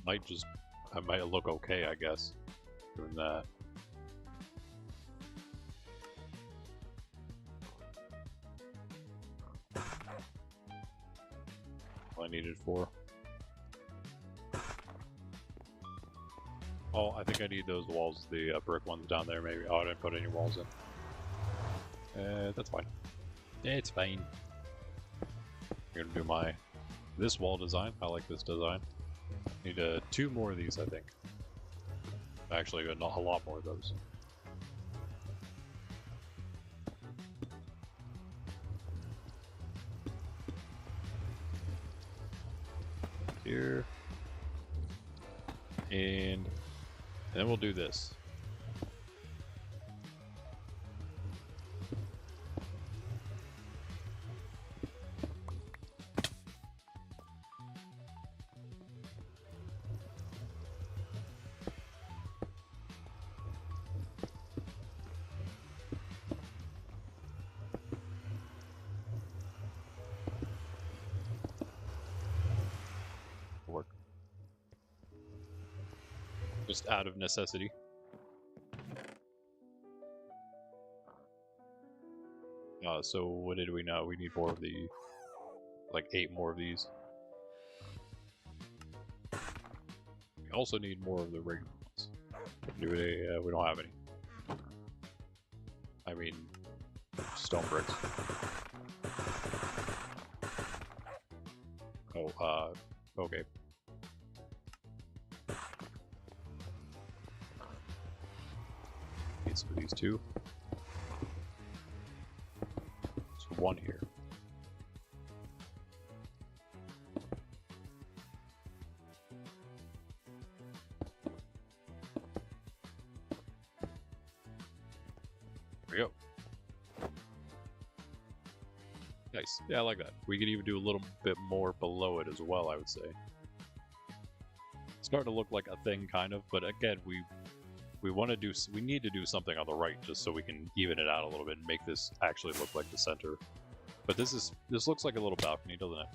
Speaker 1: I might look okay, I guess, doing that. All I needed 4. Oh, I think I need those walls, the brick ones down there maybe. Oh, I didn't put any walls in. That's fine. It's fine. I'm gonna do this wall design. I like this design. Need 2 more of these, I think. Actually, a lot more of those. Here. And then we'll do this. Work. Just out of necessity. So what did we know? We need more of the, like 8 more of these. We also need more of the regular ones. We don't have any. I mean, stone bricks. Oh, okay. Needs for these 2. So 1 here. There we go. Nice. Yeah, I like that. We could even do a little bit more below it as well, I would say. It's starting to look like a thing, kind of, but again, we need to do something on the right just so we can even it out a little bit and make this actually look like the center. But this looks like a little balcony, doesn't it?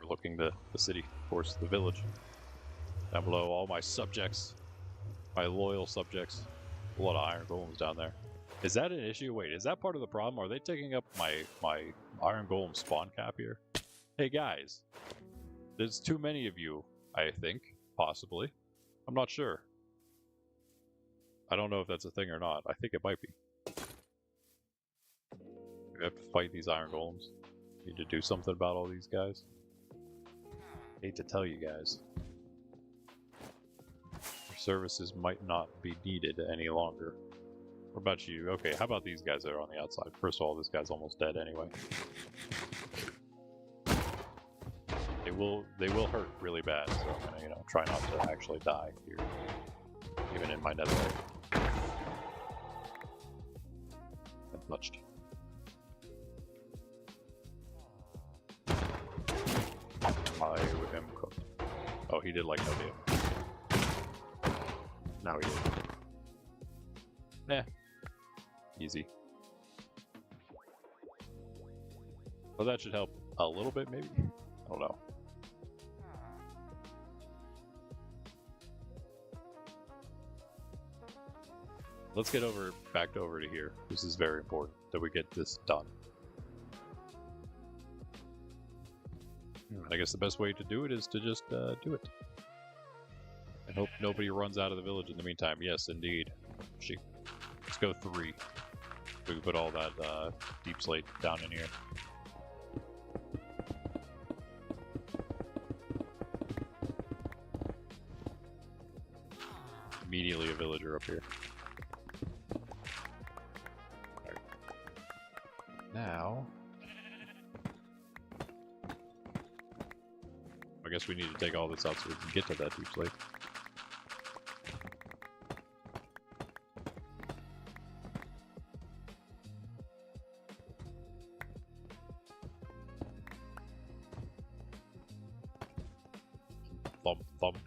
Speaker 1: We're looking the city, of course, the village. Down below, all my subjects, my loyal subjects. A lot of iron golems down there. Is that an issue? Wait, is that part of the problem? Are they taking up my iron golem spawn cap here? Hey guys, there's too many of you, I think, possibly. I'm not sure. I don't know if that's a thing or not. I think it might be. We have to fight these iron golems. Need to do something about all these guys. Hate to tell you guys. Your services might not be needed any longer. What about you? Okay, how about these guys that are on the outside? First of all, this guy's almost dead anyway. They will hurt really bad, so I'm gonna, try not to actually die here. Even in my netherite. Untouched. Why would him cook? Oh, he did like no deal. Now he did. Nah. Easy. Well, that should help a little bit, maybe? I don't know. let's get back over to here. This is very important that we get this done. I guess the best way to do it is to just do it. And hope nobody runs out of the village in the meantime. Yes, indeed. Sheep. Let's go 3. We can put all that deep slate down in here. Immediately a villager up here. Right. Now, I guess we need to take all this out so we can get to that deep slate. Thump, thump.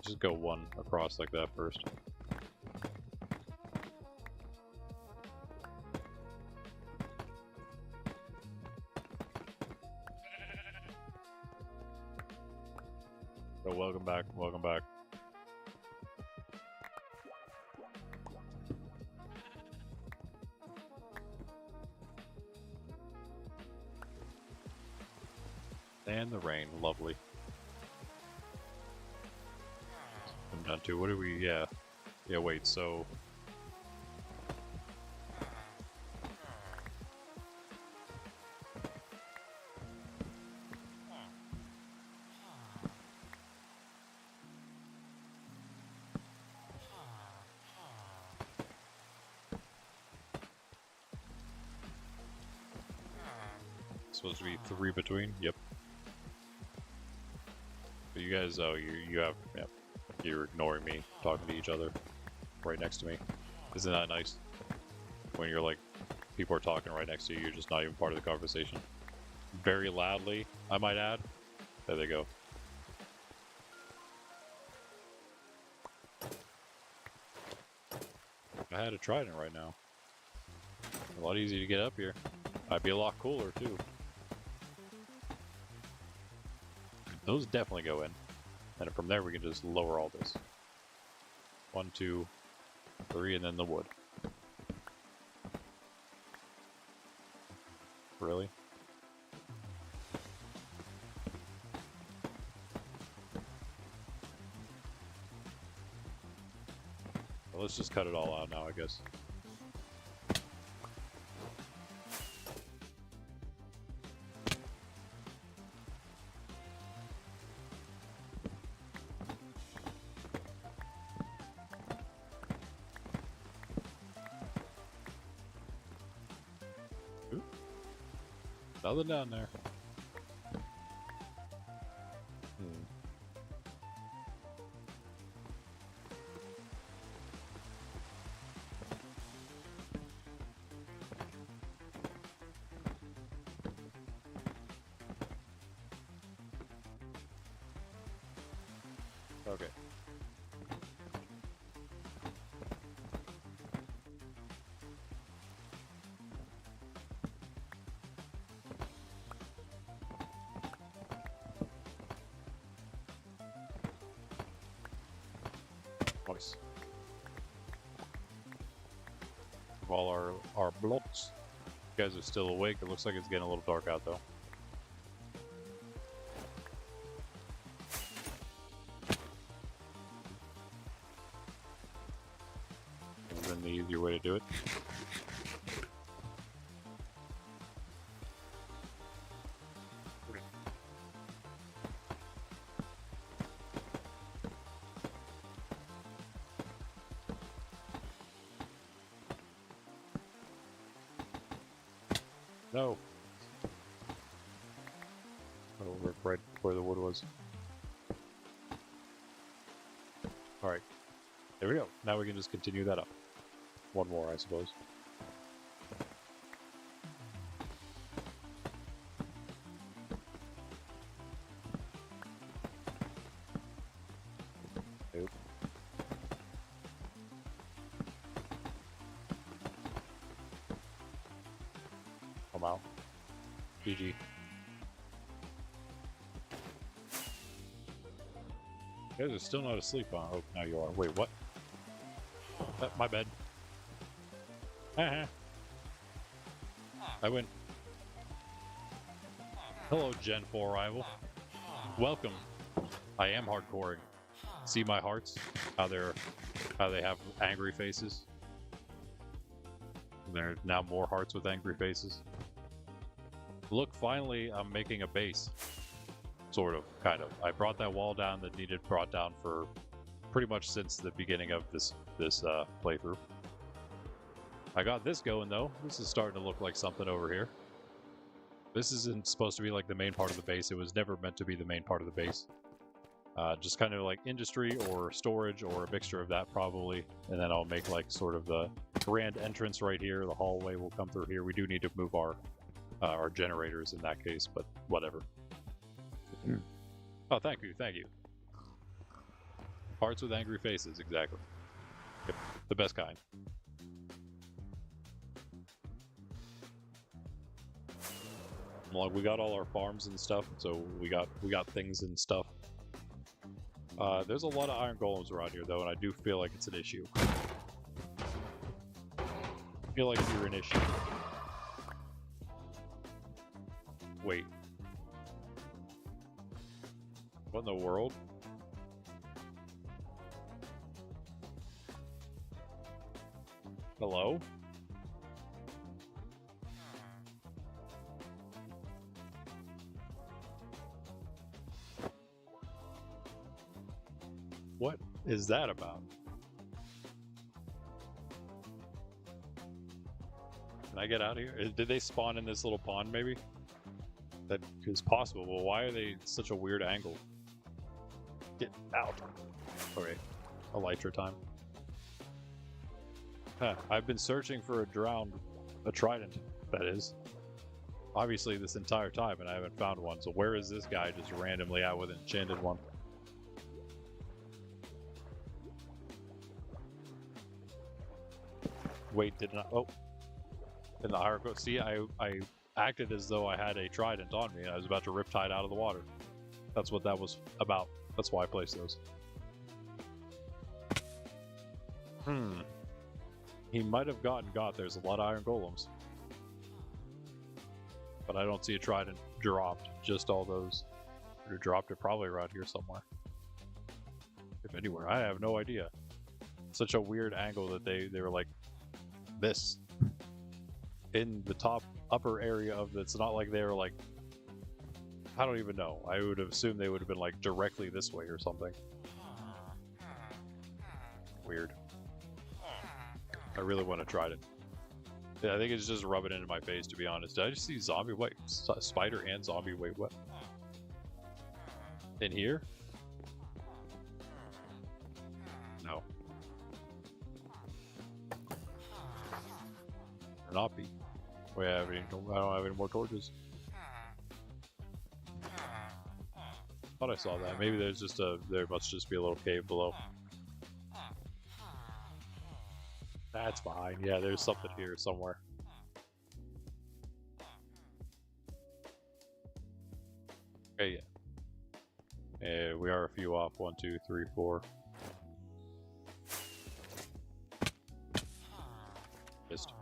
Speaker 1: Just go 1 across like that first. Oh, welcome back, welcome back. And the rain, lovely. I'm done too. What do we, yeah, wait, so. Supposed to be 3 between, yep. But you guys, oh, you have, yeah. You're ignoring me, talking to each other right next to me. Isn't that nice? When you're like, people are talking right next to you, you're just not even part of the conversation. Very loudly, I might add. There they go. If I had a trident right now, a lot easier to get up here. I'd be a lot cooler too. Those definitely go in. And from there we can just lower all this. 1, 2, 3, and then the wood. Really? Well, let's just cut it all out now, I guess. Nothing down there. Okay. Nice. All our blocks. You guys are still awake. It looks like it's getting a little dark out though. Would have been the easier way to do it. No. Oh, right where the wood was. Alright. There we go. Now we can just continue that up. One more, I suppose. Nope. I'm out. GG. You guys are still not asleep, huh? Oh, now you are. Wait, what? My bad. I win. Hello, Gen 4 rival. Welcome. I am hardcoring. See my hearts? How they have angry faces. And there are now more hearts with angry faces. Look, finally, I'm making a base. Sort of, kind of. I brought that wall down that needed brought down for pretty much since the beginning of this playthrough. I got this going though. This is starting to look like something over here. This isn't supposed to be like the main part of the base. It was never meant to be the main part of the base. Just kind of like industry or storage or a mixture of that probably. And then I'll make like sort of the grand entrance right here. The hallway will come through here. We do need to move our generators in that case, but whatever. Oh, thank you, thank you. Hearts with angry faces, exactly. Yep, the best kind. Well, we got all our farms and stuff, so we got things and stuff. There's a lot of iron golems around here, though, and I do feel like it's an issue. I feel like you're an issue. Wait. What in the world? Hello? What is that about? Can I get out of here? Did they spawn in this little pond, maybe? That is possible. Well, why are they such a weird angle? Get out. Okay. Elytra time. Huh. I've been searching for a trident, that is. Obviously this entire time, and I haven't found one. So where is this guy just randomly out with an enchanted one? Wait, did not. Oh. In the hierarchy. See, I acted as though I had a trident on me, and I was about to riptide out of the water. That's what that was about. That's why I placed those. He might have got. There's a lot of iron golems. But I don't see a trident dropped. Just all those. Or dropped it probably around here somewhere. If anywhere. I have no idea. Such a weird angle that they were like this. In the top upper area of it's not like they were like, I don't even know. I would have assumed they would have been like directly this way or something. Weird. I really want to try it. Yeah, I think it's just rubbing into my face, to be honest. Did I just see zombie? Wait, spider and zombie. Wait, what? In here? No. Or not be. Wait, I don't have any more torches. Thought I saw that. Maybe there's just there must just be a little cave below. That's fine. Yeah, there's something here somewhere. Okay, yeah. We are a few off. 1, 2, 3, 4. Missed.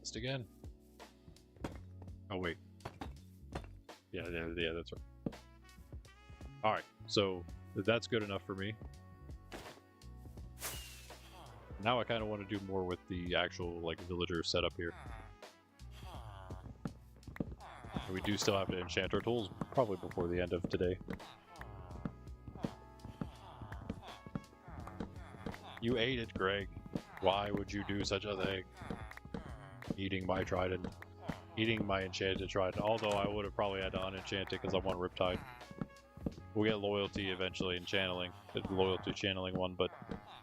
Speaker 1: Missed again. Oh wait. Yeah, that's right. Alright, so that's good enough for me. Now I kind of want to do more with the actual like villager setup here. We do still have to enchant our tools probably before the end of today. You ate it, Greg. Why would you do such a thing? Eating my trident. Eating my enchanted trident. Although I would have probably had to unenchant it because I want Riptide. We'll get loyalty eventually in channeling. The loyalty channeling one, but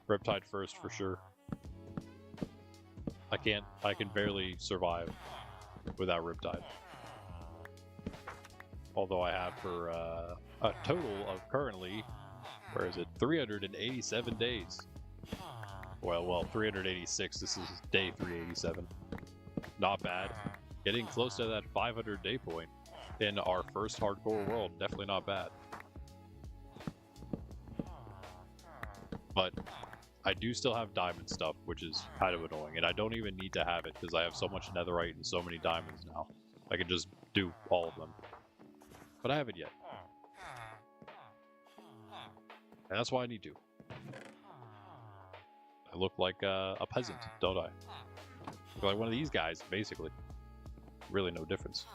Speaker 1: Riptide first for sure. I can barely survive without Riptide. Although I have for a total of currently, where is it, 387 days. Well, 386. This is day 387. Not bad. Getting close to that 500 day point in our first hardcore world. Definitely not bad. But I do still have diamond stuff, which is kind of annoying. And I don't even need to have it because I have so much netherite and so many diamonds now. I can just do all of them. But I haven't yet. And that's why I need to. I look like a peasant, don't I? Look like one of these guys, basically. Really no difference.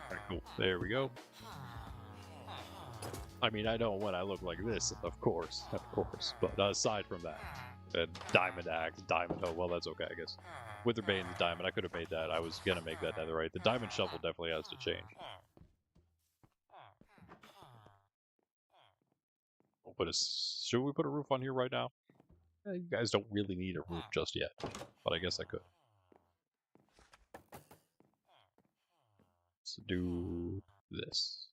Speaker 1: Alright, cool. There we go. I mean, I know when I look like this, of course. But aside from that, diamond axe, diamond, oh, well, that's okay, I guess. Witherbane's diamond, I could have made that. I was gonna make that netherite. The diamond shovel definitely has to change. Should we put a roof on here right now? You guys don't really need a roof just yet, but I guess I could. Let's do this.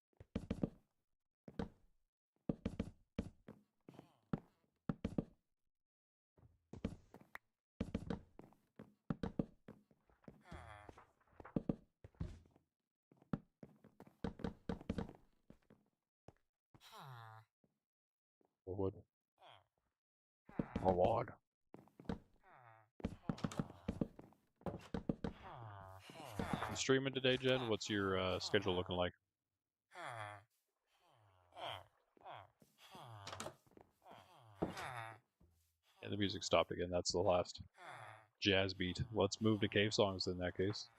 Speaker 1: Wood. More wood. You streaming today, Jen? What's your schedule looking like? Yeah, the music stopped again. That's the last jazz beat. Let's move to cave songs in that case.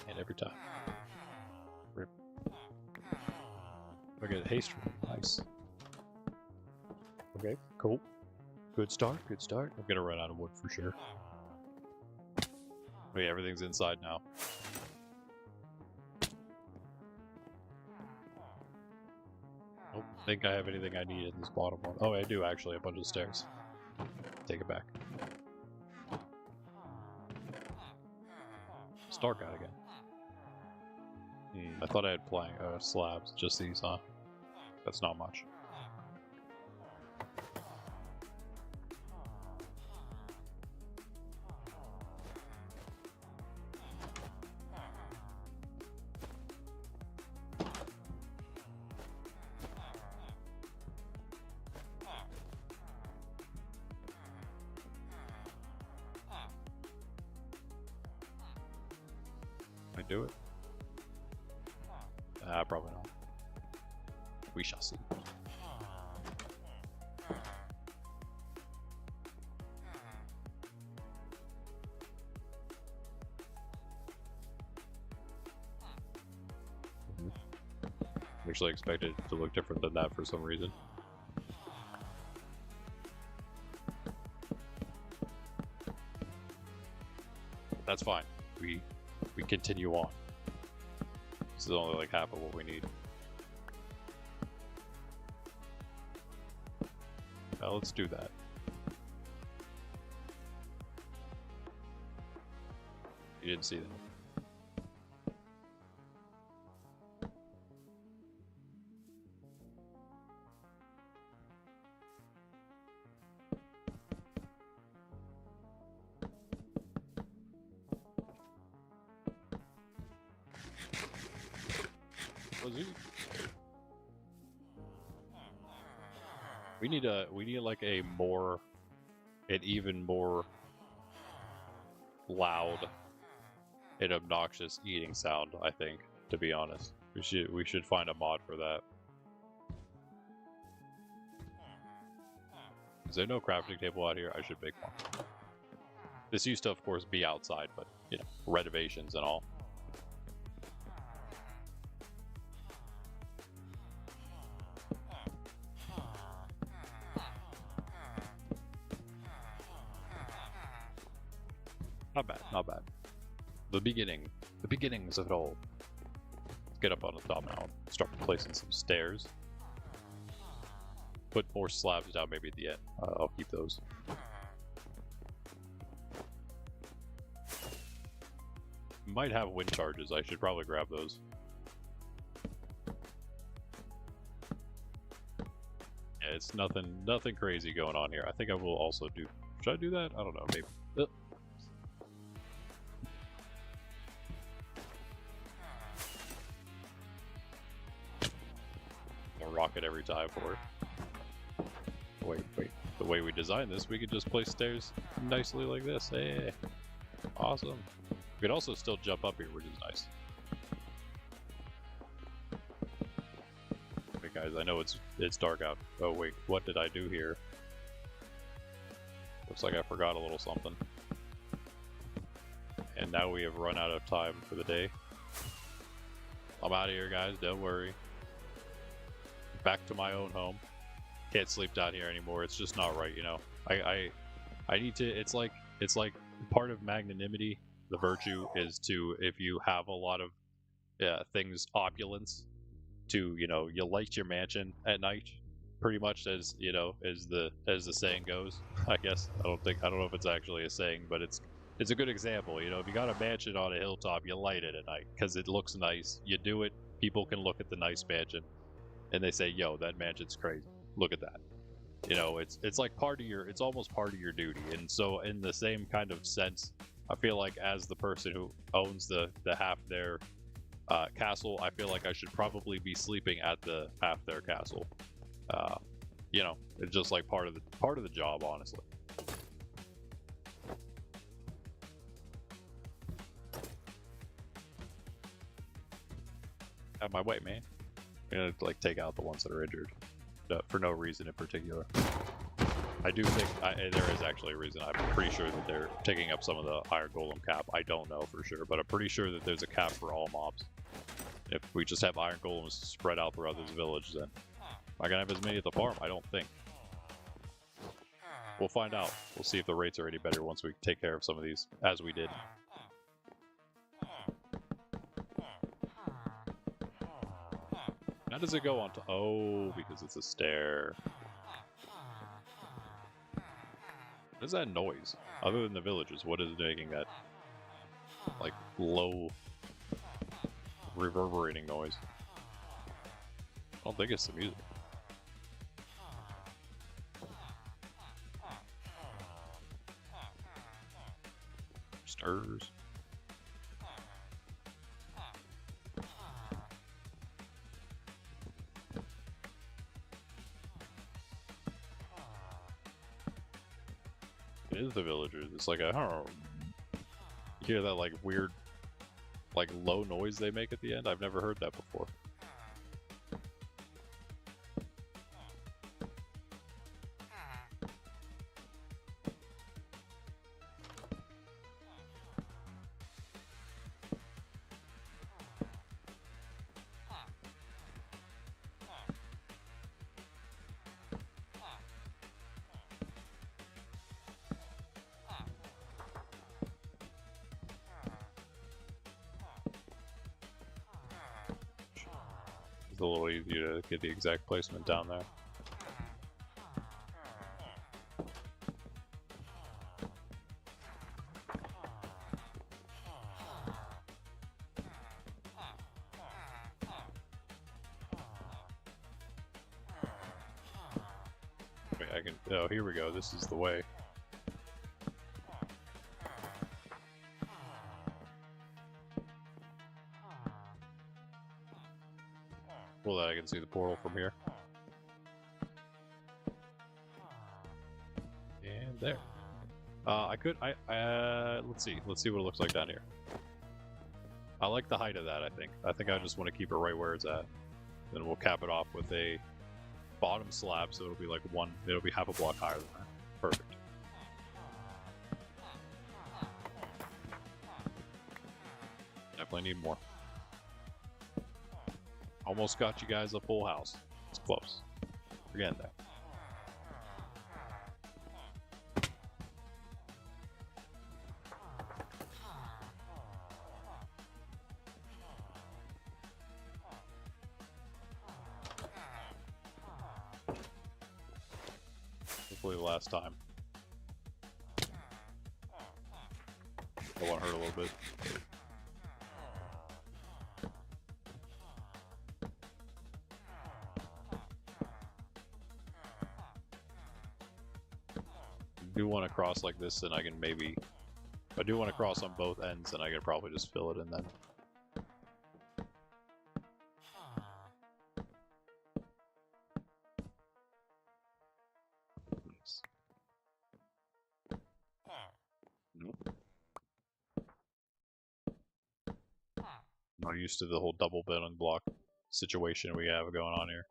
Speaker 1: And every time. Rip. Okay, haste. Nice. Okay, cool. Good start, good start. I'm gonna run out of wood for sure. Oh yeah, everything's inside now. I don't think I have anything I need in this bottom one. Oh, I do actually, a bunch of stairs. Take it back. It's dark out again. I thought I had slabs, just these, huh? That's not much. Can I do it? Probably not. We shall see. Actually expected it to look different than that for some reason. That's fine. We continue on. This is only like half of what we need. Now let's do that. You didn't see that. We need like an even more loud and obnoxious eating sound, I think, to be honest. We should find a mod for that. Is there no crafting table out here? I should make one. This used to, of course, be outside, but, you know, renovations and all. Not bad, not bad. The beginnings of it all. Let's get up on the top now. Start placing some stairs. put more slabs down maybe at the end. I'll keep those. Might have wind charges. I should probably grab those. Yeah, it's nothing crazy going on here. I think I will also do. Should I do that? I don't know. Maybe. A rocket every time for it. Wait. The way we designed this, we could just place stairs nicely like this. Hey, awesome. We could also still jump up here, which is nice. Okay, guys, I know it's dark out. Oh wait, what did I do here? Looks like I forgot a little something. And now we have run out of time for the day. I'm out of here, guys. Don't worry. Back to my own home. Can't sleep down here anymore. It's just not right, you know. I need to. It's like part of magnanimity. The virtue is to, if you have a lot of things, opulence, to, you know, you light your mansion at night, pretty much, as you know, as the saying goes. I guess I don't know if it's actually a saying, but it's a good example. You know, if you got a mansion on a hilltop, you light it at night because it looks nice. You do it, people can look at the nice mansion, and they say, "Yo, that mansion's crazy. Look at that." You know, it's like it's almost part of your duty. And so in the same kind of sense, I feel like as the person who owns the half their castle, I feel like I should probably be sleeping at the half their castle. You know, it's just like part of the job, honestly. Out my way, man. I'm gonna like take out the ones that are injured for no reason in particular. I do think there is actually a reason. I'm pretty sure that they're taking up some of the Iron Golem cap. I don't know for sure, but I'm pretty sure that there's a cap for all mobs. If we just have Iron Golems spread out throughout this village, then am I gonna have as many at the farm? I don't think. We'll find out. We'll see if the rates are any better once we take care of some of these, as we did. How does it go on to... Oh, because it's a stair. What is that noise? Other than the villagers, what is making that, like, low, reverberating noise? I don't think it's the music. Stirs. It is the villagers. It's like a, you hear that like weird, like low noise they make at the end? I've never heard that before. It's a little easier to get the exact placement down there. Wait, I can, oh, here we go. This is the way. Well, I can see the portal from here. And there. Let's see what it looks like down here. I like the height of that, I think. I think I just want to keep it right where it's at. Then we'll cap it off with a bottom slab, so it'll be like it'll be half a block higher than that. Perfect. Definitely need more. Almost got you guys a full house. It's close. We're getting there. hopefully the last time. That one hurt a little bit. I do want to cross like this, and I can maybe... If I do want to cross on both ends, then I can probably just fill it in then. Nope. I'm not used to the whole double building block situation we have going on here.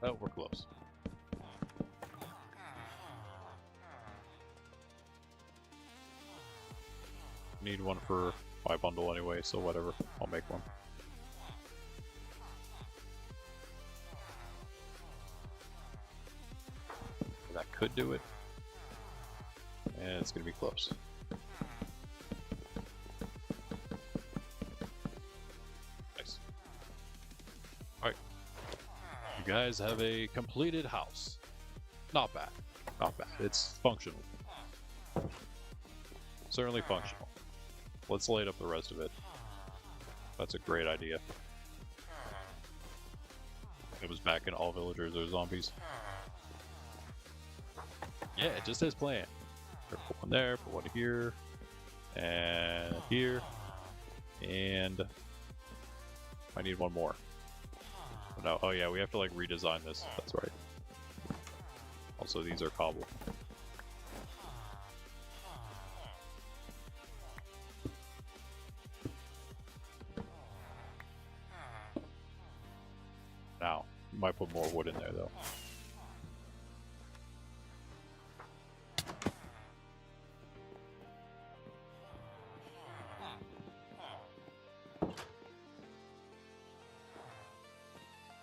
Speaker 1: Oh, we're close. Need one for my bundle anyway, so whatever. I'll make one. That could do it. And it's gonna be close. Nice. Alright. You guys have a completed house. Not bad. Not bad. It's functional. Certainly functional. Let's light up the rest of it. That's a great idea. It was back in all villagers or zombies. Yeah, just as planned. Put one there, put one here, and here, and I need one more. No, oh yeah, we have to like redesign this. That's right. Also, these are cobble. Now, might put more wood in there though.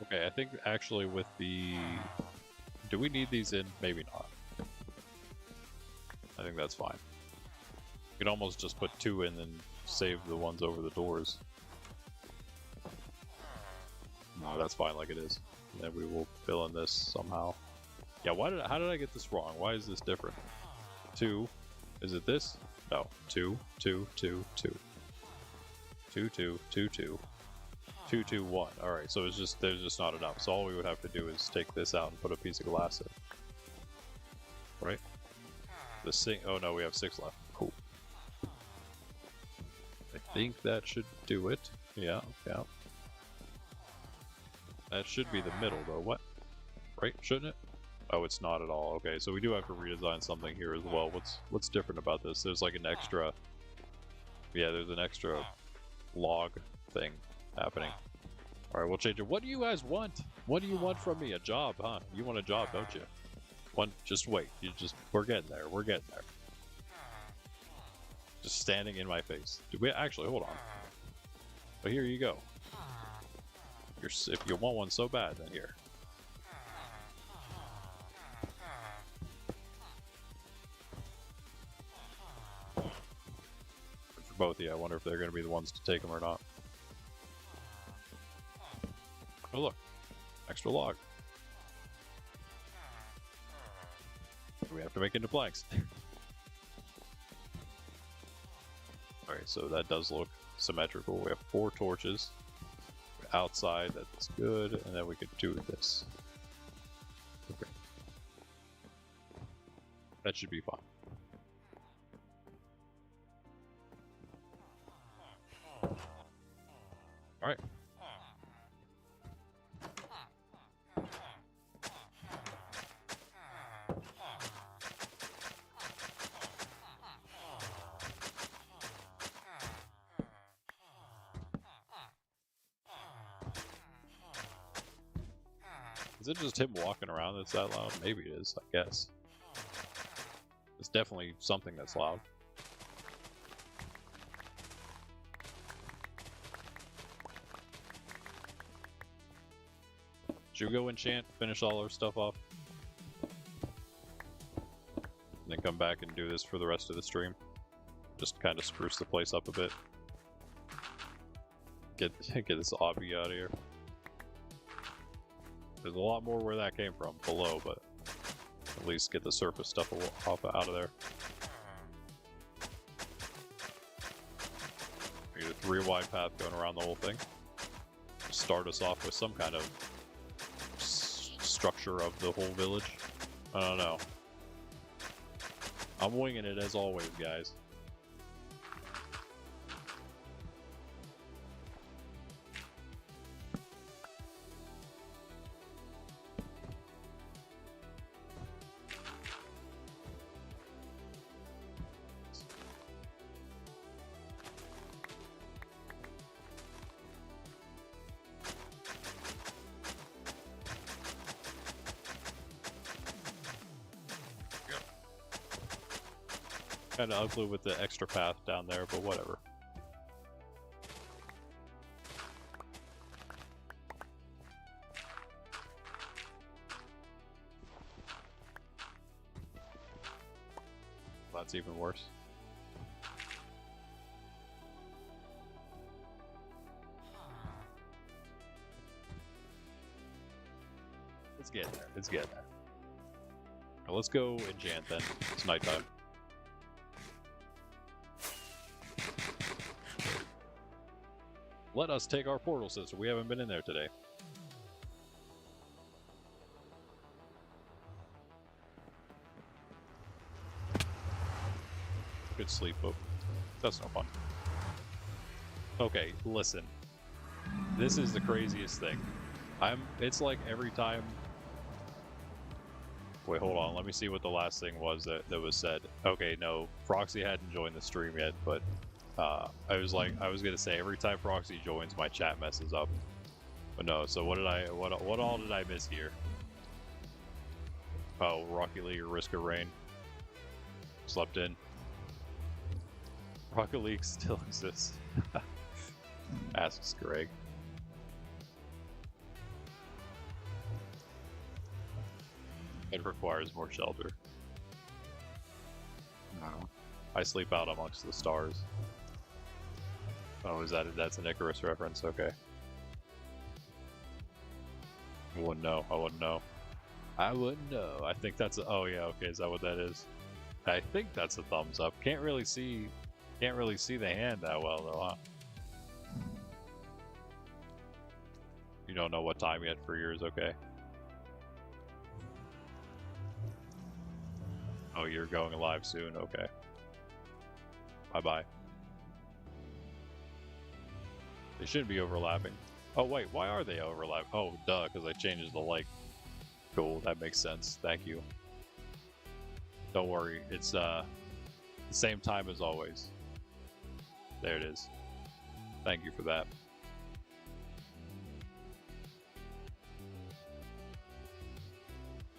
Speaker 1: Okay, I think actually with the... Do we need these in? Maybe not. I think that's fine. You could almost just put two in and save the ones over the doors. No, that's fine like it is. And then we will fill in this somehow. Yeah, how did I get this wrong? Why is this different? 2. Is it this? No. 2, 2, 2, 2. 2, 2, 2, 2. 2, 2, 1. Alright, so it's just there's just not enough. So all we would have to do is take this out and put a piece of glass in. Right? The sink. Oh no, we have 6 left. Cool. I think that should do it. Yeah, yeah. That should be the middle though. What? Right? Shouldn't it? Oh, it's not at all. Okay, so we do have to redesign something here as well. What's different about this? There's like an extra... Yeah, there's an extra log thing happening. Alright, we'll change it. What do you guys want? What do you want from me? A job, huh? You want a job, don't you? Just wait. We're getting there. We're getting there. Just standing in my face. Do we actually hold on? But here you go. If you want one so bad, then here. For both of you, I wonder if they're going to be the ones to take them or not. Oh look, extra log. We have to make into planks. Alright, so that does look symmetrical. We have 4 torches. Outside, that's good, and then we could do this. Okay. That should be fine. Alright. Is it just him walking around that's that loud? Maybe it is, I guess. It's definitely something that's loud. Should we go enchant, finish all our stuff off? And then come back and do this for the rest of the stream. Just kind of spruce the place up a bit. Get this obby out of here. There's a lot more where that came from, below, but at least get the surface stuff off out of there. We get a 3 wide path going around the whole thing. Start us off with some kind of structure of the whole village. I don't know. I'm winging it as always, guys. Kind of ugly with the extra path down there, but whatever. That's even worse. It's getting there. It's getting there. Now let's go enchant then. It's nighttime. Let us take our portal, sister. We haven't been in there today. Good sleep, but that's no fun. Okay, listen. This is the craziest thing. It's like every time... Wait, hold on. Let me see what the last thing was that was said. Okay, no. Proxy hadn't joined the stream yet, but... I was gonna say every time Proxy joins, my chat messes up, but no. So what all did I miss here? Oh, Rocket League or Risk of Rain. Slept in. Rocket League still exists. Asks Greg. It requires more shelter. No. I sleep out amongst the stars. Oh, that's an Icarus reference, okay. I wouldn't know, I wouldn't know. I wouldn't know. I think that's oh yeah, okay, is that what that is? I think that's a thumbs up. Can't really see the hand that well though, huh? You don't know what time yet for yours, okay. Oh, you're going live soon, okay. Bye-bye. They shouldn't be overlapping. Oh wait, why are they overlapping? Oh, duh, because I changed the like. Cool, that makes sense. Thank you. Don't worry, it's the same time as always. There it is. Thank you for that.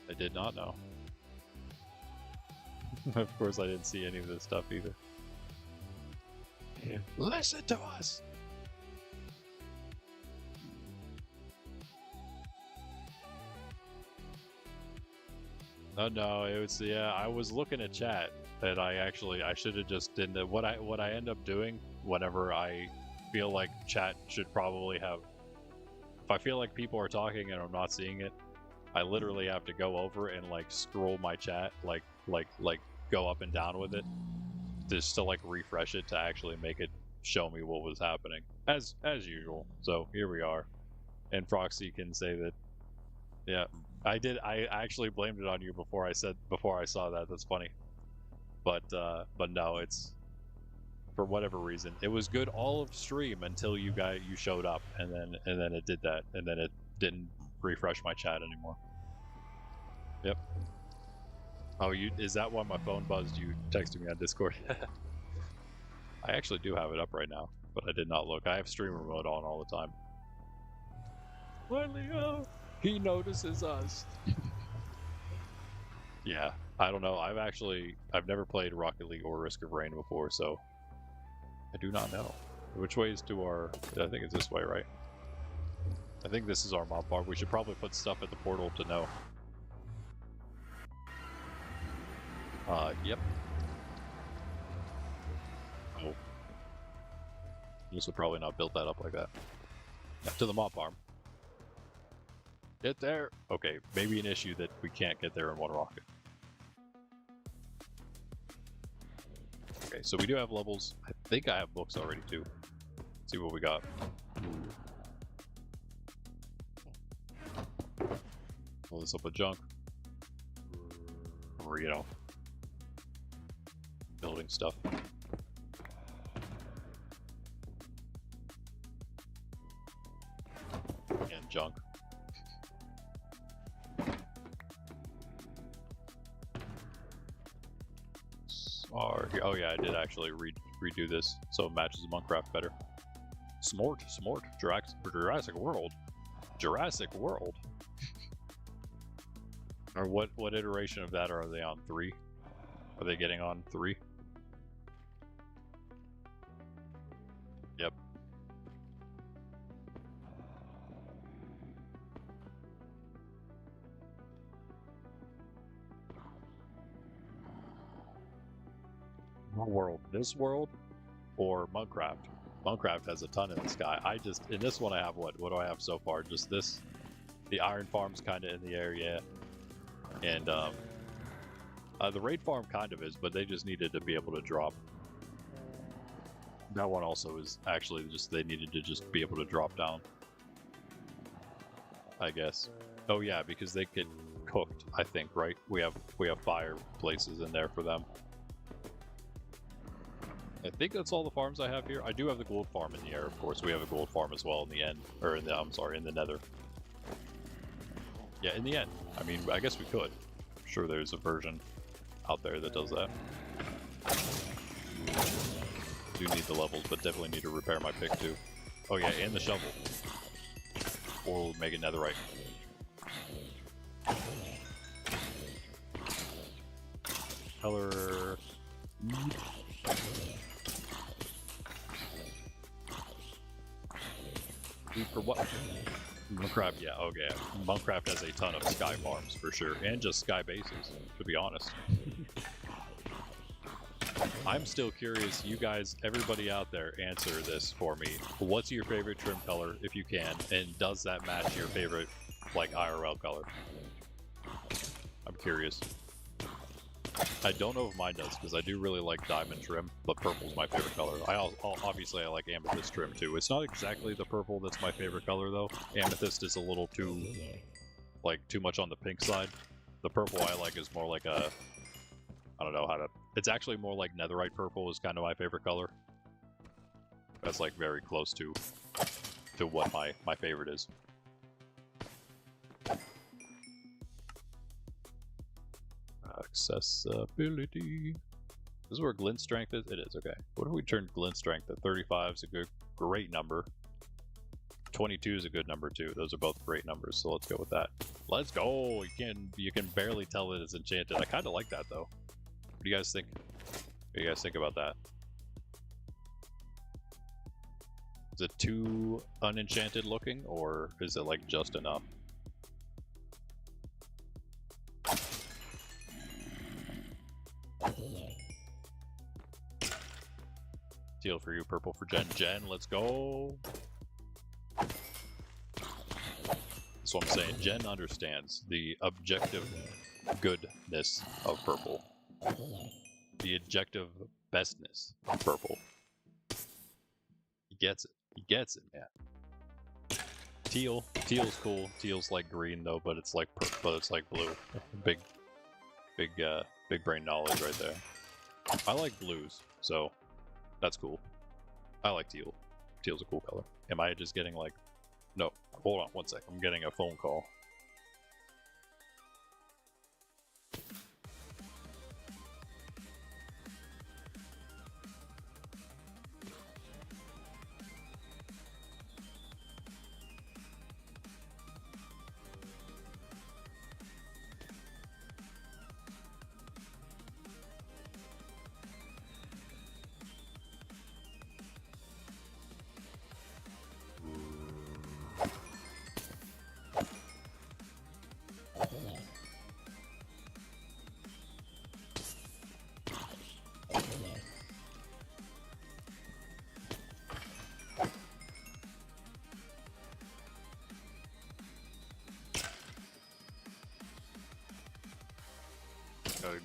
Speaker 1: I did not know. Of course, I didn't see any of this stuff either. Yeah. Listen to us! No, it was, yeah, I was looking at chat, and I should have just didn't, what I end up doing whenever I feel like chat should probably have, if I feel like people are talking and I'm not seeing it, I literally have to go over and like scroll my chat, like go up and down with it, just to like refresh it to actually make it show me what was happening, as usual. So here we are, and Proxy can say that, yeah. I actually blamed it on you before I saw that. That's funny. But no, it's for whatever reason. It was good all of stream until you showed up, and then it did that, and then it didn't refresh my chat anymore. Yep. Oh, is that why my phone buzzed? You texted me on Discord. I actually do have it up right now, but I did not look. I have streamer mode on all the time. Leo, he notices us. Yeah, I don't know. I've never played Rocket League or Risk of Rain before, so I do not know. Which way is to our... I think it's this way, right? I think this is our mob farm. We should probably put stuff at the portal to know. Yep. Oh. This would probably not build that up like that. To the mob farm. Get there! Okay, maybe an issue that we can't get there in one rocket. Okay, so we do have levels. I think I have books already too. Let's see what we got. Pull this up with junk. Or, you know, building stuff. And junk. Oh yeah, I did actually redo this so it matches Minecraft better. Smort, Jurassic World. Jurassic World. Or what iteration of that are they on? 3? Are they getting on 3? Yep. What world? This world or Minecraft? Minecraft has a ton in the sky. In this one I have what do I have so far? Just this. The iron farm's kind of in the area. And the raid farm kind of is, but they just needed to be able to drop. That one also is actually just they needed to just be able to drop down. I guess. Oh yeah, because they get cooked, I think, right? We have fireplaces in there for them. I think that's all the farms I have here. I do have the gold farm in the air, of course. We have a gold farm as well in the end. Or in the, I'm sorry, in the nether. Yeah, in the end. I mean, I guess we could. I'm sure there's a version out there that does that. Do need the levels, but definitely need to repair my pick too. Oh yeah, and the shovel. Or we'll make it netherite. Color... For what? Minecraft, yeah, okay. Minecraft has a ton of sky farms for sure, and just sky bases, to be honest. I'm still curious, you guys, everybody out there, answer this for me. What's your favorite trim color, if you can, and does that match your favorite, like, IRL color? I'm curious. I don't know if mine does, because I do really like diamond trim, but purple's my favorite color. Obviously I like amethyst trim too. It's not exactly the purple that's my favorite color though. Amethyst is a little too much on the pink side. The purple I like is more like a, I don't know how to, it's actually more like netherite purple is kind of my favorite color. That's like very close to what my favorite is. Accessibility. This is where glint strength is? It is, okay. What if we turn glint strength to 35 is a great number. 22 is a good number too. Those are both great numbers, so let's go with that. Let's go! You can barely tell that it's enchanted. I kind of like that though. What do you guys think? What do you guys think about that? Is it too unenchanted looking, or is it like just enough? Teal for you, purple for Jen. Jen, let's go! That's what I'm saying. Jen understands the objective goodness of purple. The objective bestness of purple. He gets it. He gets it, man. Teal. Teal's cool. Teal's like green though, but it's like blue. Big brain knowledge right there. I like blues, so that's cool. I like teal. Teal's a cool color. Am I just getting like... No, hold on one sec. I'm getting a phone call.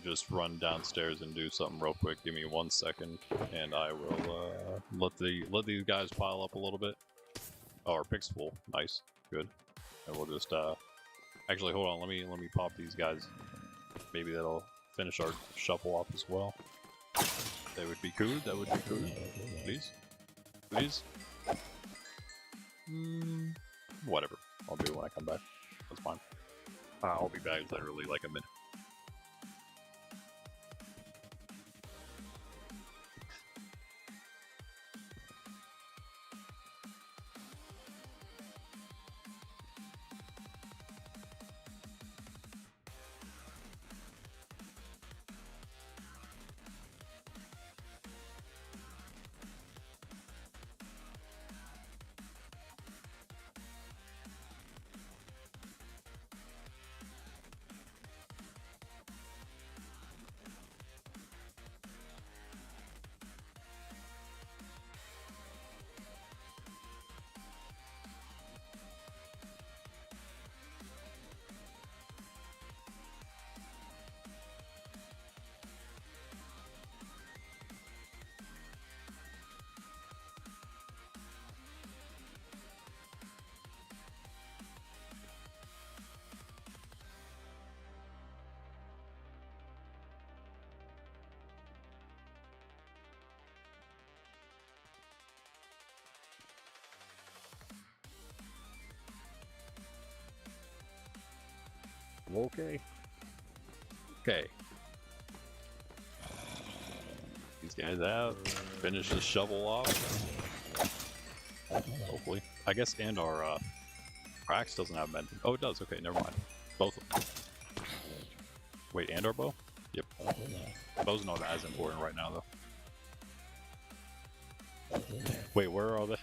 Speaker 1: just run downstairs and do something real quick. Give me 1 second, and I will let these guys pile up a little bit. Oh, our pick's full. Nice, good. And we'll just actually hold on. Let me pop these guys. Maybe that'll finish our shuffle off as well. That would be cool. That would be cool. Please, please. Whatever. I'll do it when I come back. That's fine. I'll be back literally like a minute. Okay. Okay. These guys out. Finish the shovel off. Hopefully. I guess, and our axe doesn't have mending. Oh, it does. Okay, never mind. Both of them. Wait, and our bow? Yep. Bow's not as important right now, though. Wait, where are they?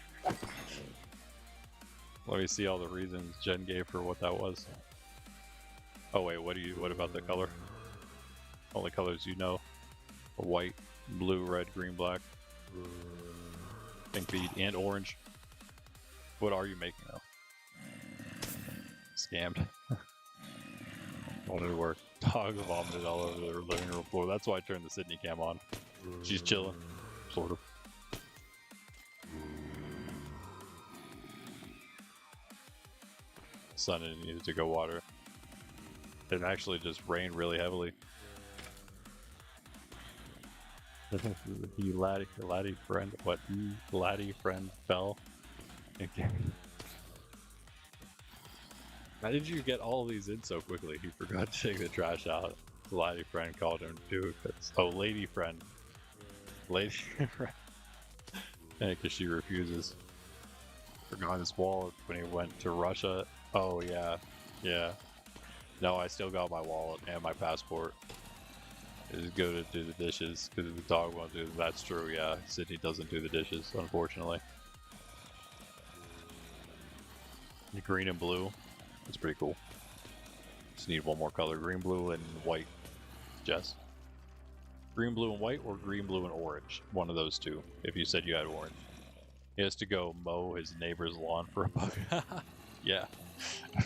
Speaker 1: Let me see all the reasons Jen gave for what that was. Oh wait, what about the color? Only colors you know. White, blue, red, green, black. Pink bead, and orange. What are you making though? Scammed. Wanted to work. Dogs vomited all over the living room floor. That's why I turned the Sydney cam on. She's chilling. Sort of. Sun needed to go water. It actually just rained really heavily. Laddie friend, what? Laddie friend fell. Okay. How did you get all these in so quickly? He forgot to take the trash out. Laddie friend called him too. Oh, lady friend. Lady friend. Because she refuses. Forgot his wallet when he went to Russia. Oh yeah, yeah. No, I still got my wallet and my passport. Just go to do the dishes because the dog won't do them. That's true, yeah. Sydney doesn't do the dishes, unfortunately. Green and blue. That's pretty cool. Just need one more color. Green, blue, and white. Jess. Green, blue, and white, or green, blue, and orange. One of those two, if you said you had orange. He has to go mow his neighbor's lawn for a buck. Yeah,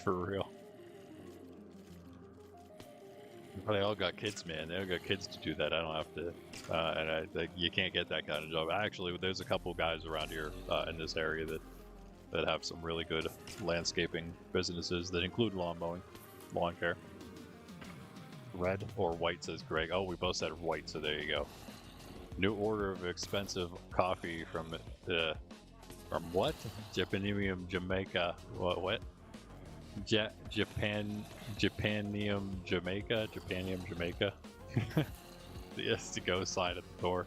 Speaker 1: for real. They all got kids, man. They all got kids to do that. I don't have to. You can't get that kind of job. Actually, there's a couple guys around here in this area that have some really good landscaping businesses that include lawn mowing, lawn care. Red or white, says Greg. Oh, we both said white, so there you go. New order of expensive coffee from what? Japanium, Jamaica. What? Japanium, Jamaica. Yes, to go sign at the door.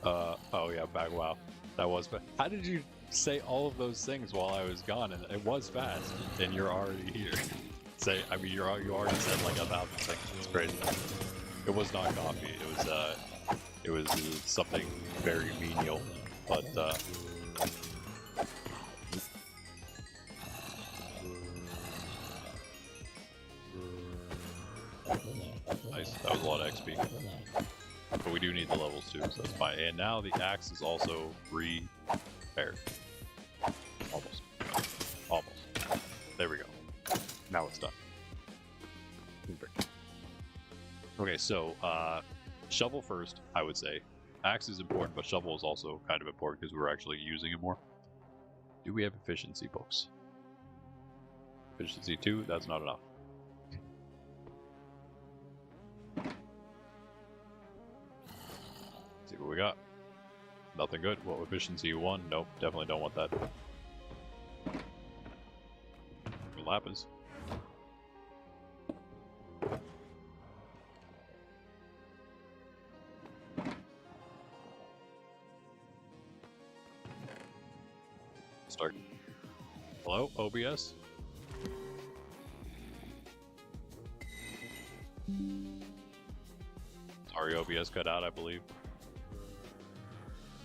Speaker 1: Oh yeah, back. Wow, that was fast. How did you say all of those things while I was gone? And it was fast, and you're already here. I mean, you already said like 1,000 things. It's crazy. It was not coffee. It was something very menial, but nice. That was a lot of XP. But we do need the levels too, so that's fine. And now the axe is also repaired. Almost. Almost. There we go. Now it's done. Okay, so shovel first, I would say. Axe is important, but shovel is also kind of important because we're actually using it more. Do we have efficiency books? Efficiency 2, that's not enough. Let's see what we got. Nothing good. Well, efficiency 1, nope, definitely don't want that. Lapis. Start. Hello, OBS? Sorry, OBS cut out, I believe.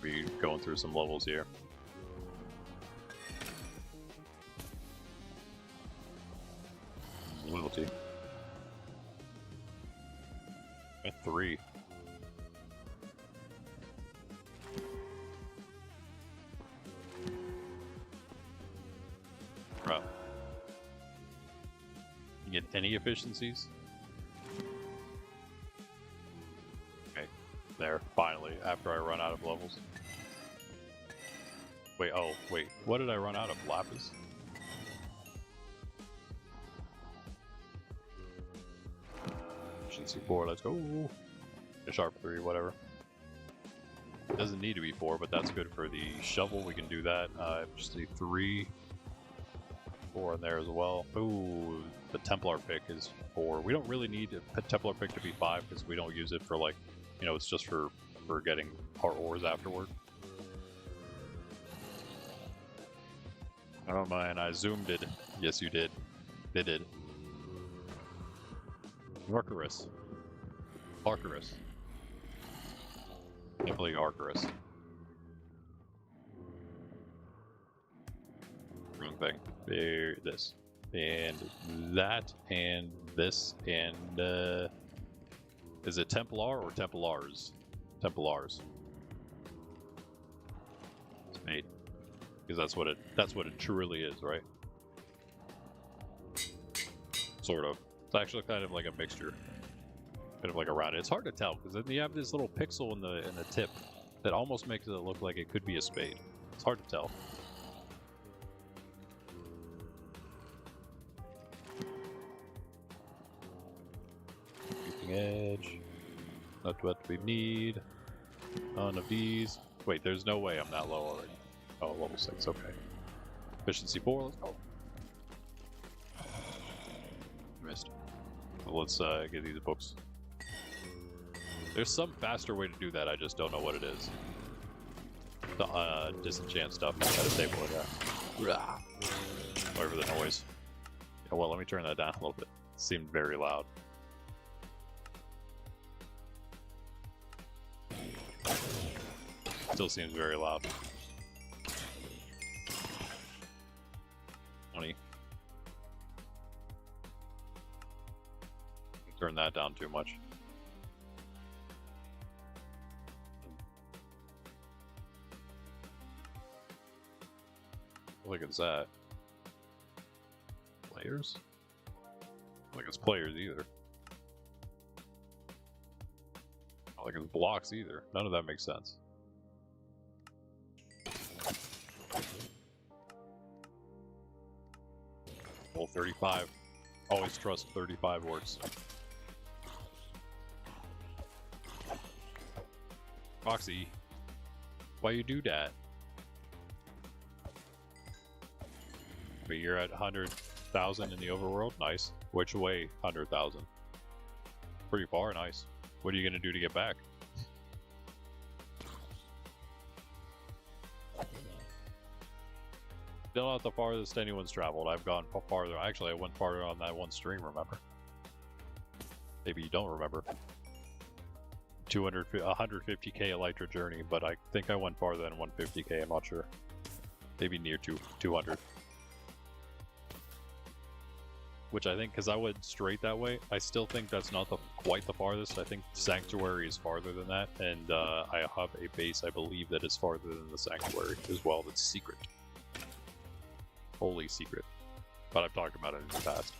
Speaker 1: Be going through some levels here. Loyalty. At 3. Crap. You get any efficiencies? Okay, there, finally, after I run out of levels. Wait, oh, wait, what did I run out of? Lapis? Efficiency 4, let's go. A sharp 3, whatever. Doesn't need to be 4, but that's good for the shovel. We can do that. Just the 3, 4 in there as well. Ooh, the Templar pick is 4. We don't really need a Templar pick to be 5 because we don't use it for, like, you know, it's just for getting our ores afterward. Oh man, I zoomed it. Yes, you did. They did. Arcarus. Arcarus. Definitely Arcarus. Wrong thing. There, this. And that, and this, and, is it Templar or Templars? Templars. It's made. Because that's what it truly is, right? Sort of. It's actually kind of like a mixture. Kind of like a round. It's hard to tell because then you have this little pixel in the tip that almost makes it look like it could be a spade. It's hard to tell. Creeping edge. Not what we need. None of these. Wait, there's no way I'm that low already. Oh, level 6, okay. Efficiency 4, let's go. Missed. Well, let's get these books. There's some faster way to do that, I just don't know what it is. The disenchant stuff at a table like that. Whatever the noise. Yeah, well, let me turn that down a little bit. It seemed very loud. Still seems very loud. 20. Turn that down too much. Look at that. Players? Like it's players either. Not like it's blocks either. None of that makes sense. Well, 35. Always trust 35 works. Foxy, why you do that? But you're at 100,000 in the overworld? Nice. Which way 100,000? Pretty far, nice. What are you gonna do to get back? Still not the farthest anyone's traveled. I've gone farther. Actually, I went farther on that one stream, remember? Maybe you don't remember. 150k Elytra journey, but I think I went farther than 150k, I'm not sure. Maybe near 200. Which I think, because I went straight that way, I still think that's not quite the farthest. I think Sanctuary is farther than that, and I have a base, I believe, that is farther than the Sanctuary as well, that's secret. Holy secret. But I've talked about it in the past.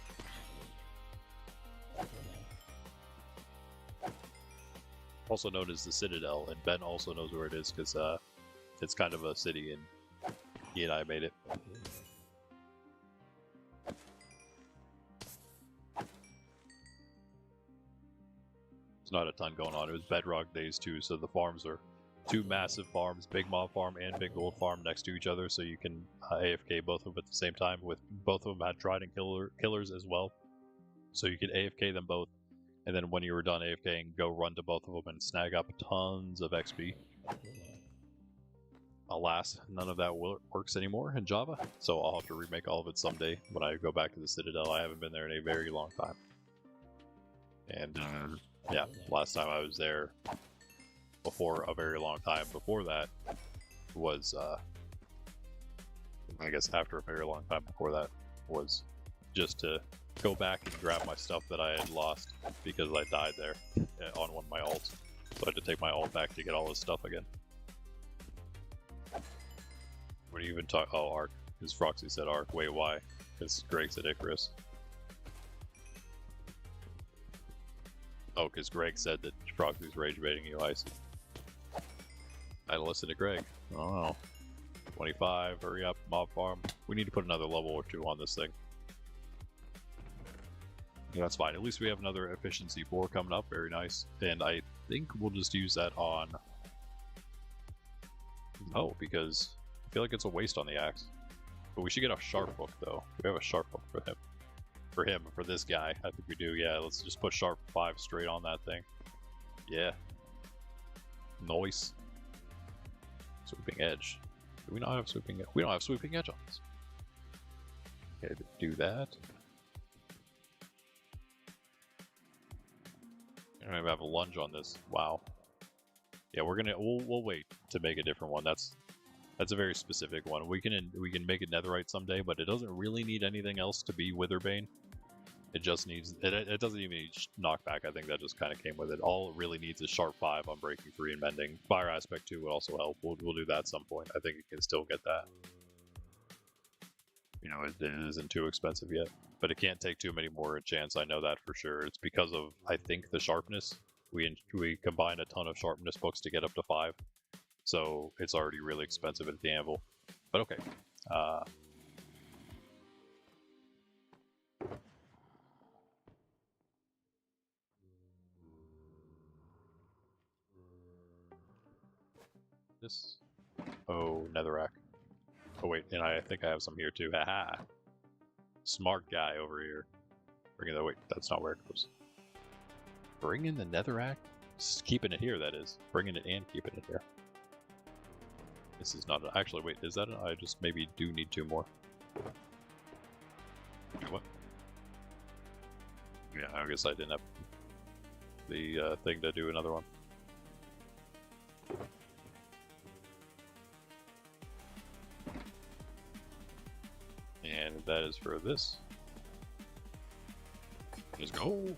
Speaker 1: Also known as the Citadel, and Ben also knows where it is because it's kind of a city, and he and I made it. There's not a ton going on. It was Bedrock days too, so the farms are two massive farms, Big Mom Farm and Big Gold Farm next to each other, so you can AFK both of them at the same time. With both of them had Trident killers as well, so you could AFK them both, and then when you were done AFKing, go run to both of them and snag up tons of XP. Alas, none of that works anymore in Java, so I'll have to remake all of it someday when I go back to the Citadel. I haven't been there in a very long time. And yeah, last time I was there before a very long time before that was, I guess after a very long time before that, was just to go back and grab my stuff that I had lost because I died there on one of my ults. So I had to take my ult back to get all this stuff again. What do you even talk? Oh, Arc. Because Froxy said Arc. Wait, why? Because Greg said Icarus. Oh, because Greg said that Froxy's rage baiting you, I see. I listened to Greg. I don't know. 25, hurry up, mob farm. We need to put another level or two on this thing. Yeah, that's fine. At least we have another efficiency 4 coming up. Very nice. And I think we'll just use that on... Oh, because I feel like it's a waste on the axe. But we should get a sharp hook, though. We have a sharp hook for him. For this guy. I think we do, yeah. Let's just put sharp 5 straight on that thing. Yeah. Nice. Sweeping edge. Do we not have sweeping edge? We don't have sweeping edge on this. Okay, do that. I don't even have a lunge on this. Wow. Yeah, we'll wait to make a different one. That's a very specific one. We can make a netherite someday, but it doesn't really need anything else to be Witherbane. It just needs it doesn't even need knockback. I think that just kind of came with it. All it really needs is sharp 5 on breaking 3 and mending. Fire aspect 2 would also help. We'll do that at some point. I think it can still get that. You know, it isn't too expensive yet, but it can't take too many more enchants. I know that for sure. It's because of, I think, the sharpness. We combine a ton of sharpness books to get up to 5, so it's already really expensive at the anvil. But okay. This. Oh, netherrack. Oh wait, and I think I have some here too. Haha. Smart guy over here. Bring it. Wait, that's not where it goes. Bring in the netherrack. Just keeping it here. That is. Bringing it and keeping it here. This is not. Actually, wait. Is that? I just maybe do need 2 more. What? Yeah, I guess I didn't have the thing to do another one. And that is for this. Let's go.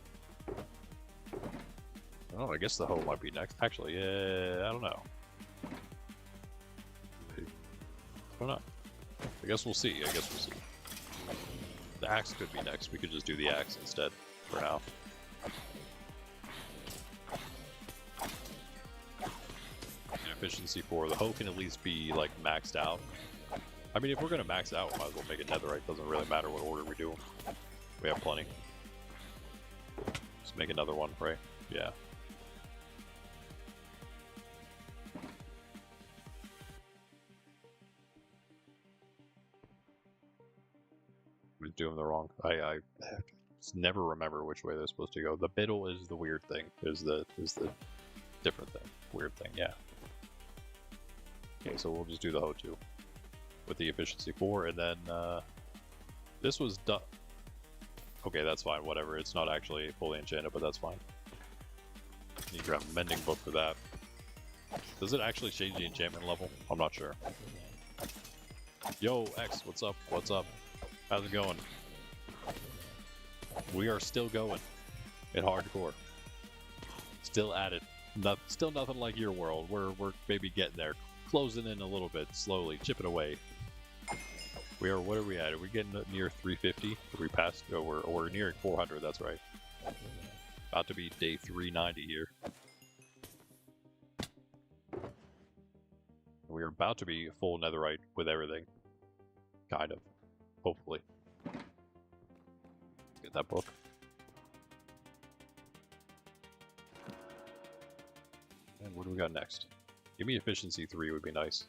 Speaker 1: Oh, I guess the hoe might be next. Actually, yeah, I don't know. Why not? I guess we'll see. The axe could be next. We could just do the axe instead for now. And efficiency 4. The hoe can at least be like maxed out. I mean, if we're going to max out, we might as well make it netherite. Doesn't really matter what order we do them. We have plenty. Just make another one, right? Yeah. We're doing the wrong. I never remember which way they're supposed to go. The middle is the weird thing. Is the different thing. Weird thing, yeah. Okay, so we'll just do the hoe too. With the efficiency 4, and then this was done. Okay, that's fine, whatever. It's not actually fully enchanted, but that's fine. You grab a mending book for that. Does it actually change the enchantment level? I'm not sure. Yo, X, what's up? What's up? How's it going? We are still going in hardcore. Still at it. Still nothing like your world. We're maybe getting there. Closing in a little bit, slowly, chipping away. We are, what are we at? Are we getting near 350? Are we past? Oh, we're nearing 400, that's right. About to be day 390 here. We're about to be full netherite with everything. Kind of. Hopefully. Get that book. And what do we got next? Give me efficiency 3 would be nice.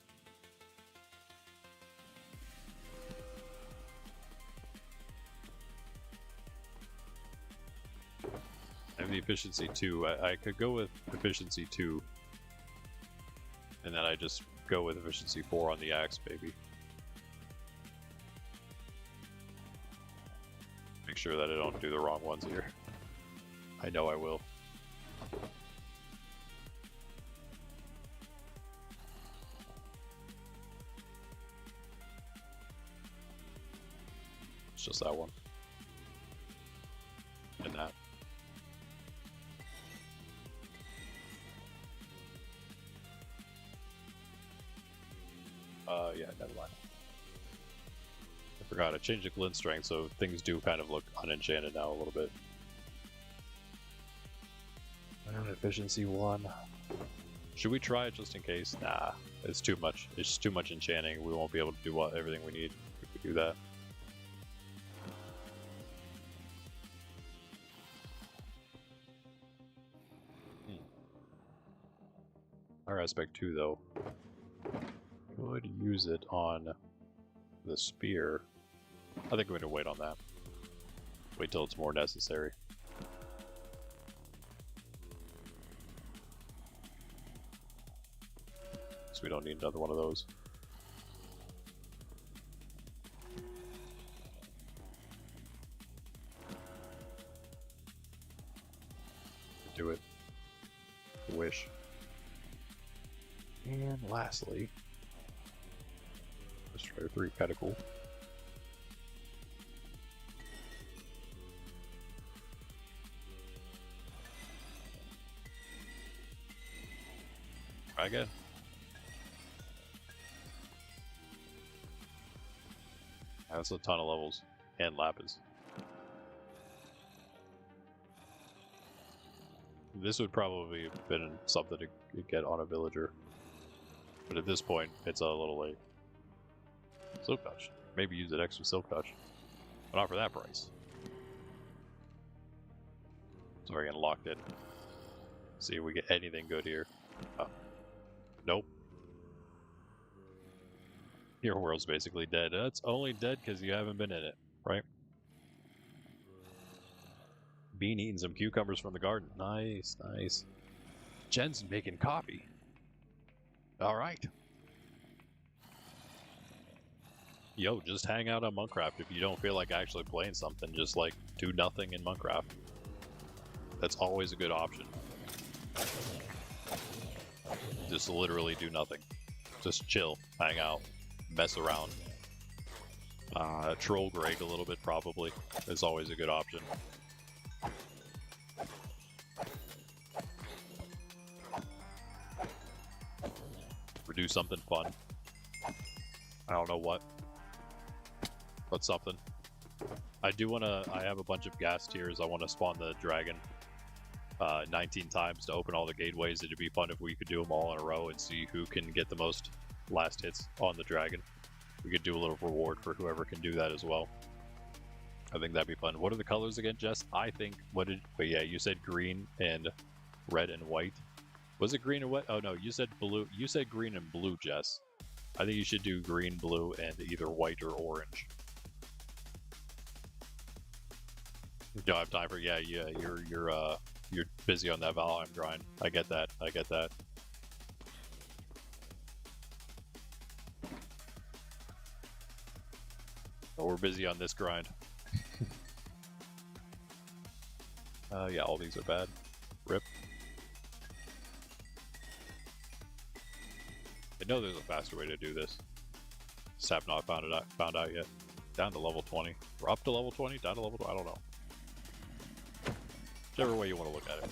Speaker 1: I have the efficiency 2. I could go with efficiency 2. And then I just go with efficiency 4 on the axe, maybe. Make sure that I don't do the wrong ones here. I know I will. It's just that one. And that. Yeah, never mind. I forgot, I changed the glint strength, so things do kind of look unenchanted now a little bit. And efficiency 1. Should we try it just in case? Nah, it's too much. It's just too much enchanting. We won't be able to do everything we need if we do that. Our aspect 2, though. Could use it on the spear. I think we're going to wait on that. Wait till it's more necessary. So we don't need another one of those. Do it. Wish. And lastly, Destroyer 3 Pedicle. Try again. That's a ton of levels. And lapis. This would probably have been something to get on a villager. But at this point, it's a little late. Silk Touch. Maybe use an extra Silk Touch. But not for that price. So we're getting locked in. See if we get anything good here. Oh. Nope. Your world's basically dead. It's only dead because you haven't been in it, right? Bean eating some cucumbers from the garden. Nice, nice. Jen's making coffee. All right. Yo, just hang out on Minecraft if you don't feel like actually playing something. Just like do nothing in Minecraft. That's always a good option. Just literally do nothing. Just chill, hang out, mess around. Troll grade a little bit probably. Is always a good option. Or do something fun. I don't know what. But something. I do want to, I have a bunch of gas tiers. I want to spawn the dragon 19 times to open all the gateways. It'd be fun if we could do them all in a row and see who can get the most last hits on the dragon. We could do a little reward for whoever can do that as well. I think that'd be fun. What are the colors again, Jess? I think, but yeah, you said green and red and white. Was it green and white? Oh no, you said blue. You said green and blue, Jess. I think you should do green, blue, and either white or orange. You don't have time for you're busy on that Valheim grind. I get that. I get that. But we're busy on this grind. Yeah, all these are bad. Rip. I know there's a faster way to do this. Just have not found out yet. Down to level 20. We're up to level 20? Down to level 20? I don't know. Whichever way you want to look at it.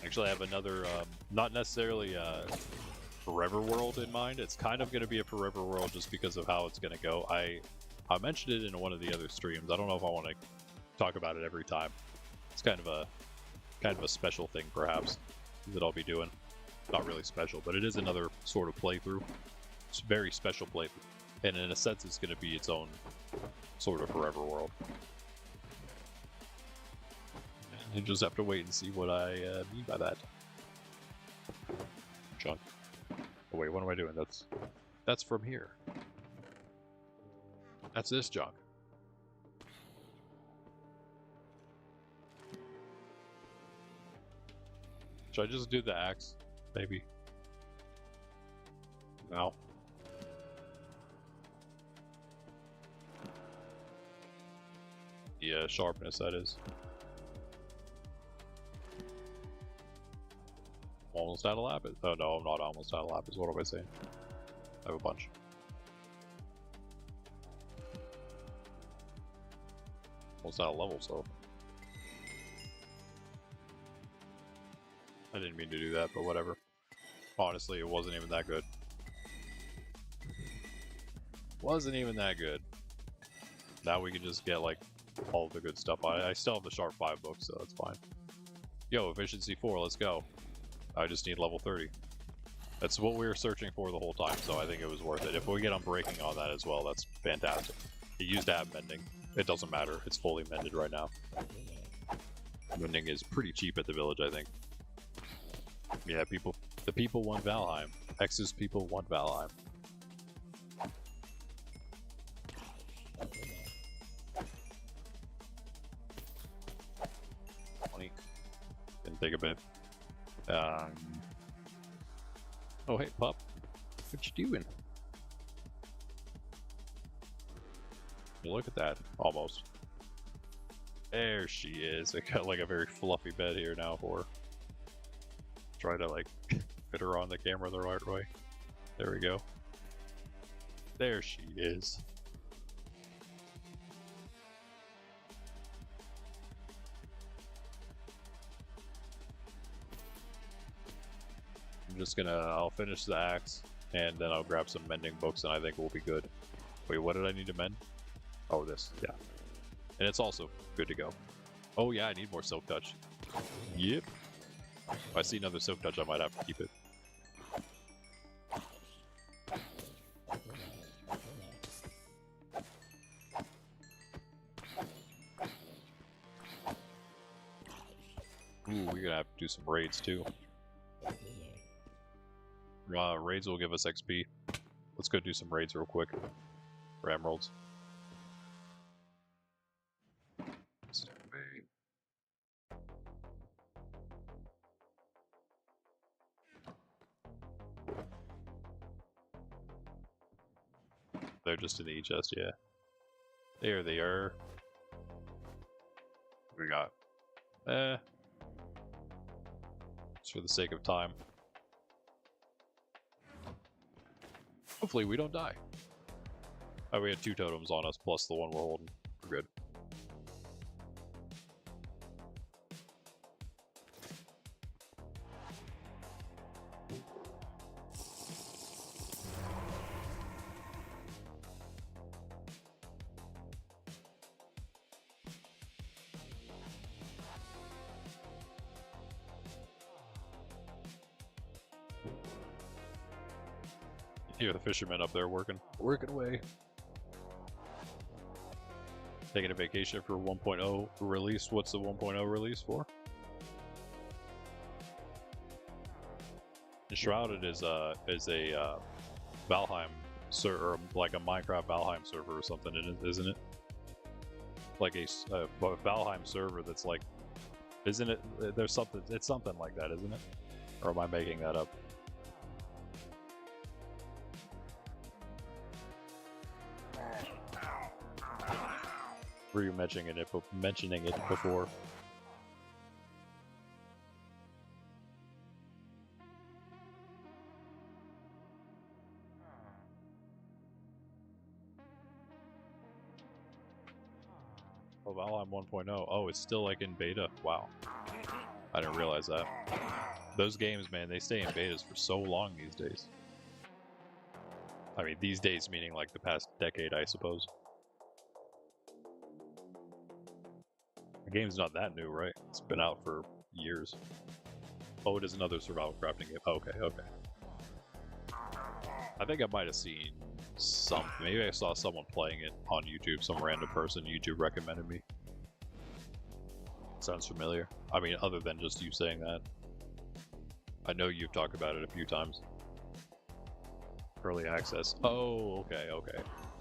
Speaker 1: Actually, I have another, not necessarily forever world in mind. It's kind of going to be a forever world just because of how it's going to go. I mentioned it in one of the other streams. I don't know if I want to talk about it every time. It's kind of a special thing, perhaps, that I'll be doing. Not really special, but it is another sort of playthrough. It's a very special playthrough, and in a sense, it's going to be its own sort of forever world. You just have to wait and see what I mean by that. Junk. Oh wait, what am I doing? That's from here. That's this junk. Should I just do the axe? Maybe. No. Yeah, sharpness, that is. Almost out of lapis. Oh no, I'm not almost out of lapis. What am I saying? I have a bunch. Almost out of level, so. I didn't mean to do that, but whatever. Honestly, it wasn't even that good. Wasn't even that good. Now we can just get, like, all the good stuff. I still have the Sharp 5 book, so that's fine. Yo, Efficiency 4, let's go. I just need level 30. That's what we were searching for the whole time, so I think it was worth it. If we get Unbreaking on that as well, that's fantastic. It used to have Mending. It doesn't matter. It's fully mended right now. Mending is pretty cheap at the village, I think. Yeah, the people want Valheim. X's people want Valheim. Can take a bit. Oh hey, pup. What you doing? Look at that. Almost. There she is. I got like a very fluffy bed here now for her. Try to like fit her on the camera the right way. There we go. There she is. I'm just gonna, I'll finish the axe, and then I'll grab some mending books, and I think we'll be good. Wait, what did I need to mend? Oh, this, yeah. And it's also good to go. Oh yeah, I need more Silk Touch. Yep. If I see another Silk Touch, I might have to keep it. Ooh, we're gonna have to do some raids too. Raids will give us XP. Let's go do some raids real quick for emeralds. They're just in the E-chest, yeah. There they are. What we got? Just for the sake of time. Hopefully we don't die. Oh, we had 2 totems on us, plus the one we're holding. We're good. Here, the fishermen up there working away. Taking a vacation for 1.0 release. What's the 1.0 release for? Enshrouded is a Valheim server, like a Minecraft Valheim server or something, isn't it? Like a Valheim server that's like, isn't it? There's something. It's something like that, isn't it? Or am I making that up? Were you mentioning it before? Oh, Valheim 1.0. Oh, it's still like in beta. Wow. I didn't realize that. Those games, man, they stay in betas for so long these days. I mean, these days meaning like the past decade, I suppose. The game's not that new, right? It's been out for years. Oh, it is another survival crafting game. Okay, okay. I think I might have seen some. Maybe I saw someone playing it on YouTube. Some random person YouTube recommended me. Sounds familiar. I mean, other than just you saying that. I know you've talked about it a few times. Early access. Oh, okay, okay.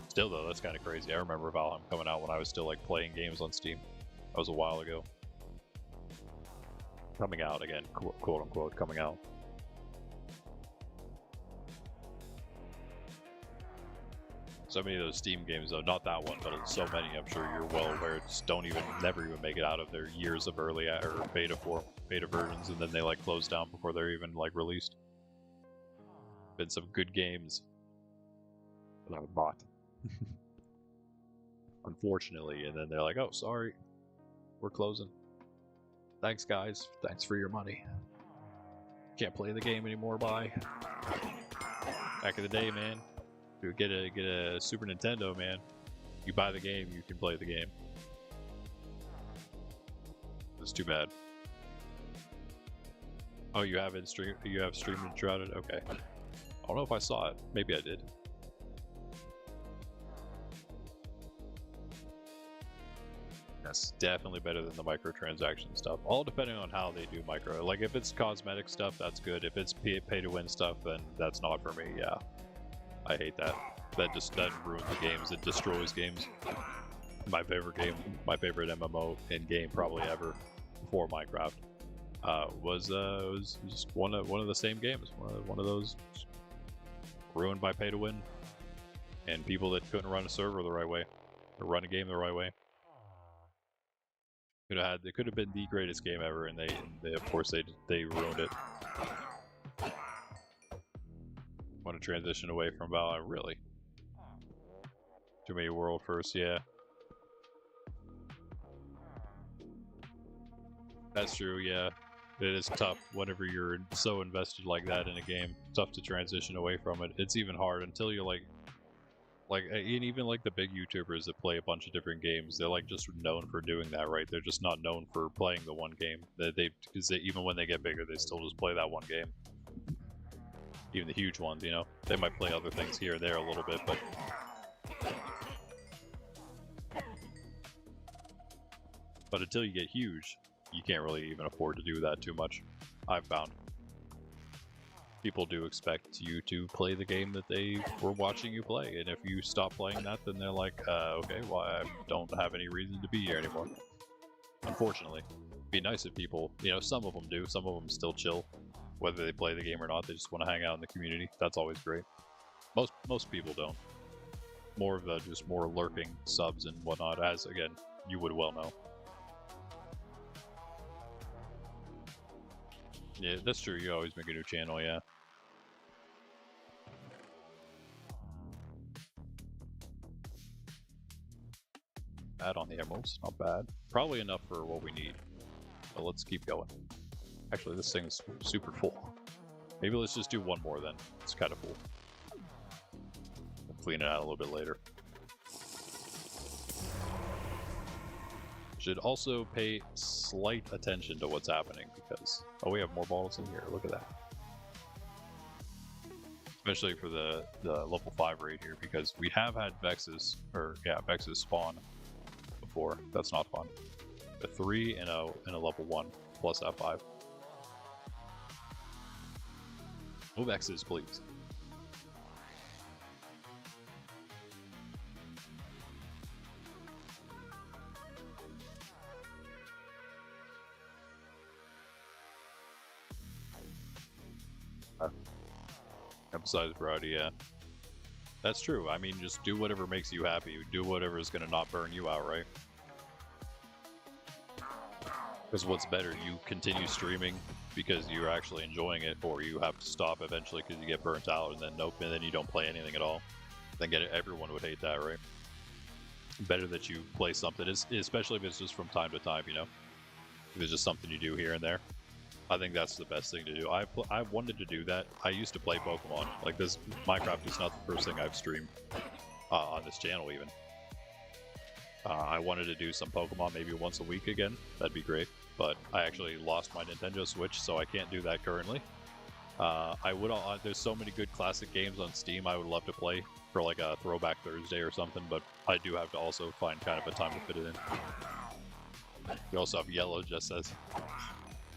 Speaker 1: Still though, that's kind of crazy. I remember Valheim coming out when I was still like playing games on Steam. That was a while ago. Coming out again, quote unquote, coming out. So many of those Steam games though, not that one, but so many I'm sure you're well aware, just never even make it out of their years of early or beta versions, and then they like close down before they're even like released. Been some good games that I bought. Unfortunately, and then they're like, oh, sorry, we're closing. Thanks, guys. Thanks for your money. Can't play the game anymore, bye. Back in the day, man. You get a Super Nintendo, man. You buy the game, you can play the game. It's too bad. Oh, you have streamed and shrouded? Okay. I don't know if I saw it. Maybe I did. That's definitely better than the microtransaction stuff. All depending on how they do micro. Like if it's cosmetic stuff, that's good. If it's pay to win stuff, then that's not for me. Yeah, I hate that. That ruins the games. It destroys games. My favorite game, my favorite MMO in game probably ever before Minecraft was just one of the same games. One of those ruined by pay to win, and people that couldn't run a server the right way or run a game the right way. It could have been the greatest game ever, and they of course they ruined it. Want to transition away from Valheim, really? Too many world firsts, yeah. That's true, yeah. It is tough whenever you're so invested like that in a game. Tough to transition away from it. It's even hard until you're like and even like the big YouTubers that play a bunch of different games, they're like just known for doing that, right? They're just not known for playing the one game. Because even when they get bigger, they still just play that one game. Even the huge ones, you know, they might play other things here or there a little bit, but until you get huge, you can't really even afford to do that too much. I've found. People do expect you to play the game that they were watching you play, and if you stop playing that, then they're like, okay, well, I don't have any reason to be here anymore. Unfortunately. It'd be nice if people, you know, some of them do, some of them still chill. Whether they play the game or not, they just want to hang out in the community. That's always great. Most people don't. More of the just more lurking subs and whatnot, as, again, you would well know. Yeah, that's true. You always make a new channel, yeah. Bad on the emeralds, not bad. Probably enough for what we need. But let's keep going. Actually, this thing's super full. Maybe let's just do one more then. It's kind of full. We'll clean it out a little bit later. Should also pay slight attention to what's happening because, oh, we have more bottles in here. Look at that. Especially for the level 5 raid here, because we have had Vexes, Vexes spawn before. That's not fun. A 3 and a level 1 plus F5. No Vexes, please. Emphasize variety, yeah. That's true. I mean, just do whatever makes you happy. Do whatever is going to not burn you out, right? Because what's better, you continue streaming because you're actually enjoying it, or you have to stop eventually because you get burnt out, and then nope, and then you don't play anything at all. Then everyone would hate that, right? Better that you play something, especially if it's just from time to time, you know? If it's just something you do here and there. I think that's the best thing to do. I wanted to do that. I used to play Pokemon. Like this, Minecraft is not the first thing I've streamed on this channel even. I wanted to do some Pokemon maybe once a week again. That'd be great. But I actually lost my Nintendo Switch, so I can't do that currently. I would. There's so many good classic games on Steam I would love to play for like a Throwback Thursday or something, but I do have to also find kind of a time to fit it in. We also have Yellow just says,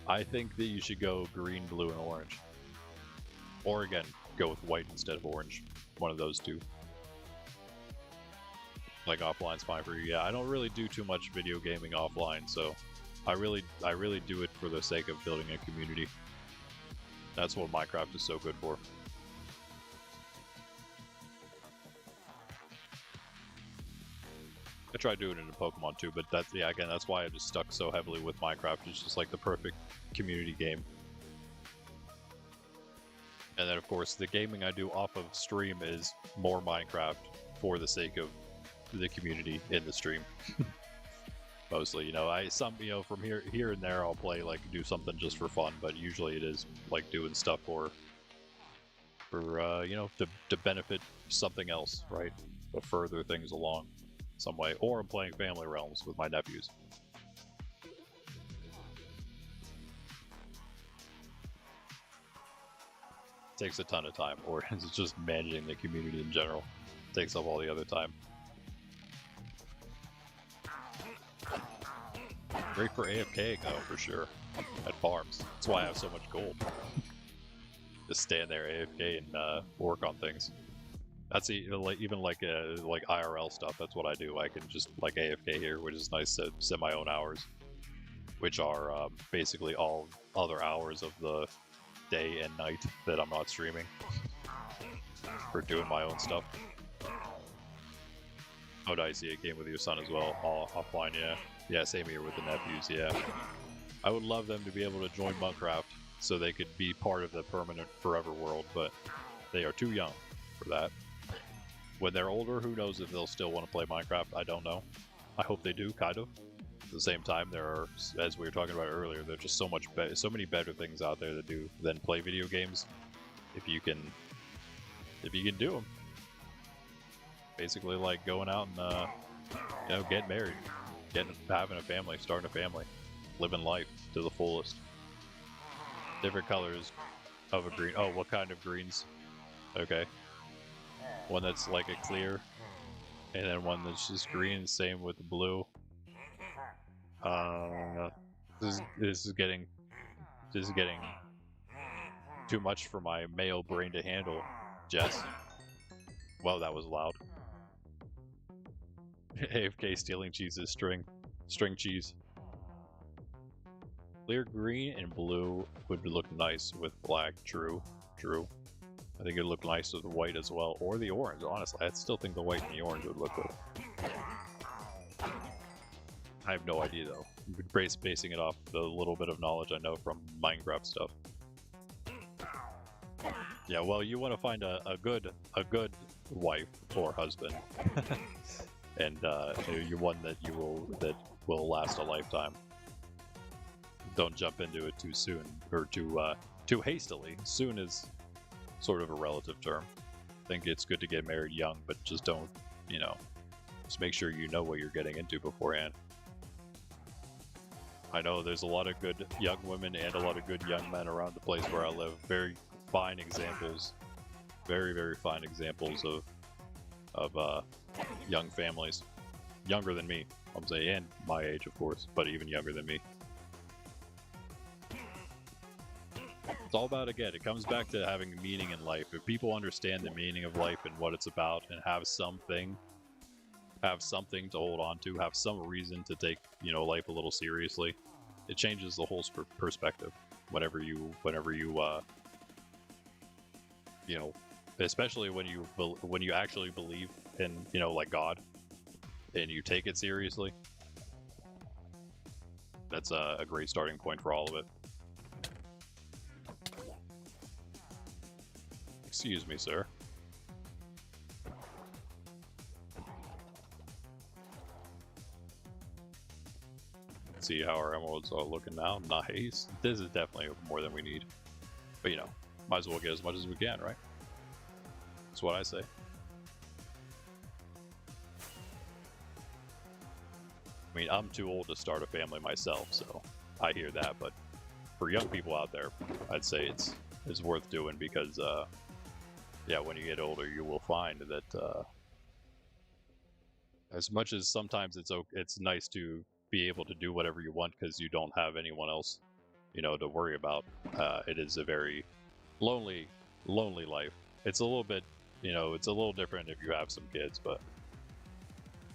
Speaker 1: I think that you should go green, blue, and orange. Or again, go with white instead of orange. One of those two. Like offline's fine for you. Yeah, I don't really do too much video gaming offline, so I really do it for the sake of building a community. That's what Minecraft is so good for. I tried doing it in Pokemon too, but that's, yeah, again, that's why I'm just stuck so heavily with Minecraft. It's just like the perfect community game. And then of course the gaming I do off of stream is more Minecraft for the sake of the community in the stream. Mostly, you know, from here and there I'll play, like, do something just for fun, but usually it is like doing stuff for you know, to benefit something else, right? To further things along some way. Or I'm playing Family Realms with my nephews. Takes a ton of time, or it's just managing the community in general. Takes up all the other time. Great for AFK though, for sure. At farms. That's why I have so much gold. Just stand there AFK and work on things. That's even like IRL stuff. That's what I do. I can just like AFK here, which is nice to set my own hours, which are basically all other hours of the day and night that I'm not streaming for doing my own stuff. Oh, I see a game with your son as well, all offline, yeah. Yeah, same here with the nephews, yeah. I would love them to be able to join Minecraft so they could be part of the permanent forever world, but they are too young for that. When they're older, who knows if they'll still want to play Minecraft? I don't know. I hope they do, kind of. At the same time, there are, as we were talking about earlier, there's just so many better things out there to do than play video games. If you can do them. Basically, like going out and you know, getting married, having a family, starting a family, living life to the fullest. Different colors of a green. Oh, what kind of greens? Okay. One that's like a clear, and then one that's just green. Same with the blue. This is getting too much for my male brain to handle, Jess. Well, that was loud. AFK stealing cheese's string cheese. Clear green and blue would look nice with black. True. I think it'd look nice with white as well, or the orange. Honestly, I still think the white and the orange would look good. I have no idea though. Basing it off the little bit of knowledge I know from Minecraft stuff. Yeah, well, you want to find a good wife or husband, and you're one that will last a lifetime. Don't jump into it too soon or too hastily. Soon is sort of a relative term. I think it's good to get married young, but just don't, you know, just make sure you know what you're getting into beforehand. I know there's a lot of good young women and a lot of good young men around the place where I live. Very fine examples, very fine examples of young families, younger than me, I'm saying, and my age, of course, but even younger than me. It's all about, again, it comes back to having meaning in life. If people understand the meaning of life and what it's about, and have something to hold on to, have some reason to take, you know, life a little seriously, it changes the whole perspective. Whenever you you know, especially when you actually believe in, you know, like God, and you take it seriously, that's a great starting point for all of it. Excuse me, sir. See how our emeralds are looking now. Nice. This is definitely more than we need. But you know, might as well get as much as we can, right? That's what I say. I mean, I'm too old to start a family myself, so I hear that. But for young people out there, I'd say it's worth doing because, yeah, when you get older, you will find that as much as sometimes it's nice to be able to do whatever you want because you don't have anyone else, you know, to worry about. It is a very lonely life. It's a little bit, you know, it's a little different if you have some kids, but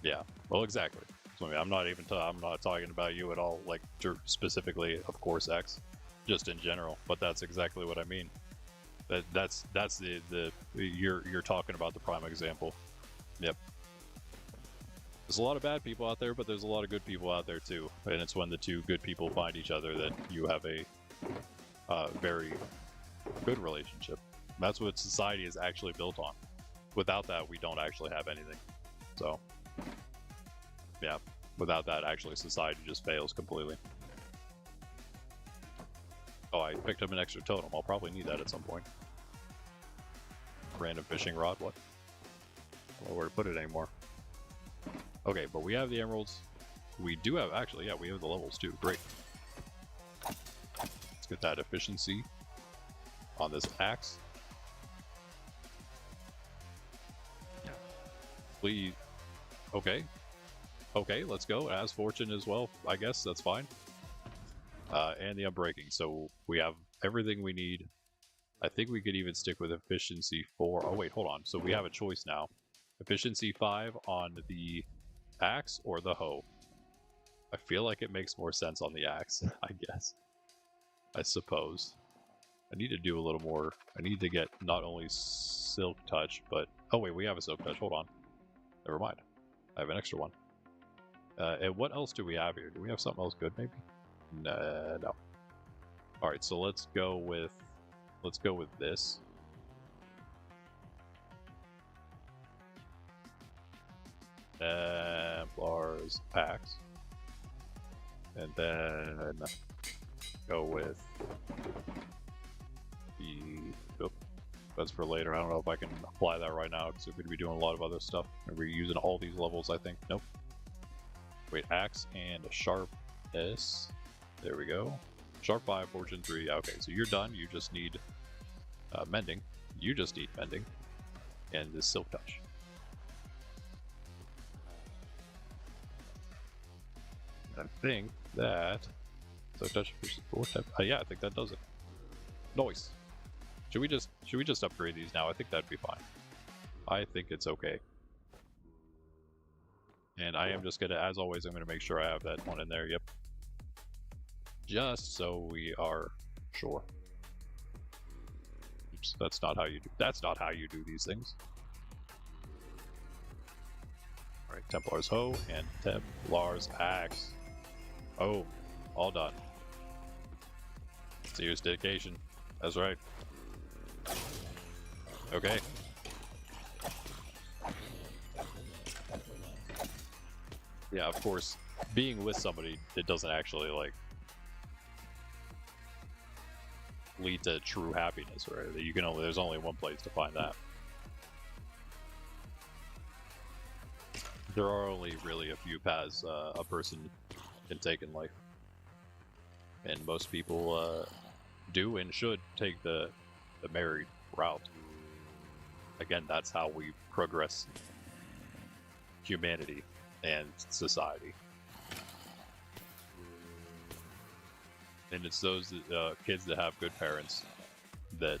Speaker 1: yeah, well, exactly. So, I mean, I'm not talking about you at all, like specifically, of course, X, just in general. But that's exactly what I mean. That's the you're talking about the prime example. Yep. There's a lot of bad people out there, but there's a lot of good people out there too. And it's when the two good people find each other that you have a very good relationship. That's what society is actually built on. Without that, we don't actually have anything. So, yeah, without that, actually, society just fails completely. Oh, I picked up an extra totem. I'll probably need that at some point. Random fishing rod, what? I don't know where to put it anymore. Okay, but we have the emeralds. We do have, actually, yeah, we have the levels too. Great. Let's get that efficiency on this axe. Please. Okay. Okay, let's go. It has fortune as well, I guess. That's fine. And the unbreaking. So we have everything we need. I think we could even stick with efficiency 4. Oh, wait, hold on. So we have a choice now. Efficiency 5 on the axe or the hoe. I feel like it makes more sense on the axe, I guess. I suppose. I need to do a little more. I need to get not only silk touch, but... Oh, wait, we have a silk touch. Hold on. Never mind. I have an extra one. And what else do we have here? Do we have something else good, maybe? No. Alright, so let's go with this. Templar's axe. And then go with the... Oop, that's for later. I don't know if I can apply that right now because we're going to be doing a lot of other stuff. And we're using all these levels, I think. Nope. Wait, axe and a sharp S. There we go. Sharp 5, fortune 3. Okay, so you're done. You just need mending. You just need mending. And this silk touch. I think that silk touch. Yeah, I think that does it. Nice. Should we just upgrade these now? I think that'd be fine. I think it's okay. And I am just gonna, as always, I'm gonna make sure I have that one in there. Yep. Just so we are sure. Oops, that's not how you do. That's not how you do these things. All right, Templar's hoe and Templar's axe. Oh, all done. Serious dedication. That's right. Okay. Yeah, of course, being with somebody, it doesn't actually, like, lead to true happiness, right? You can only, there's only one place to find that. There are only really a few paths a person can take in life. And most people do and should take the married route. Again, that's how we progress humanity and society. And it's those kids that have good parents that,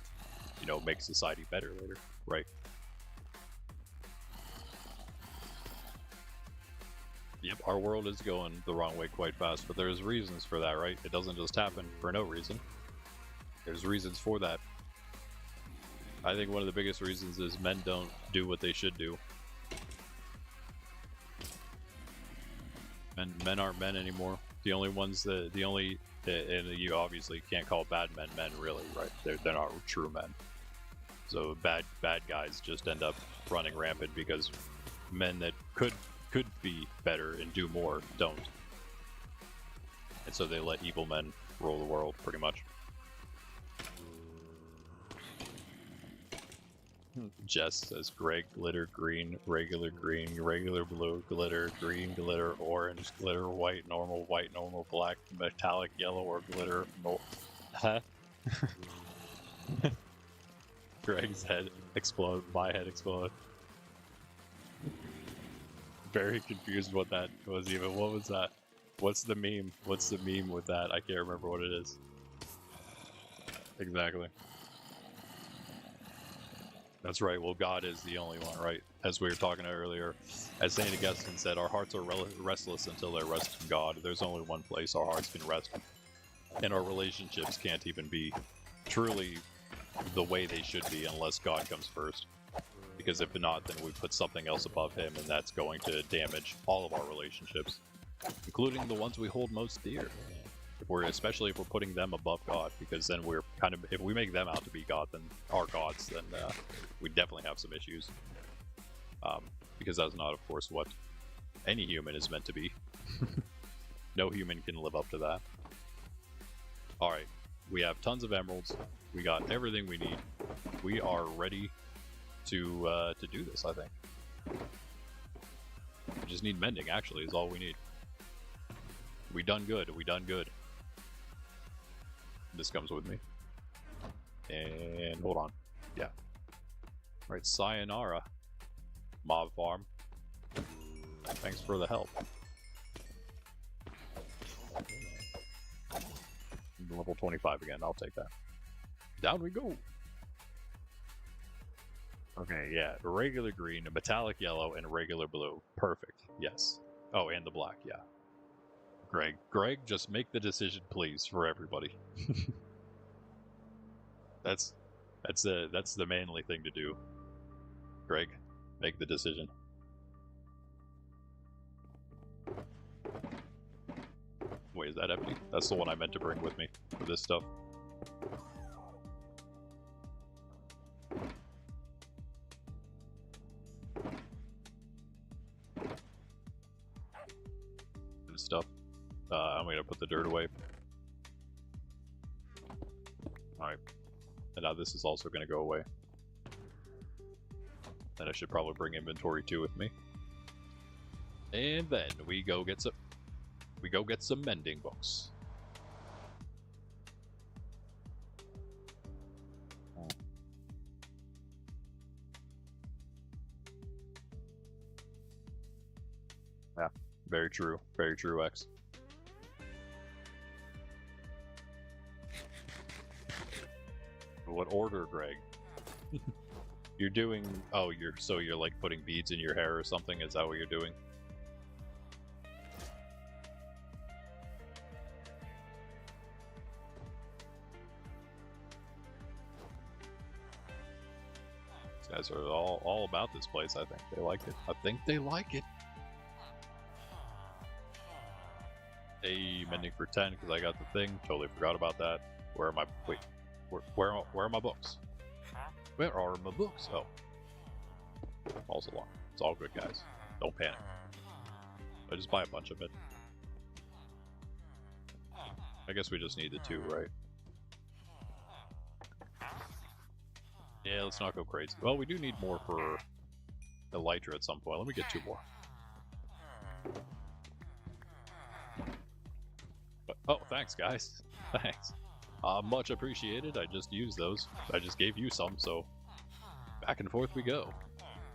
Speaker 1: you know, make society better later, right? Yep, our world is going the wrong way quite fast, but there's reasons for that, right? It doesn't just happen for no reason. There's reasons for that. I think one of the biggest reasons is men don't do what they should do. Men aren't men anymore. The only ones that, and you obviously can't call bad men men, really, right? They're not true men. So bad guys just end up running rampant because men that could be better and do more don't. And so they let evil men rule the world, pretty much. Jess says Greg, glitter, green, regular, blue, glitter, green, glitter, orange, glitter, white, normal, black, metallic, yellow, or glitter. Huh? Greg's head explode. My head explode. Very confused what that was even. What was that? What's the meme? What's the meme with that? I can't remember what it is. Exactly. That's right. Well, God is the only one, right? As we were talking earlier, as Saint Augustine said, our hearts are restless until they rest in God. There's only one place our hearts can rest, and our relationships can't even be truly the way they should be unless God comes first. Because if not, then we put something else above him, and that's going to damage all of our relationships, including the ones we hold most dear. Especially if we're putting them above God, because then we're kind of, if we make them out to be God, then our gods, then we definitely have some issues. Because that's not, of course, what any human is meant to be. No human can live up to that. Alright, we have tons of emeralds. We got everything we need. We are ready to do this, I think. We just need mending, actually, is all we need. We done good. We done good. This comes with me. And hold on. Yeah. Alright, sayonara. Mob farm. Thanks for the help. Level 25 again, I'll take that. Down we go! Okay, yeah. Regular green, metallic yellow, and regular blue. Perfect. Yes. Oh, and the black, yeah. Greg, just make the decision, please, for everybody. That's the manly thing to do. Greg, make the decision. Wait, is that empty? That's the one I meant to bring with me for this stuff. This stuff. I'm gonna put the dirt away. Alright. And now this is also gonna go away. And I should probably bring inventory 2 with me. And then we go get some mending books. Yeah, very true, X. What order, Greg? You're doing... Oh, you're like putting beads in your hair or something? Is that what you're doing? These guys are all about this place, I think. They like it. I think they like it. Hey, mending for 10 because I got the thing. Totally forgot about that. Where are my... Wait. Where are my books? Where are my books? Oh. Falls along. It's all good, guys. Don't panic. I just buy a bunch of it. I guess we just need the 2, right? Yeah, let's not go crazy. Well, we do need more for Elytra at some point. Let me get 2 more. Oh, thanks, guys. Thanks. Much appreciated. I just used those. I just gave you some, so back and forth we go.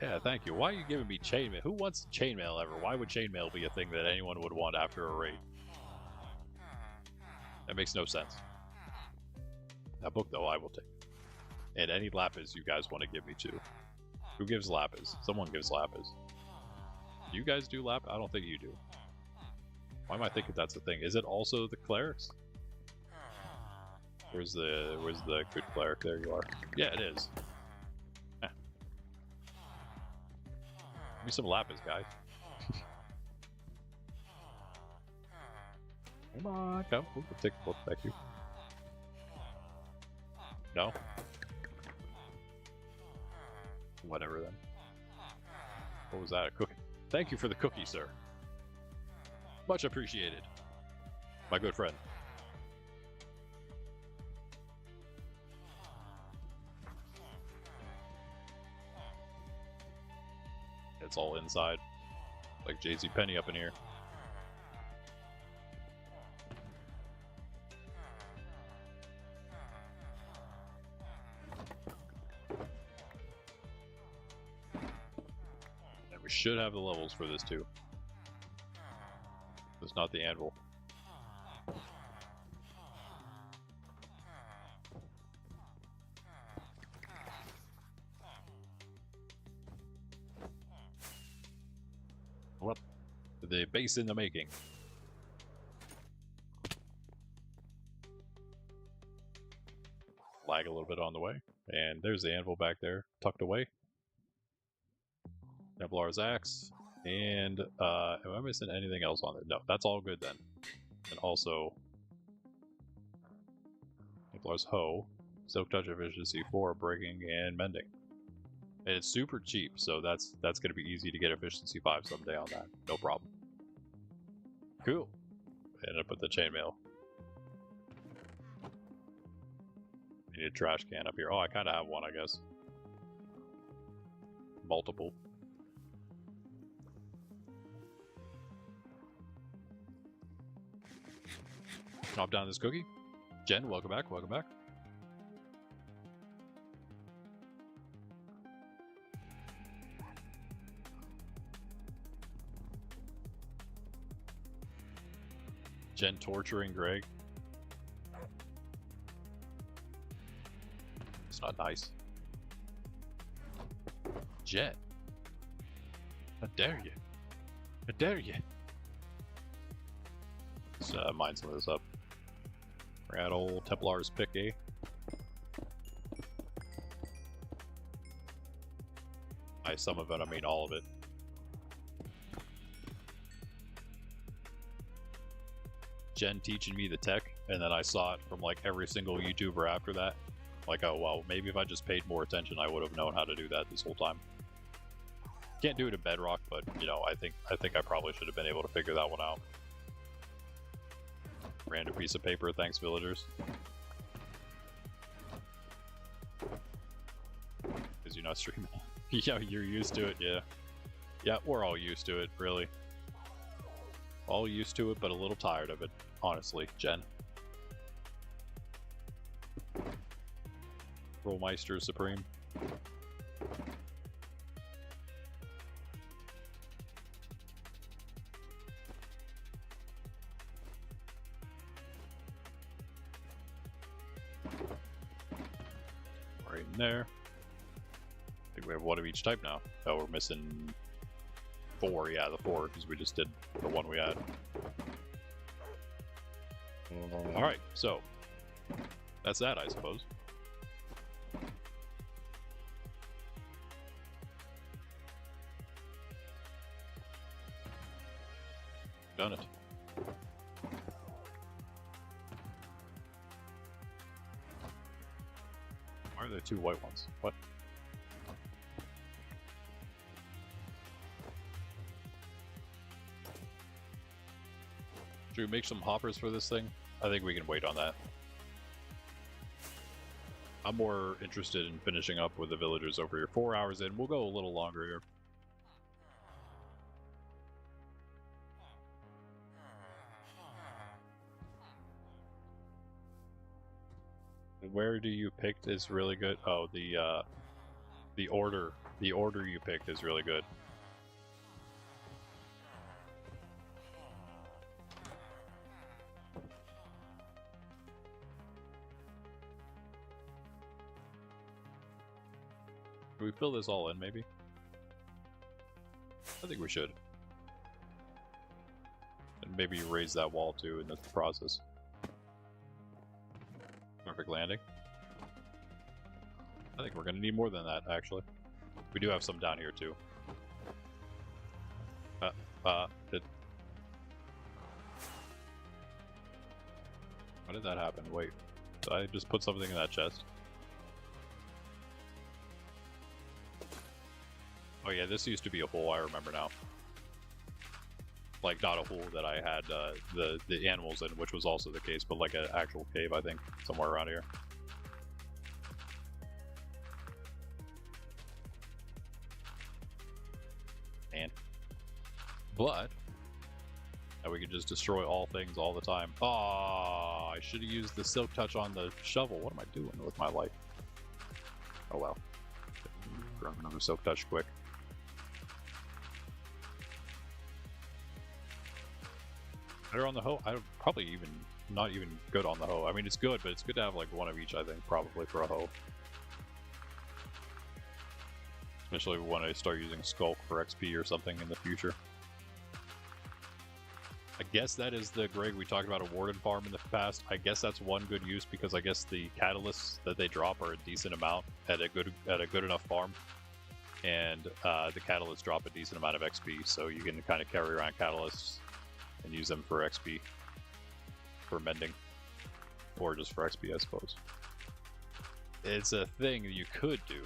Speaker 1: Yeah, thank you. Why are you giving me chainmail? Who wants chainmail ever? Why would chainmail be a thing that anyone would want after a raid? That makes no sense. That book, though, I will take. And any lapis you guys want to give me, too. Who gives lapis? Someone gives lapis. Do you guys do lapis? I don't think you do. Why am I thinking that's a thing? Is it also the clerics? Where's the good cleric? There you are. Yeah, it is. Eh. Give me some lapis, guy. Come on, come. We'll take a book. Thank you. No? Whatever then. What was that? A cookie? Thank you for the cookie, sir. Much appreciated. My good friend. It's all inside. Like JC Penney up in here. And we should have the levels for this too. It's not the anvil. What? The base in the making. Lag a little bit on the way. And there's the anvil back there, tucked away. Templar's axe. And, am I missing anything else on there? No, that's all good then. And also, Templar's hoe. Silk touch efficiency 4, breaking and mending. And it's super cheap, so that's going to be easy to get efficiency 5 someday on that. No problem. Cool. And I put the chainmail. I need a trash can up here. Oh, I kind of have one, I guess. Multiple. Chop down this cookie. Jen, welcome back, welcome back. Jen torturing Greg. It's not nice. Jen. How dare you? How dare you? Let's mine some of this up. We're at old Templar's pick, eh? By some of it, I mean all of it. Jen teaching me the tech, and then I saw it from like every single YouTuber after that. Like, oh well, maybe if I just paid more attention, I would have known how to do that this whole time. Can't do it in Bedrock, but you know, I think I probably should have been able to figure that one out. Random piece of paper, thanks villagers. Because you're not streaming. Yeah, you're used to it, yeah. Yeah, we're all used to it, really. All used to it, but a little tired of it, honestly, Jen. Rollmeister Supreme. Right in there. I think we have one of each type now. Oh, we're missing 4, yeah, the 4, because we just did the one we had. Alright, so that's that, I suppose. Done it. Why are there 2 white ones? What? Should we make some hoppers for this thing? I think we can wait on that. I'm more interested in finishing up with the villagers over here. 4 hours in. We'll go a little longer here. Where do you picked is really good. Oh, the order you picked is really good. Can we fill this all in, maybe? I think we should. And maybe raise that wall too in the process. Perfect landing. I think we're going to need more than that, actually. We do have some down here, too. Why did that happen? Wait. Did I just put something in that chest? Oh yeah, this used to be a hole, I remember now. Like, not a hole that I had the animals in, which was also the case, but like an actual cave, I think, somewhere around here. And but now we can just destroy all things all the time. Oh, I should have used the silk touch on the shovel. What am I doing with my life? Oh well. Grab another silk touch quick. Better on the hoe? I'm probably even not even good on the hoe. I mean, it's good, but it's good to have like one of each, I think, probably for a hoe. Especially when I start using Skulk for XP or something in the future. I guess that is the Greg we talked about a Warden farm in the past. I guess that's one good use because I guess the catalysts that they drop are a decent amount at a good enough farm. And the catalysts drop a decent amount of XP, so you can kind of carry around catalysts and use them for XP, for mending, or just for XP, I suppose. It's a thing you could do.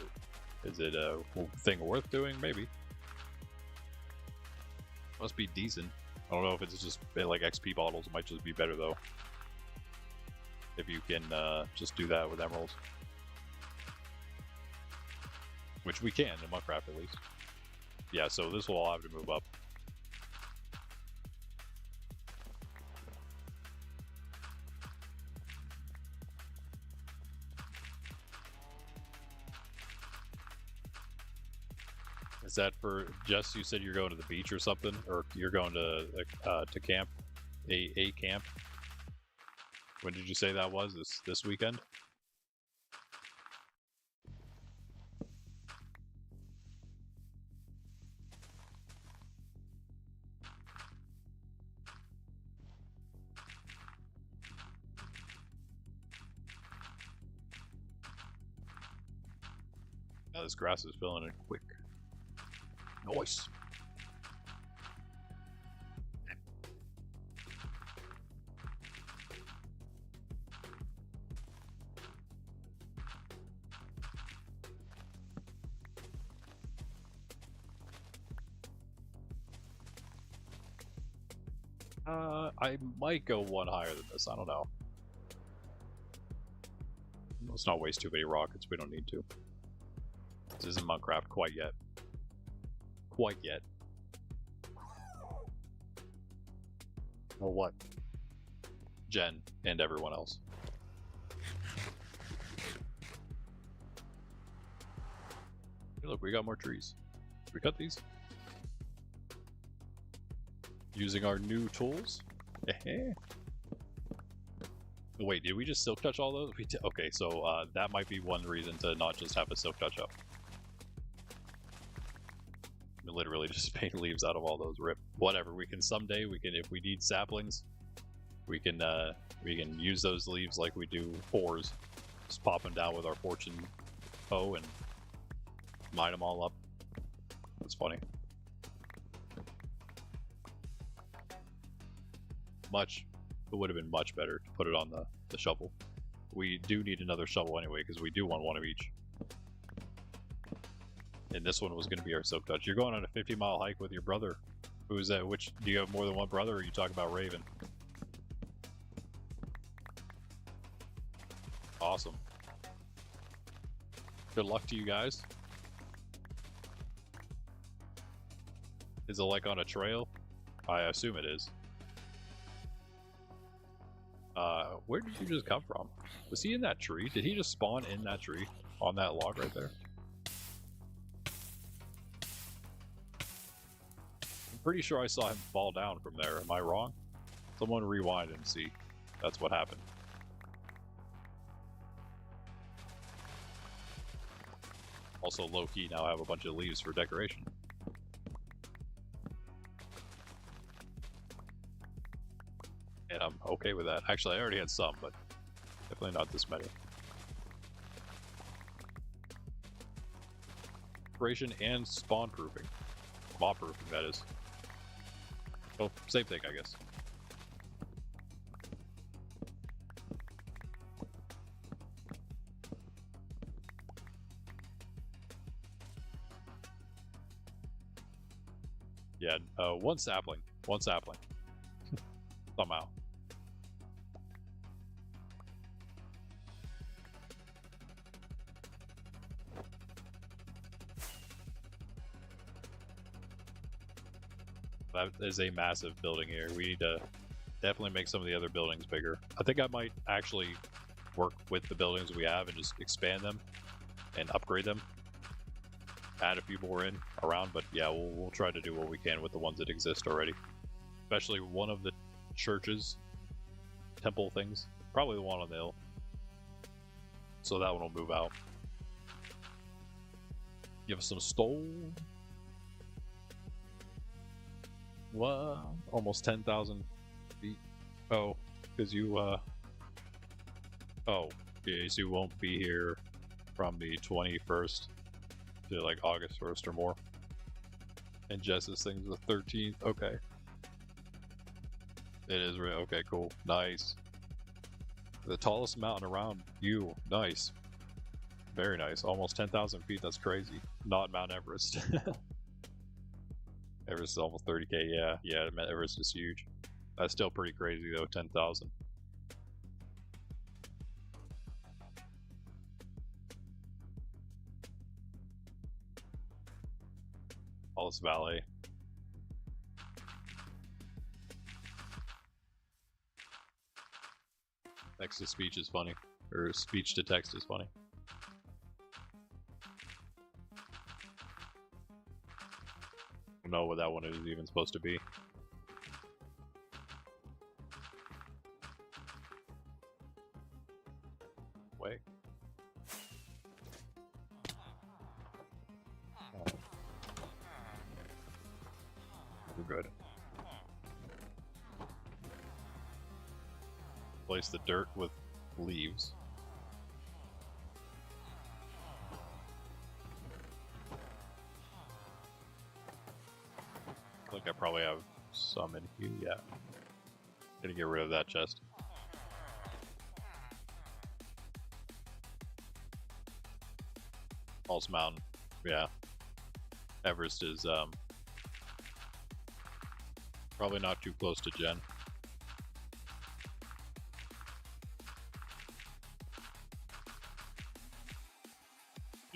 Speaker 1: Is it a thing worth doing? Maybe. Must be decent. I don't know if it's just like XP bottles. It might just be better though. If you can just do that with emeralds. Which we can in Minecraft at least. Yeah, so this will all have to move up. Is that for Jess? You said you're going to the beach or something, or you're going to camp, a camp. When did you say that was? This weekend? Now this grass is filling in quick. Nice. I might go one higher than this. I don't know. Let's not waste too many rockets. We don't need to. This isn't Minecraft quite yet. Quite yet. Well, what? Jen and everyone else. Hey, look, we got more trees. Did we cut these? Using our new tools? Wait, did we just silk touch all those? We did. Okay, so that might be one reason to not just have a silk touch up. Literally just paint leaves out of all those. Rip. Whatever. We can someday. We can, if we need saplings, we can use those leaves like we do ores. Just pop them down with our fortune hoe and mine them all up. That's funny. It would have been much better to put it on the shovel. We do need another shovel anyway because we do want one of each. And this one was going to be our silk touch. You're going on a 50-mile hike with your brother. Who is that? Which, do you have more than one brother, or are you talking about Raven? Awesome. Good luck to you guys. Is it like on a trail? I assume it is. Where did you just come from? Was he in that tree? Did he just spawn in that tree? On that log right there? I'm pretty sure I saw him fall down from there. Am I wrong? Someone rewind and see. That's what happened. Also, low-key now I have a bunch of leaves for decoration. And I'm okay with that. Actually, I already had some, but definitely not this many. Decoration and spawn proofing. Mob proofing, that is. Well, same thing, I guess. Yeah, one sapling. One sapling. Somehow. That is a massive building here. We need to definitely make some of the other buildings bigger. I think I might actually work with the buildings we have and just expand them and upgrade them. Add a few more in around, but yeah, we'll try to do what we can with the ones that exist already. Especially one of the churches, temple things. Probably the one on the hill. So that one will move out. Give us some stone. What? Almost 10,000 feet. Oh, because you, oh, yes, you won't be here from the 21st to like August 1st or more. And Jess's thing's the 13th. Okay. It is really, okay, cool. Nice. The tallest mountain around you. Nice. Very nice. Almost 10,000 feet. That's crazy. Not Mount Everest. Everest is almost 30K, yeah. Yeah, Everest is huge. That's still pretty crazy, though, 10,000. All this valet. Text to speech is funny. Or speech to text is funny. I don't know what that one is even supposed to be. Wait. We're good. Replace the dirt with leaves. I think I probably have some in here, yeah. Gonna get rid of that chest. False Mountain, yeah. Everest is probably not too close to Jen.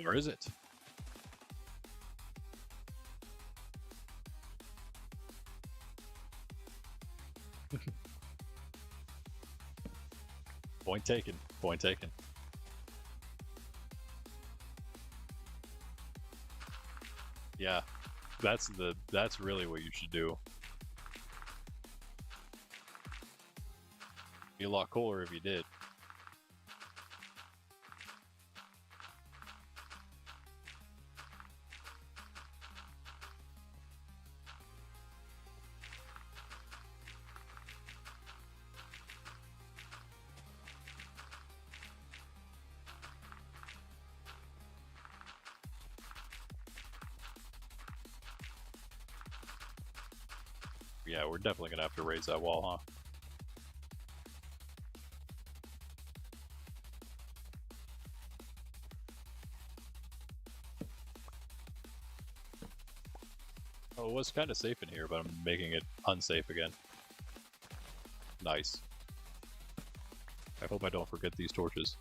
Speaker 1: Or is it? Point taken. Point taken. Yeah, that's really what you should do. Be a lot cooler if you did. Yeah, we're definitely gonna have to raise that wall, huh? Oh, it was kind of safe in here, but I'm making it unsafe again. Nice. I hope I don't forget these torches.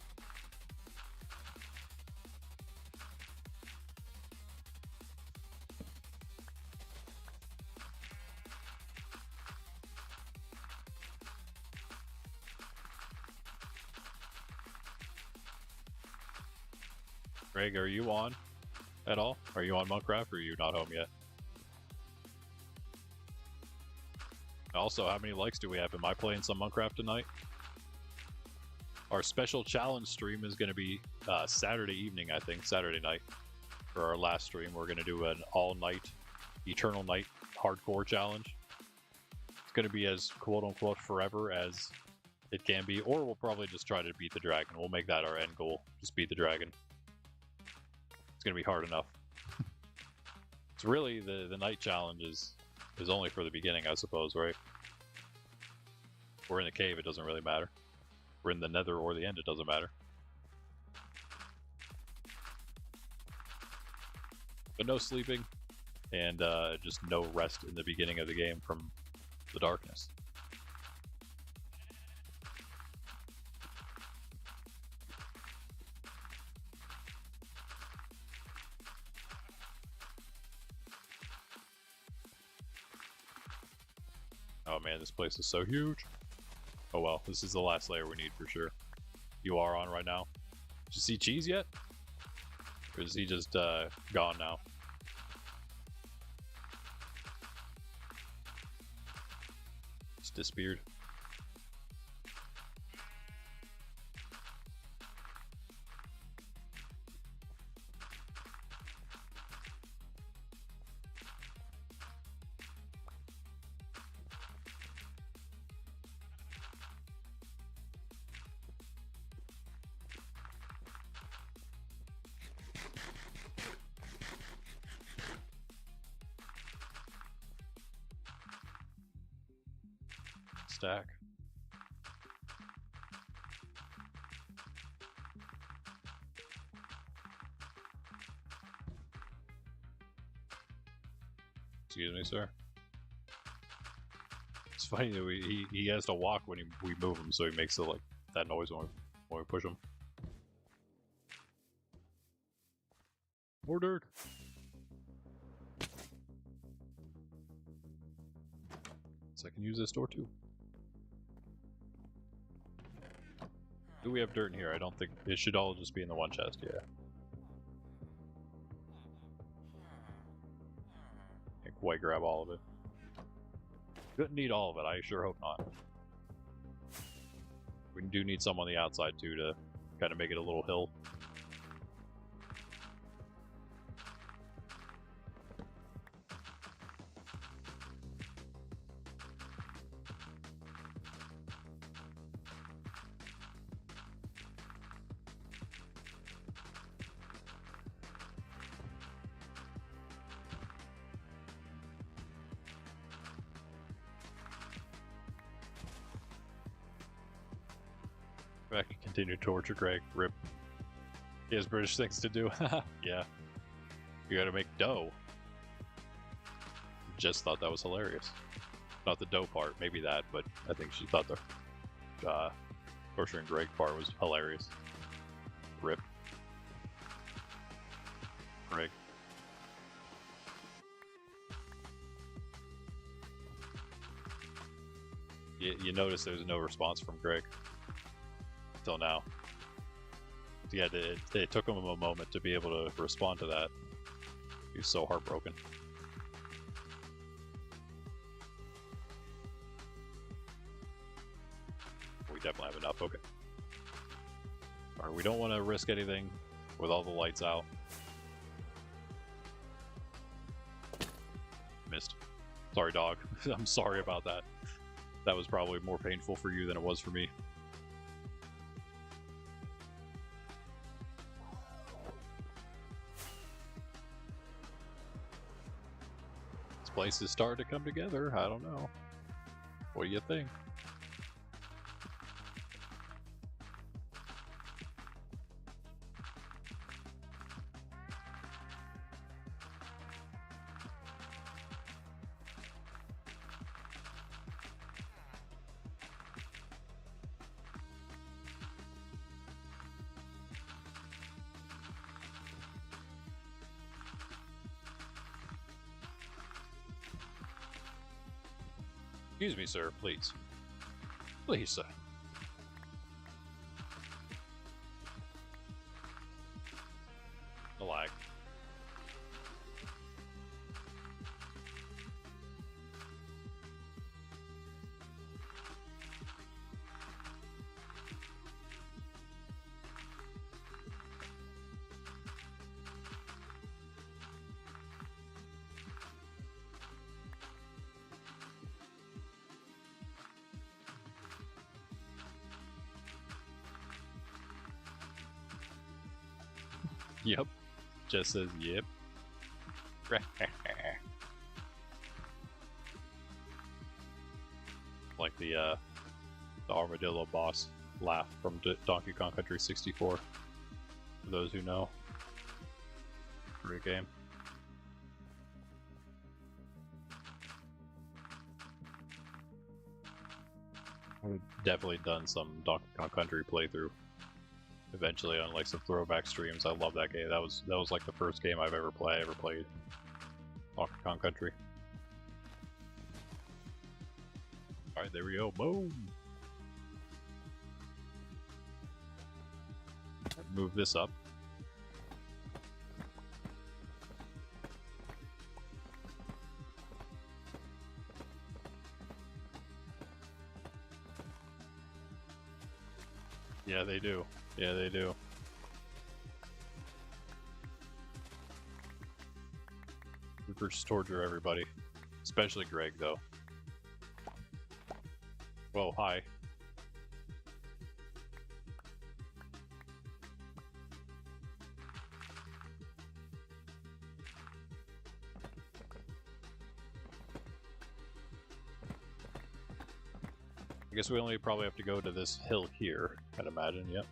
Speaker 1: Greg, are you on at all? Are you on Minecraft, or are you not home yet? Also, how many likes do we have? Am I playing some Minecraft tonight? Our special challenge stream is going to be Saturday evening, I think, Saturday night. For our last stream, we're going to do an all-night, eternal night hardcore challenge. It's going to be as quote-unquote forever as it can be, or we'll probably just try to beat the dragon. We'll make that our end goal, just beat the dragon. It's going to be hard enough. It's really, the night challenge is only for the beginning, I suppose, right? We're in the cave, it doesn't really matter. We're in the nether or the end, it doesn't matter. But no sleeping, and just no rest in the beginning of the game from the darkness. Oh man, this place is so huge. Oh well, this is the last layer we need for sure. You are on right now. Did you see Cheese yet? Or is he just gone now? Just disappeared. Stack. Excuse me, sir. It's funny that he has to walk when we move him, so he makes it like that noise when we push him. More dirt. So I can use this door too. Do we have dirt in here? I don't think it should all just be in the one chest. Yeah. Can't quite grab all of it. Couldn't need all of it. I sure hope not. We do need some on the outside too to kind of make it a little hill. I can continue to torture Greg. Rip. He has British things to do. Yeah. You gotta make dough. Just thought that was hilarious. Not the dough part, maybe that, but I think she thought the torturing Greg part was hilarious. Rip. Greg. You notice there was no response from Greg. Till now. Yeah, it took him a moment to be able to respond to that. He was so heartbroken. We definitely have enough, okay. Alright, we don't want to risk anything with all the lights out. Missed. Sorry, dog. I'm sorry about that. That was probably more painful for you than it was for me. Places start to come together. I don't know. What do you think? Excuse me, sir, please. Please, sir. The lag. Yep. Just says yep. Like the armadillo boss laugh from Donkey Kong Country 64. For those who know. Great game. I've definitely done some Donkey Kong Country playthrough. Eventually on like some throwback streams. I love that game. That was like the first game I've ever played. Donkey Kong Country. Alright, there we go. Boom! Move this up. Yeah, they do. Yeah, they do. Reverse torture everybody. Especially Greg, though. Whoa, hi. I guess we only probably have to go to this hill here, I'd imagine, yep.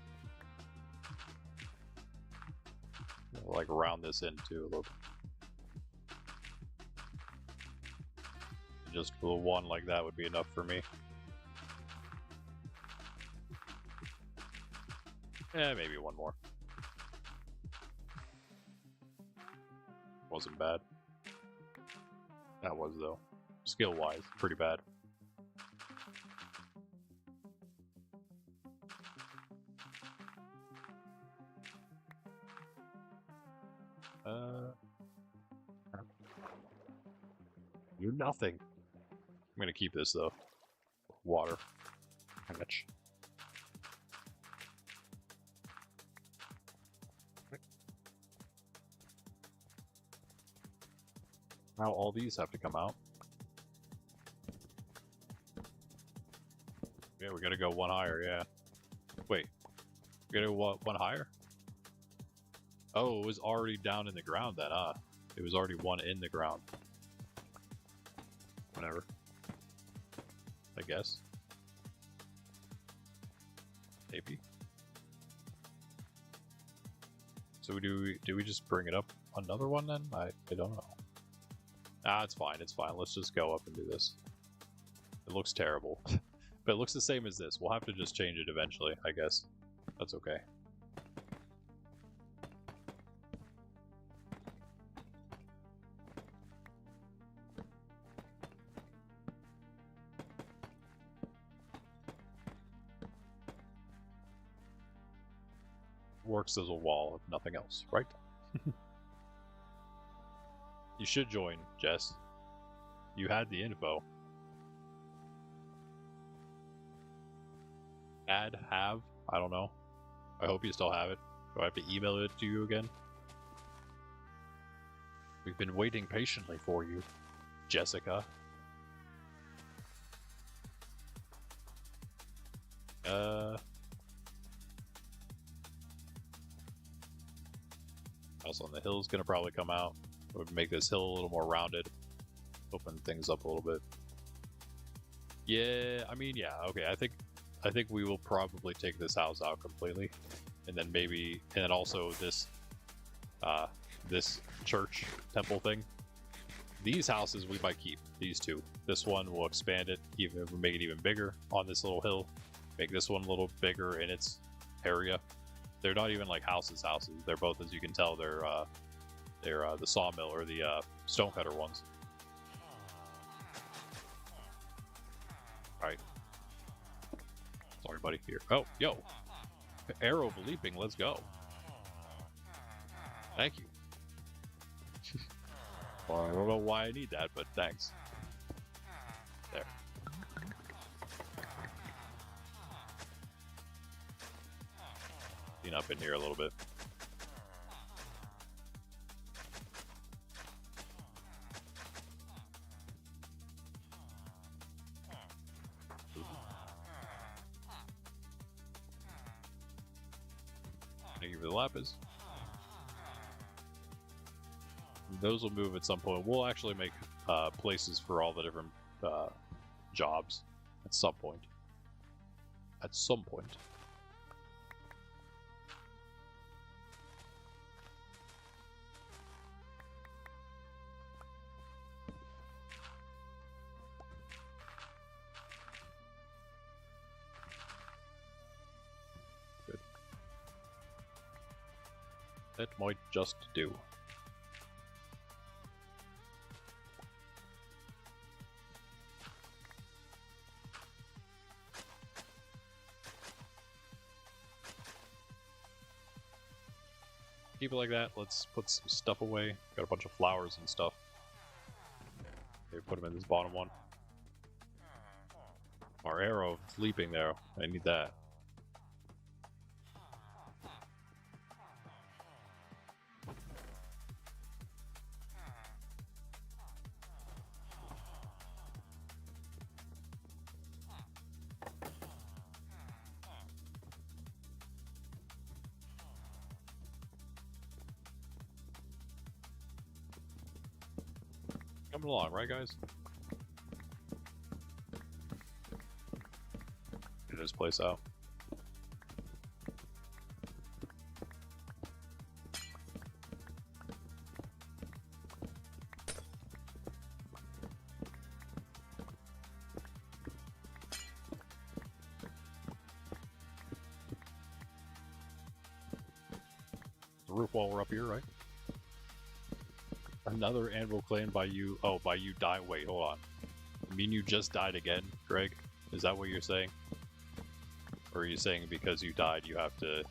Speaker 1: Like round this in too a little bit. Just a little one like that would be enough for me. Eh, maybe one more. Wasn't bad. That was though. Skill-wise, pretty bad. Do nothing. I'm gonna keep this though. Water. How much? Now all these have to come out. Yeah, we gotta go one higher, yeah. Wait. We gotta go one higher? Oh, it was already down in the ground then, huh? It was already one in the ground. Whatever. I guess. Maybe. So do we just bring it up another one then? I don't know. Ah, it's fine, it's fine. Let's just go up and do this. It looks terrible. But it looks the same as this. We'll have to just change it eventually, I guess. That's okay. Works as a wall, if nothing else, right? You should join, Jess. You had the info. Have? I don't know. I hope you still have it. Do I have to email it to you again? We've been waiting patiently for you, Jessica. House on the Hill is gonna probably come out. Would make this hill a little more rounded. Open things up a little bit. Yeah, I mean, yeah, okay. I think we will probably take this house out completely, and then maybe, and then also this, this church temple thing. These houses we might keep. These two. This one will expand it, even make it even bigger on this little hill. Make this one a little bigger in its area. They're not even like houses. They're both, as you can tell, they're the sawmill or the stonecutter ones. All right. Sorry, buddy. Here. Oh, yo. Arrow of leaping. Let's go. Thank you. Well, I don't know why I need that, but thanks. There. Clean up in here a little bit. Thank you for the lapis. Those will move at some point. We'll actually make places for all the different jobs at some point. At some point. That might just do. Keep it like that. Let's put some stuff away. Got a bunch of flowers and stuff. Maybe put them in this bottom one. Our arrow is leaping there. I need that. Coming along, right, guys? Get this place out. The roof while we're up here, right? Another anvil claimed by you. Oh, by you die. Wait, hold on. You mean you just died again, Greg? Is that what you're saying? Or are you saying because you died you have to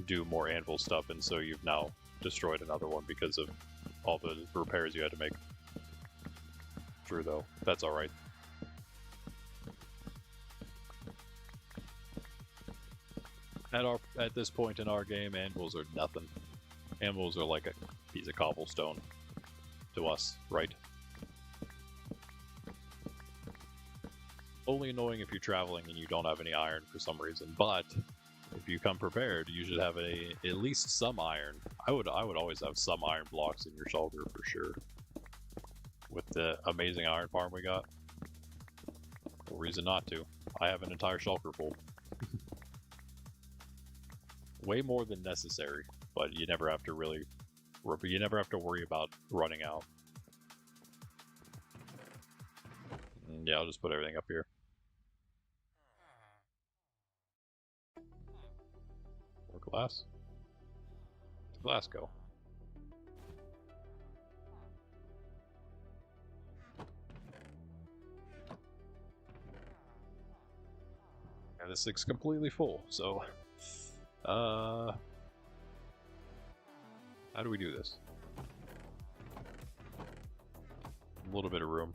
Speaker 1: do more anvil stuff and so you've now destroyed another one because of all the repairs you had to make? True though. That's alright. At this point in our game, anvils are nothing. Anvils are like a piece of cobblestone to us, right? Only annoying if you're traveling and you don't have any iron for some reason, but if you come prepared, you should have at least some iron. I would always have some iron blocks in your shulker for sure. With the amazing iron farm we got. No reason not to. I have an entire shulker full. Way more than necessary, but you never have to really... You never have to worry about running out. And yeah, I'll just put everything up here. More glass. Where'd the glass go? Yeah, this thing's completely full, so... How do we do this? A little bit of room.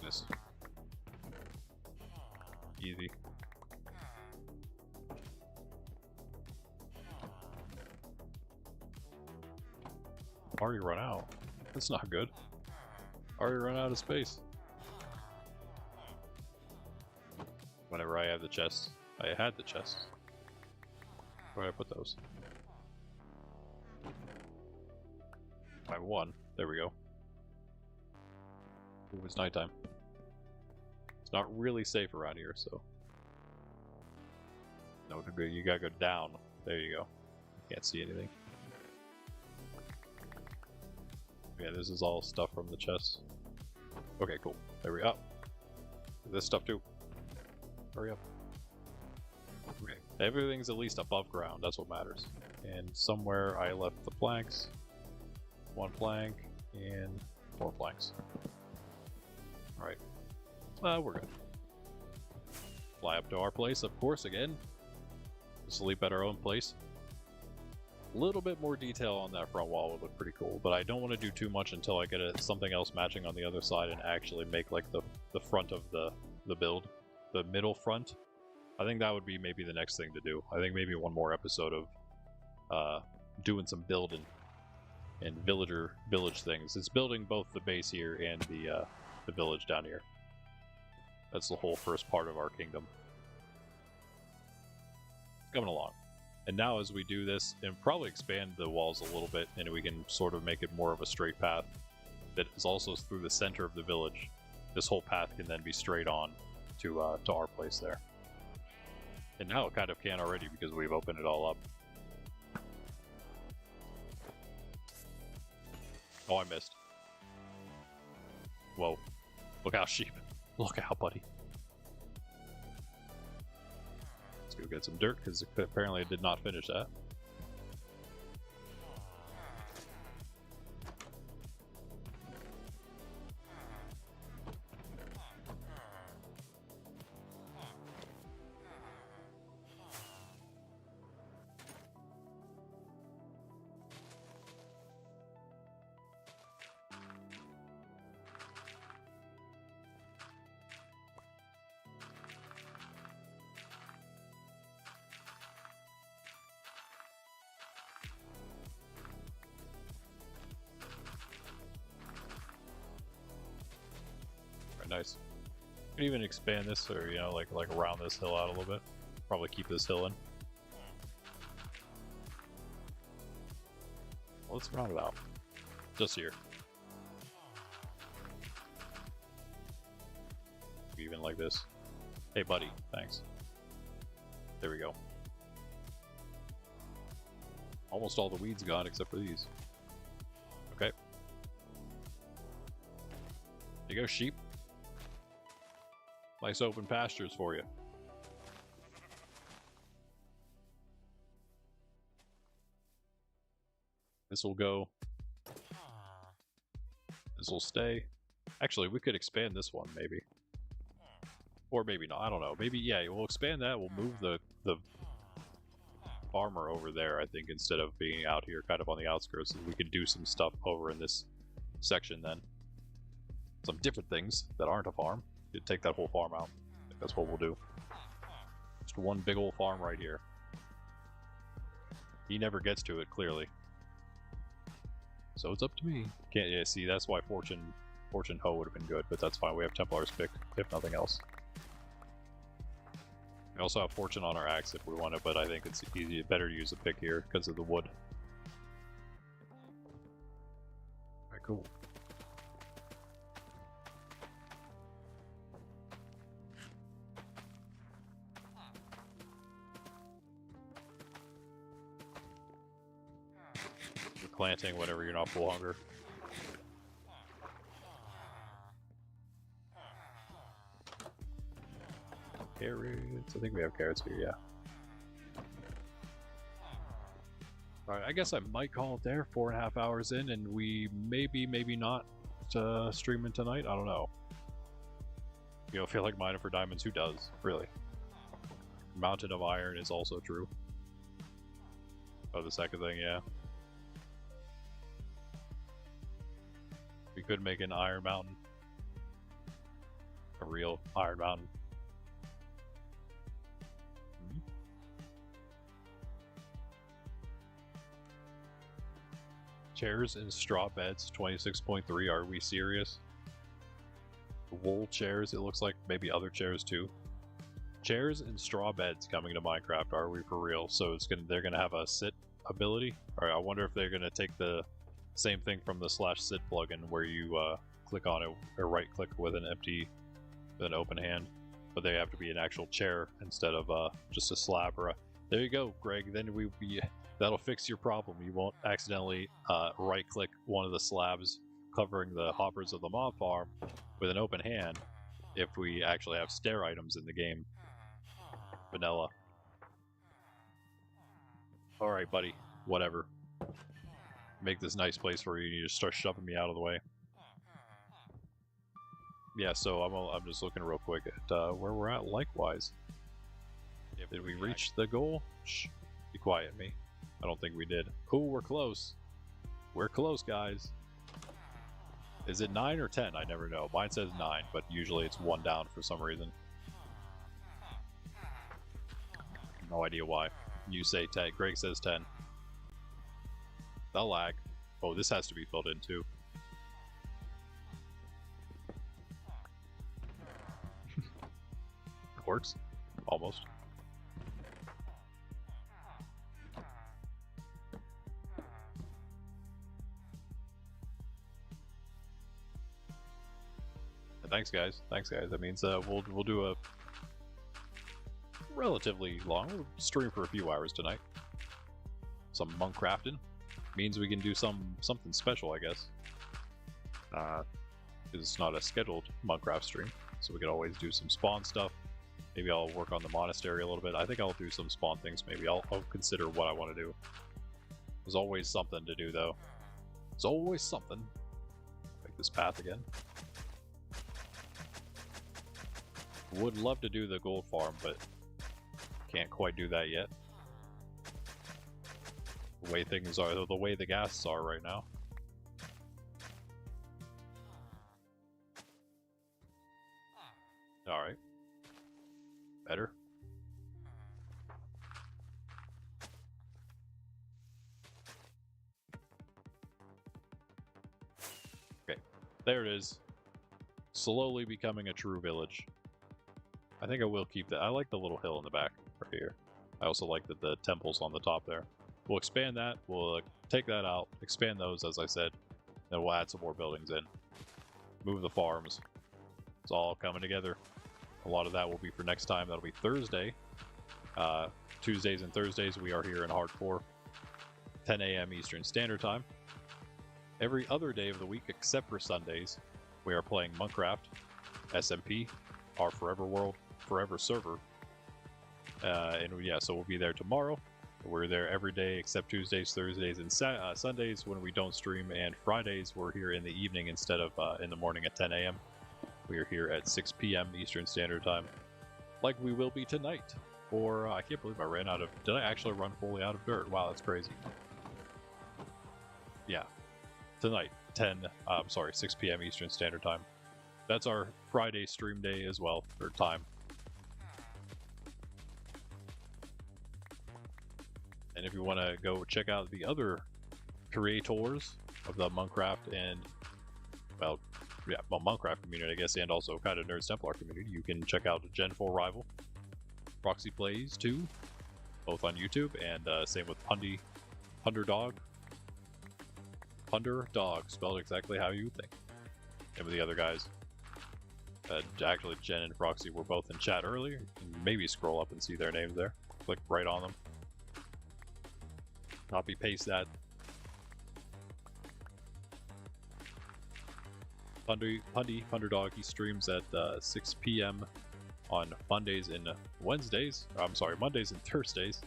Speaker 1: This. Easy. Already run out. That's not good. Already run out of space. Whenever I have the chest. I had the chest. Where did I put those? I have one. There we go. Ooh, it's nighttime. It's not really safe around here, so... No, you gotta go down. There you go. Can't see anything. Yeah, this is all stuff from the chest. Okay, cool. There we go. This stuff too. Hurry up. Okay. Everything's at least above ground, that's what matters. And somewhere I left the planks. One plank, and 4 planks. Alright. We're good. Fly up to our place, of course, again. Sleep at our own place. A little bit more detail on that front wall would look pretty cool, but I don't want to do too much until I get something else matching on the other side and actually make like the front of the build, the middle front. I think that would be maybe the next thing to do. I think maybe one more episode of doing some building and village things. It's building both the base here and the village down here. That's the whole first part of our kingdom. Coming along. And now as we do this, and probably expand the walls a little bit, and we can sort of make it more of a straight path that is also through the center of the village. This whole path can then be straight on to our place there. And now it kind of can already because we've opened it all up. Oh, I missed. Whoa. Look out, sheep. Look out, buddy. Let's go get some dirt, because apparently I did not finish that. Nice. You can even expand this, or you know, like round this hill out a little bit. Probably keep this hill in. Well, let's round it out. Just here. Even like this. Hey, buddy. Thanks. There we go. Almost all the weeds gone except for these. Okay. There you go, sheep. Nice open pastures for you. This will go. This will stay. Actually, we could expand this one, maybe. Or maybe not, I don't know. Maybe, yeah, we'll expand that. We'll move the farmer over there, I think, instead of being out here kind of on the outskirts. We can do some stuff over in this section then. Some different things that aren't a farm. You take that whole farm out. I think that's what we'll do. Just one big old farm right here. He never gets to it, clearly. So it's up to me. Can't, yeah, see, that's why Fortune Hoe would have been good, but that's fine. We have Templar's pick, if nothing else. We also have Fortune on our axe if we want it, but I think it's better to use a pick here because of the wood. Alright, cool. Planting whenever you're not full hunger. Carrots. I think we have carrots here, yeah. Alright, I guess I might call it there. 4.5 hours in, and we maybe not streaming tonight. I don't know. You know, feel like mining for diamonds. Who does? Really? Mountain of Iron is also true. Oh, the second thing, yeah. We could make an Iron Mountain. A real Iron Mountain. Chairs and straw beds, 26.3. Are we serious? Wool chairs, it looks like. Maybe other chairs too. Chairs and straw beds coming to Minecraft. Are we for real? So they're gonna have a sit ability. Alright, I wonder if they're gonna take the same thing from the /sit plugin where you click on it or right click with an open hand, but they have to be an actual chair instead of just a slab or a. There you go, Greg. Then that'll fix your problem. You won't accidentally right click one of the slabs covering the hoppers of the mob farm with an open hand if we actually have stair items in the game. Vanilla. Alright, buddy. Whatever. Make this nice place where you just start shoving me out of the way. Yeah, so I'm just looking real quick at where we're at likewise. Did we reach the goal? Shh. Be quiet, me. I don't think we did. Oh, we're close. We're close, guys. Is it 9 or 10? I never know. Mine says 9, but usually it's 1 down for some reason. No idea why. You say 10. Greg says 10. The lag. Oh, this has to be filled in too. Works. Almost. Thanks, guys. Thanks, guys. That means we'll do a relatively long stream for a few hours tonight. Some monk crafting means we can do something special, I guess. because it's not a scheduled Minecraft stream, so we could always do some spawn stuff. Maybe I'll work on the monastery a little bit. I think I'll do some spawn things. Maybe I'll consider what I want to do. There's always something to do, though. There's always something. Make this path again. Would love to do the gold farm, but can't quite do that yet. The way things are, the way the gases are right now. All right. Better. Okay, there it is. Slowly becoming a true village. I think I will keep that. I like the little hill in the back right here. I also like that the temple's on the top there. We'll expand that. We'll take that out, expand those, as I said. Then we'll add some more buildings in. Move the farms. It's all coming together. A lot of that will be for next time. That'll be Thursday. Tuesdays and Thursdays we are here in Hardcore. 10 a.m. Eastern Standard Time. Every other day of the week except for Sundays, we are playing Minecraft, SMP, our Forever World, Forever server. And yeah, so we'll be there tomorrow. We're there every day except Tuesdays, Thursdays, and Sundays when we don't stream, and Fridays we're here in the evening instead of in the morning at 10 a.m. We are here at 6 p.m. Eastern Standard Time, like we will be tonight. Or I can't believe I ran out of... Did I actually run fully out of dirt? Wow, that's crazy. Yeah, tonight, 6 p.m. Eastern Standard Time. That's our Friday stream day as well, or time. And if you want to go check out the other creators of the Minecraft and, well, Minecraft community, I guess, and also kind of Nerds Templar community, you can check out Gen 4 Rival, Proxy Plays 2, both on YouTube, and same with Punderdog, spelled exactly how you think. And with the other guys. Actually, Jen and Proxy were both in chat earlier. You can maybe scroll up and see their names there. Click right on them. Copy paste that. Punderdog, he streams at 6 p.m. on Mondays and Wednesdays. I'm sorry, Mondays and Thursdays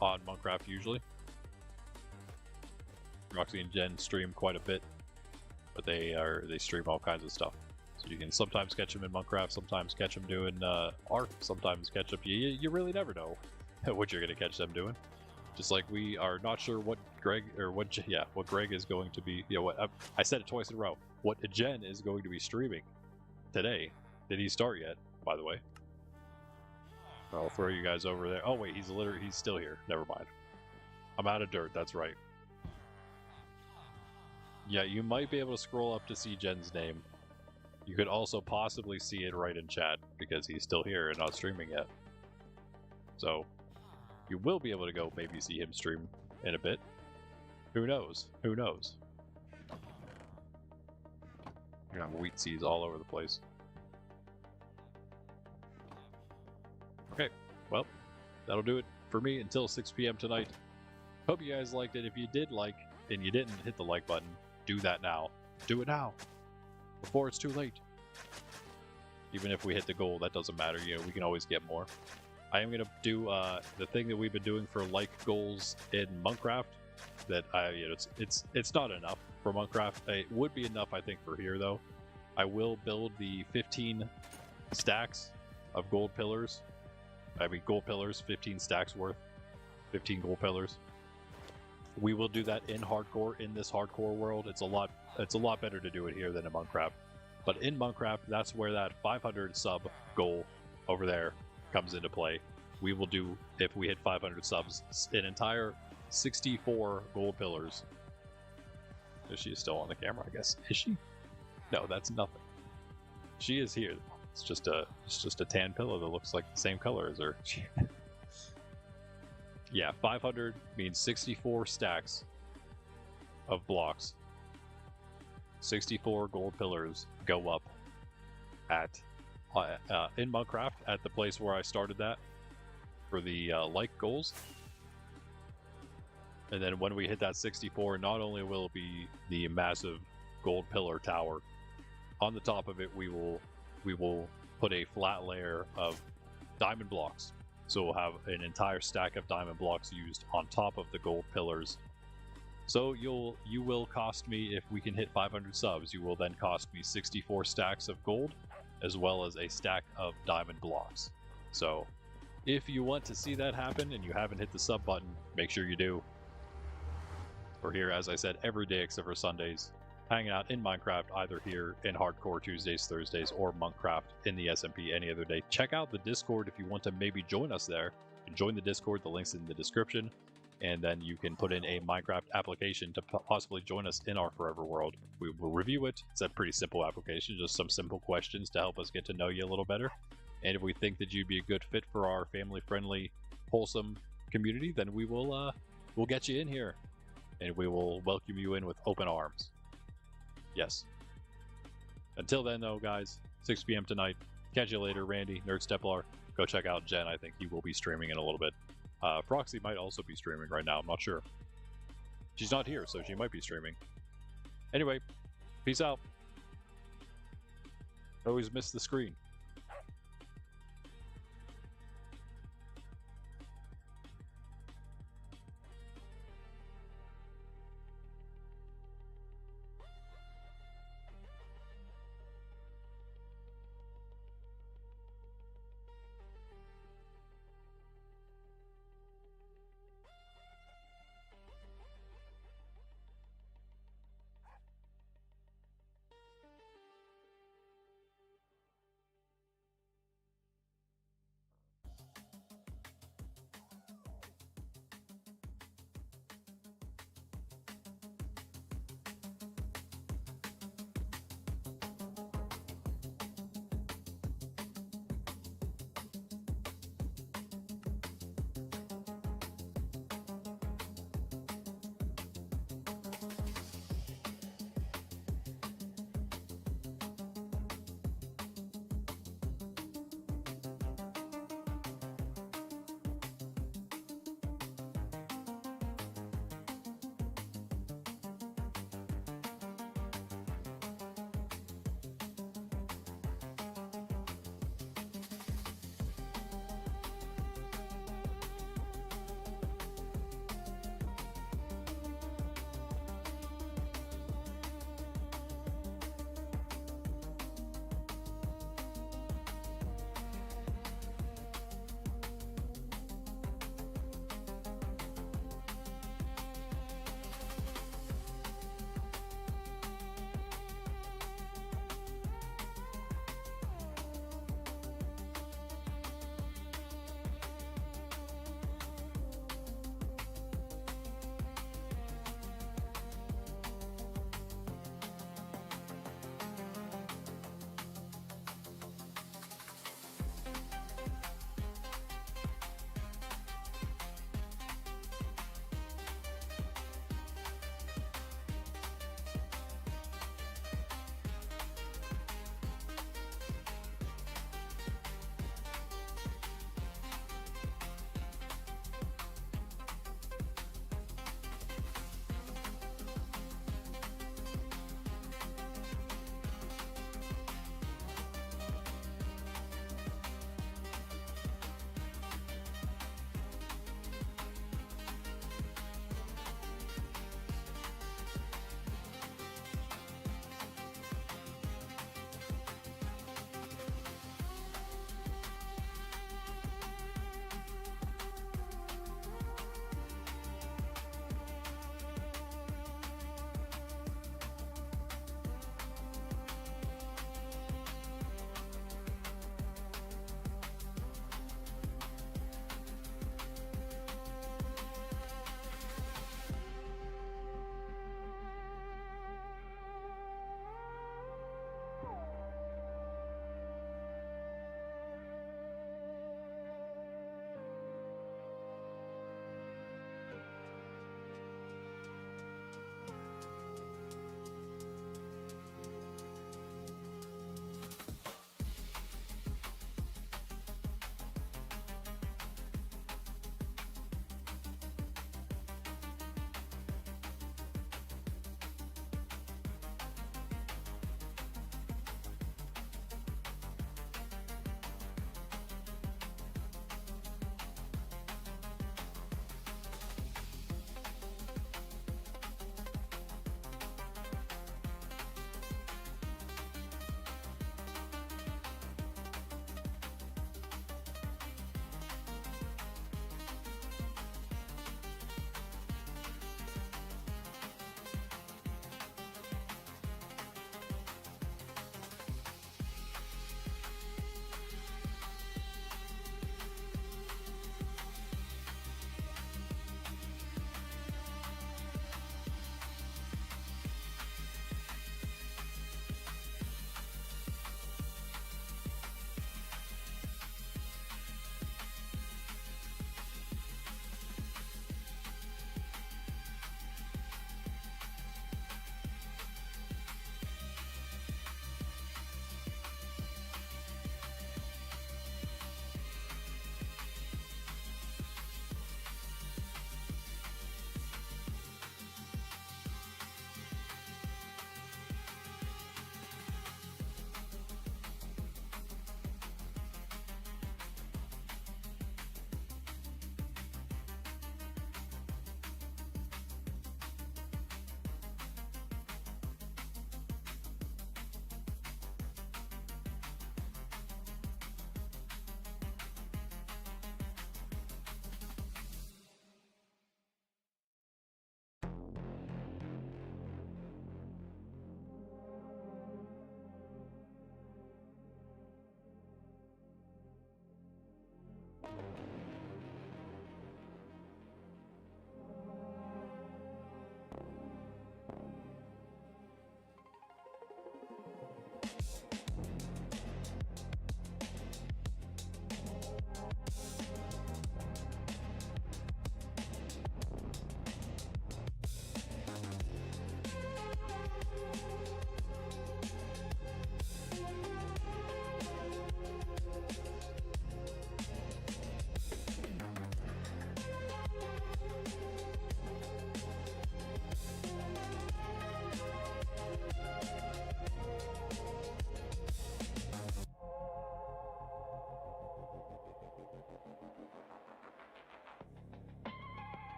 Speaker 1: on Minecraft usually. Roxy and Jen stream quite a bit, but they stream all kinds of stuff. So you can sometimes catch them in Minecraft, sometimes catch them doing art, sometimes catch them. You really never know what you're gonna catch them doing. Just like we are not sure what Greg is going to be. I said it twice in a row. What Jen is going to be streaming today. Did he start yet? By the way, I'll throw you guys over there. Oh wait, he's still here. Never mind. I'm out of dirt. That's right. Yeah, you might be able to scroll up to see Jen's name. You could also possibly see it right in chat because he's still here and not streaming yet. So you will be able to go maybe see him stream in a bit. Who knows? Who knows? You got wheat seeds all over the place. Okay, well, that'll do it for me until 6 p.m. tonight. Hope you guys liked it. If you did like and you didn't hit the like button, do that now. Do it now. Before it's too late. Even if we hit the goal, that doesn't matter. We can always get more. I am gonna do the thing that we've been doing for like goals in Minecraft. That it's not enough for Minecraft. It would be enough, I think, for here though. I will build the 15 stacks of gold pillars. I mean gold pillars, 15 stacks worth, 15 gold pillars. We will do that in hardcore, in this hardcore world. It's a lot better to do it here than in Minecraft. But in Minecraft, that's where that 500 sub goal over there comes into play. We will do, if we hit 500 subs, an entire 64 gold pillars. She is still on the camera, I guess. Is she? No, that's nothing. She is here. It's just a tan pillow that looks like the same color as her. Yeah, 500 means 64 stacks of blocks. 64 gold pillars go up at in Minecraft at the place where I started that for the like goals. And then when we hit that 64, not only will it be the massive gold pillar tower. On the top of it, we will put a flat layer of diamond blocks. So we'll have an entire stack of diamond blocks used on top of the gold pillars. So you will cost me, if we can hit 500 subs, you will then cost me 64 stacks of gold, as well as a stack of diamond blocks. So if you want to see that happen and you haven't hit the sub button, make sure you do. We're here, as I said, every day except for Sundays, hanging out in Minecraft, either here in Hardcore Tuesdays, Thursdays, or Monkcraft in the SMP any other day. Check out the Discord if you want to maybe join us there. You can join the Discord, the link's in the description, and then you can put in a Minecraft application to possibly join us in our Forever World. We will review it. It's a pretty simple application, just some simple questions to help us get to know you a little better. And if we think that you'd be a good fit for our family-friendly, wholesome community, then we will we'll get you in here, and we will welcome you in with open arms. Yes. Until then, though, guys, 6 p.m. tonight. Catch you later, Randy, Nerd Steplar. Go check out Jen. I think he will be streaming in a little bit. Proxy might also be streaming right now. I'm not sure. She's not here, so she might be streaming. Anyway, peace out. Always miss the screen.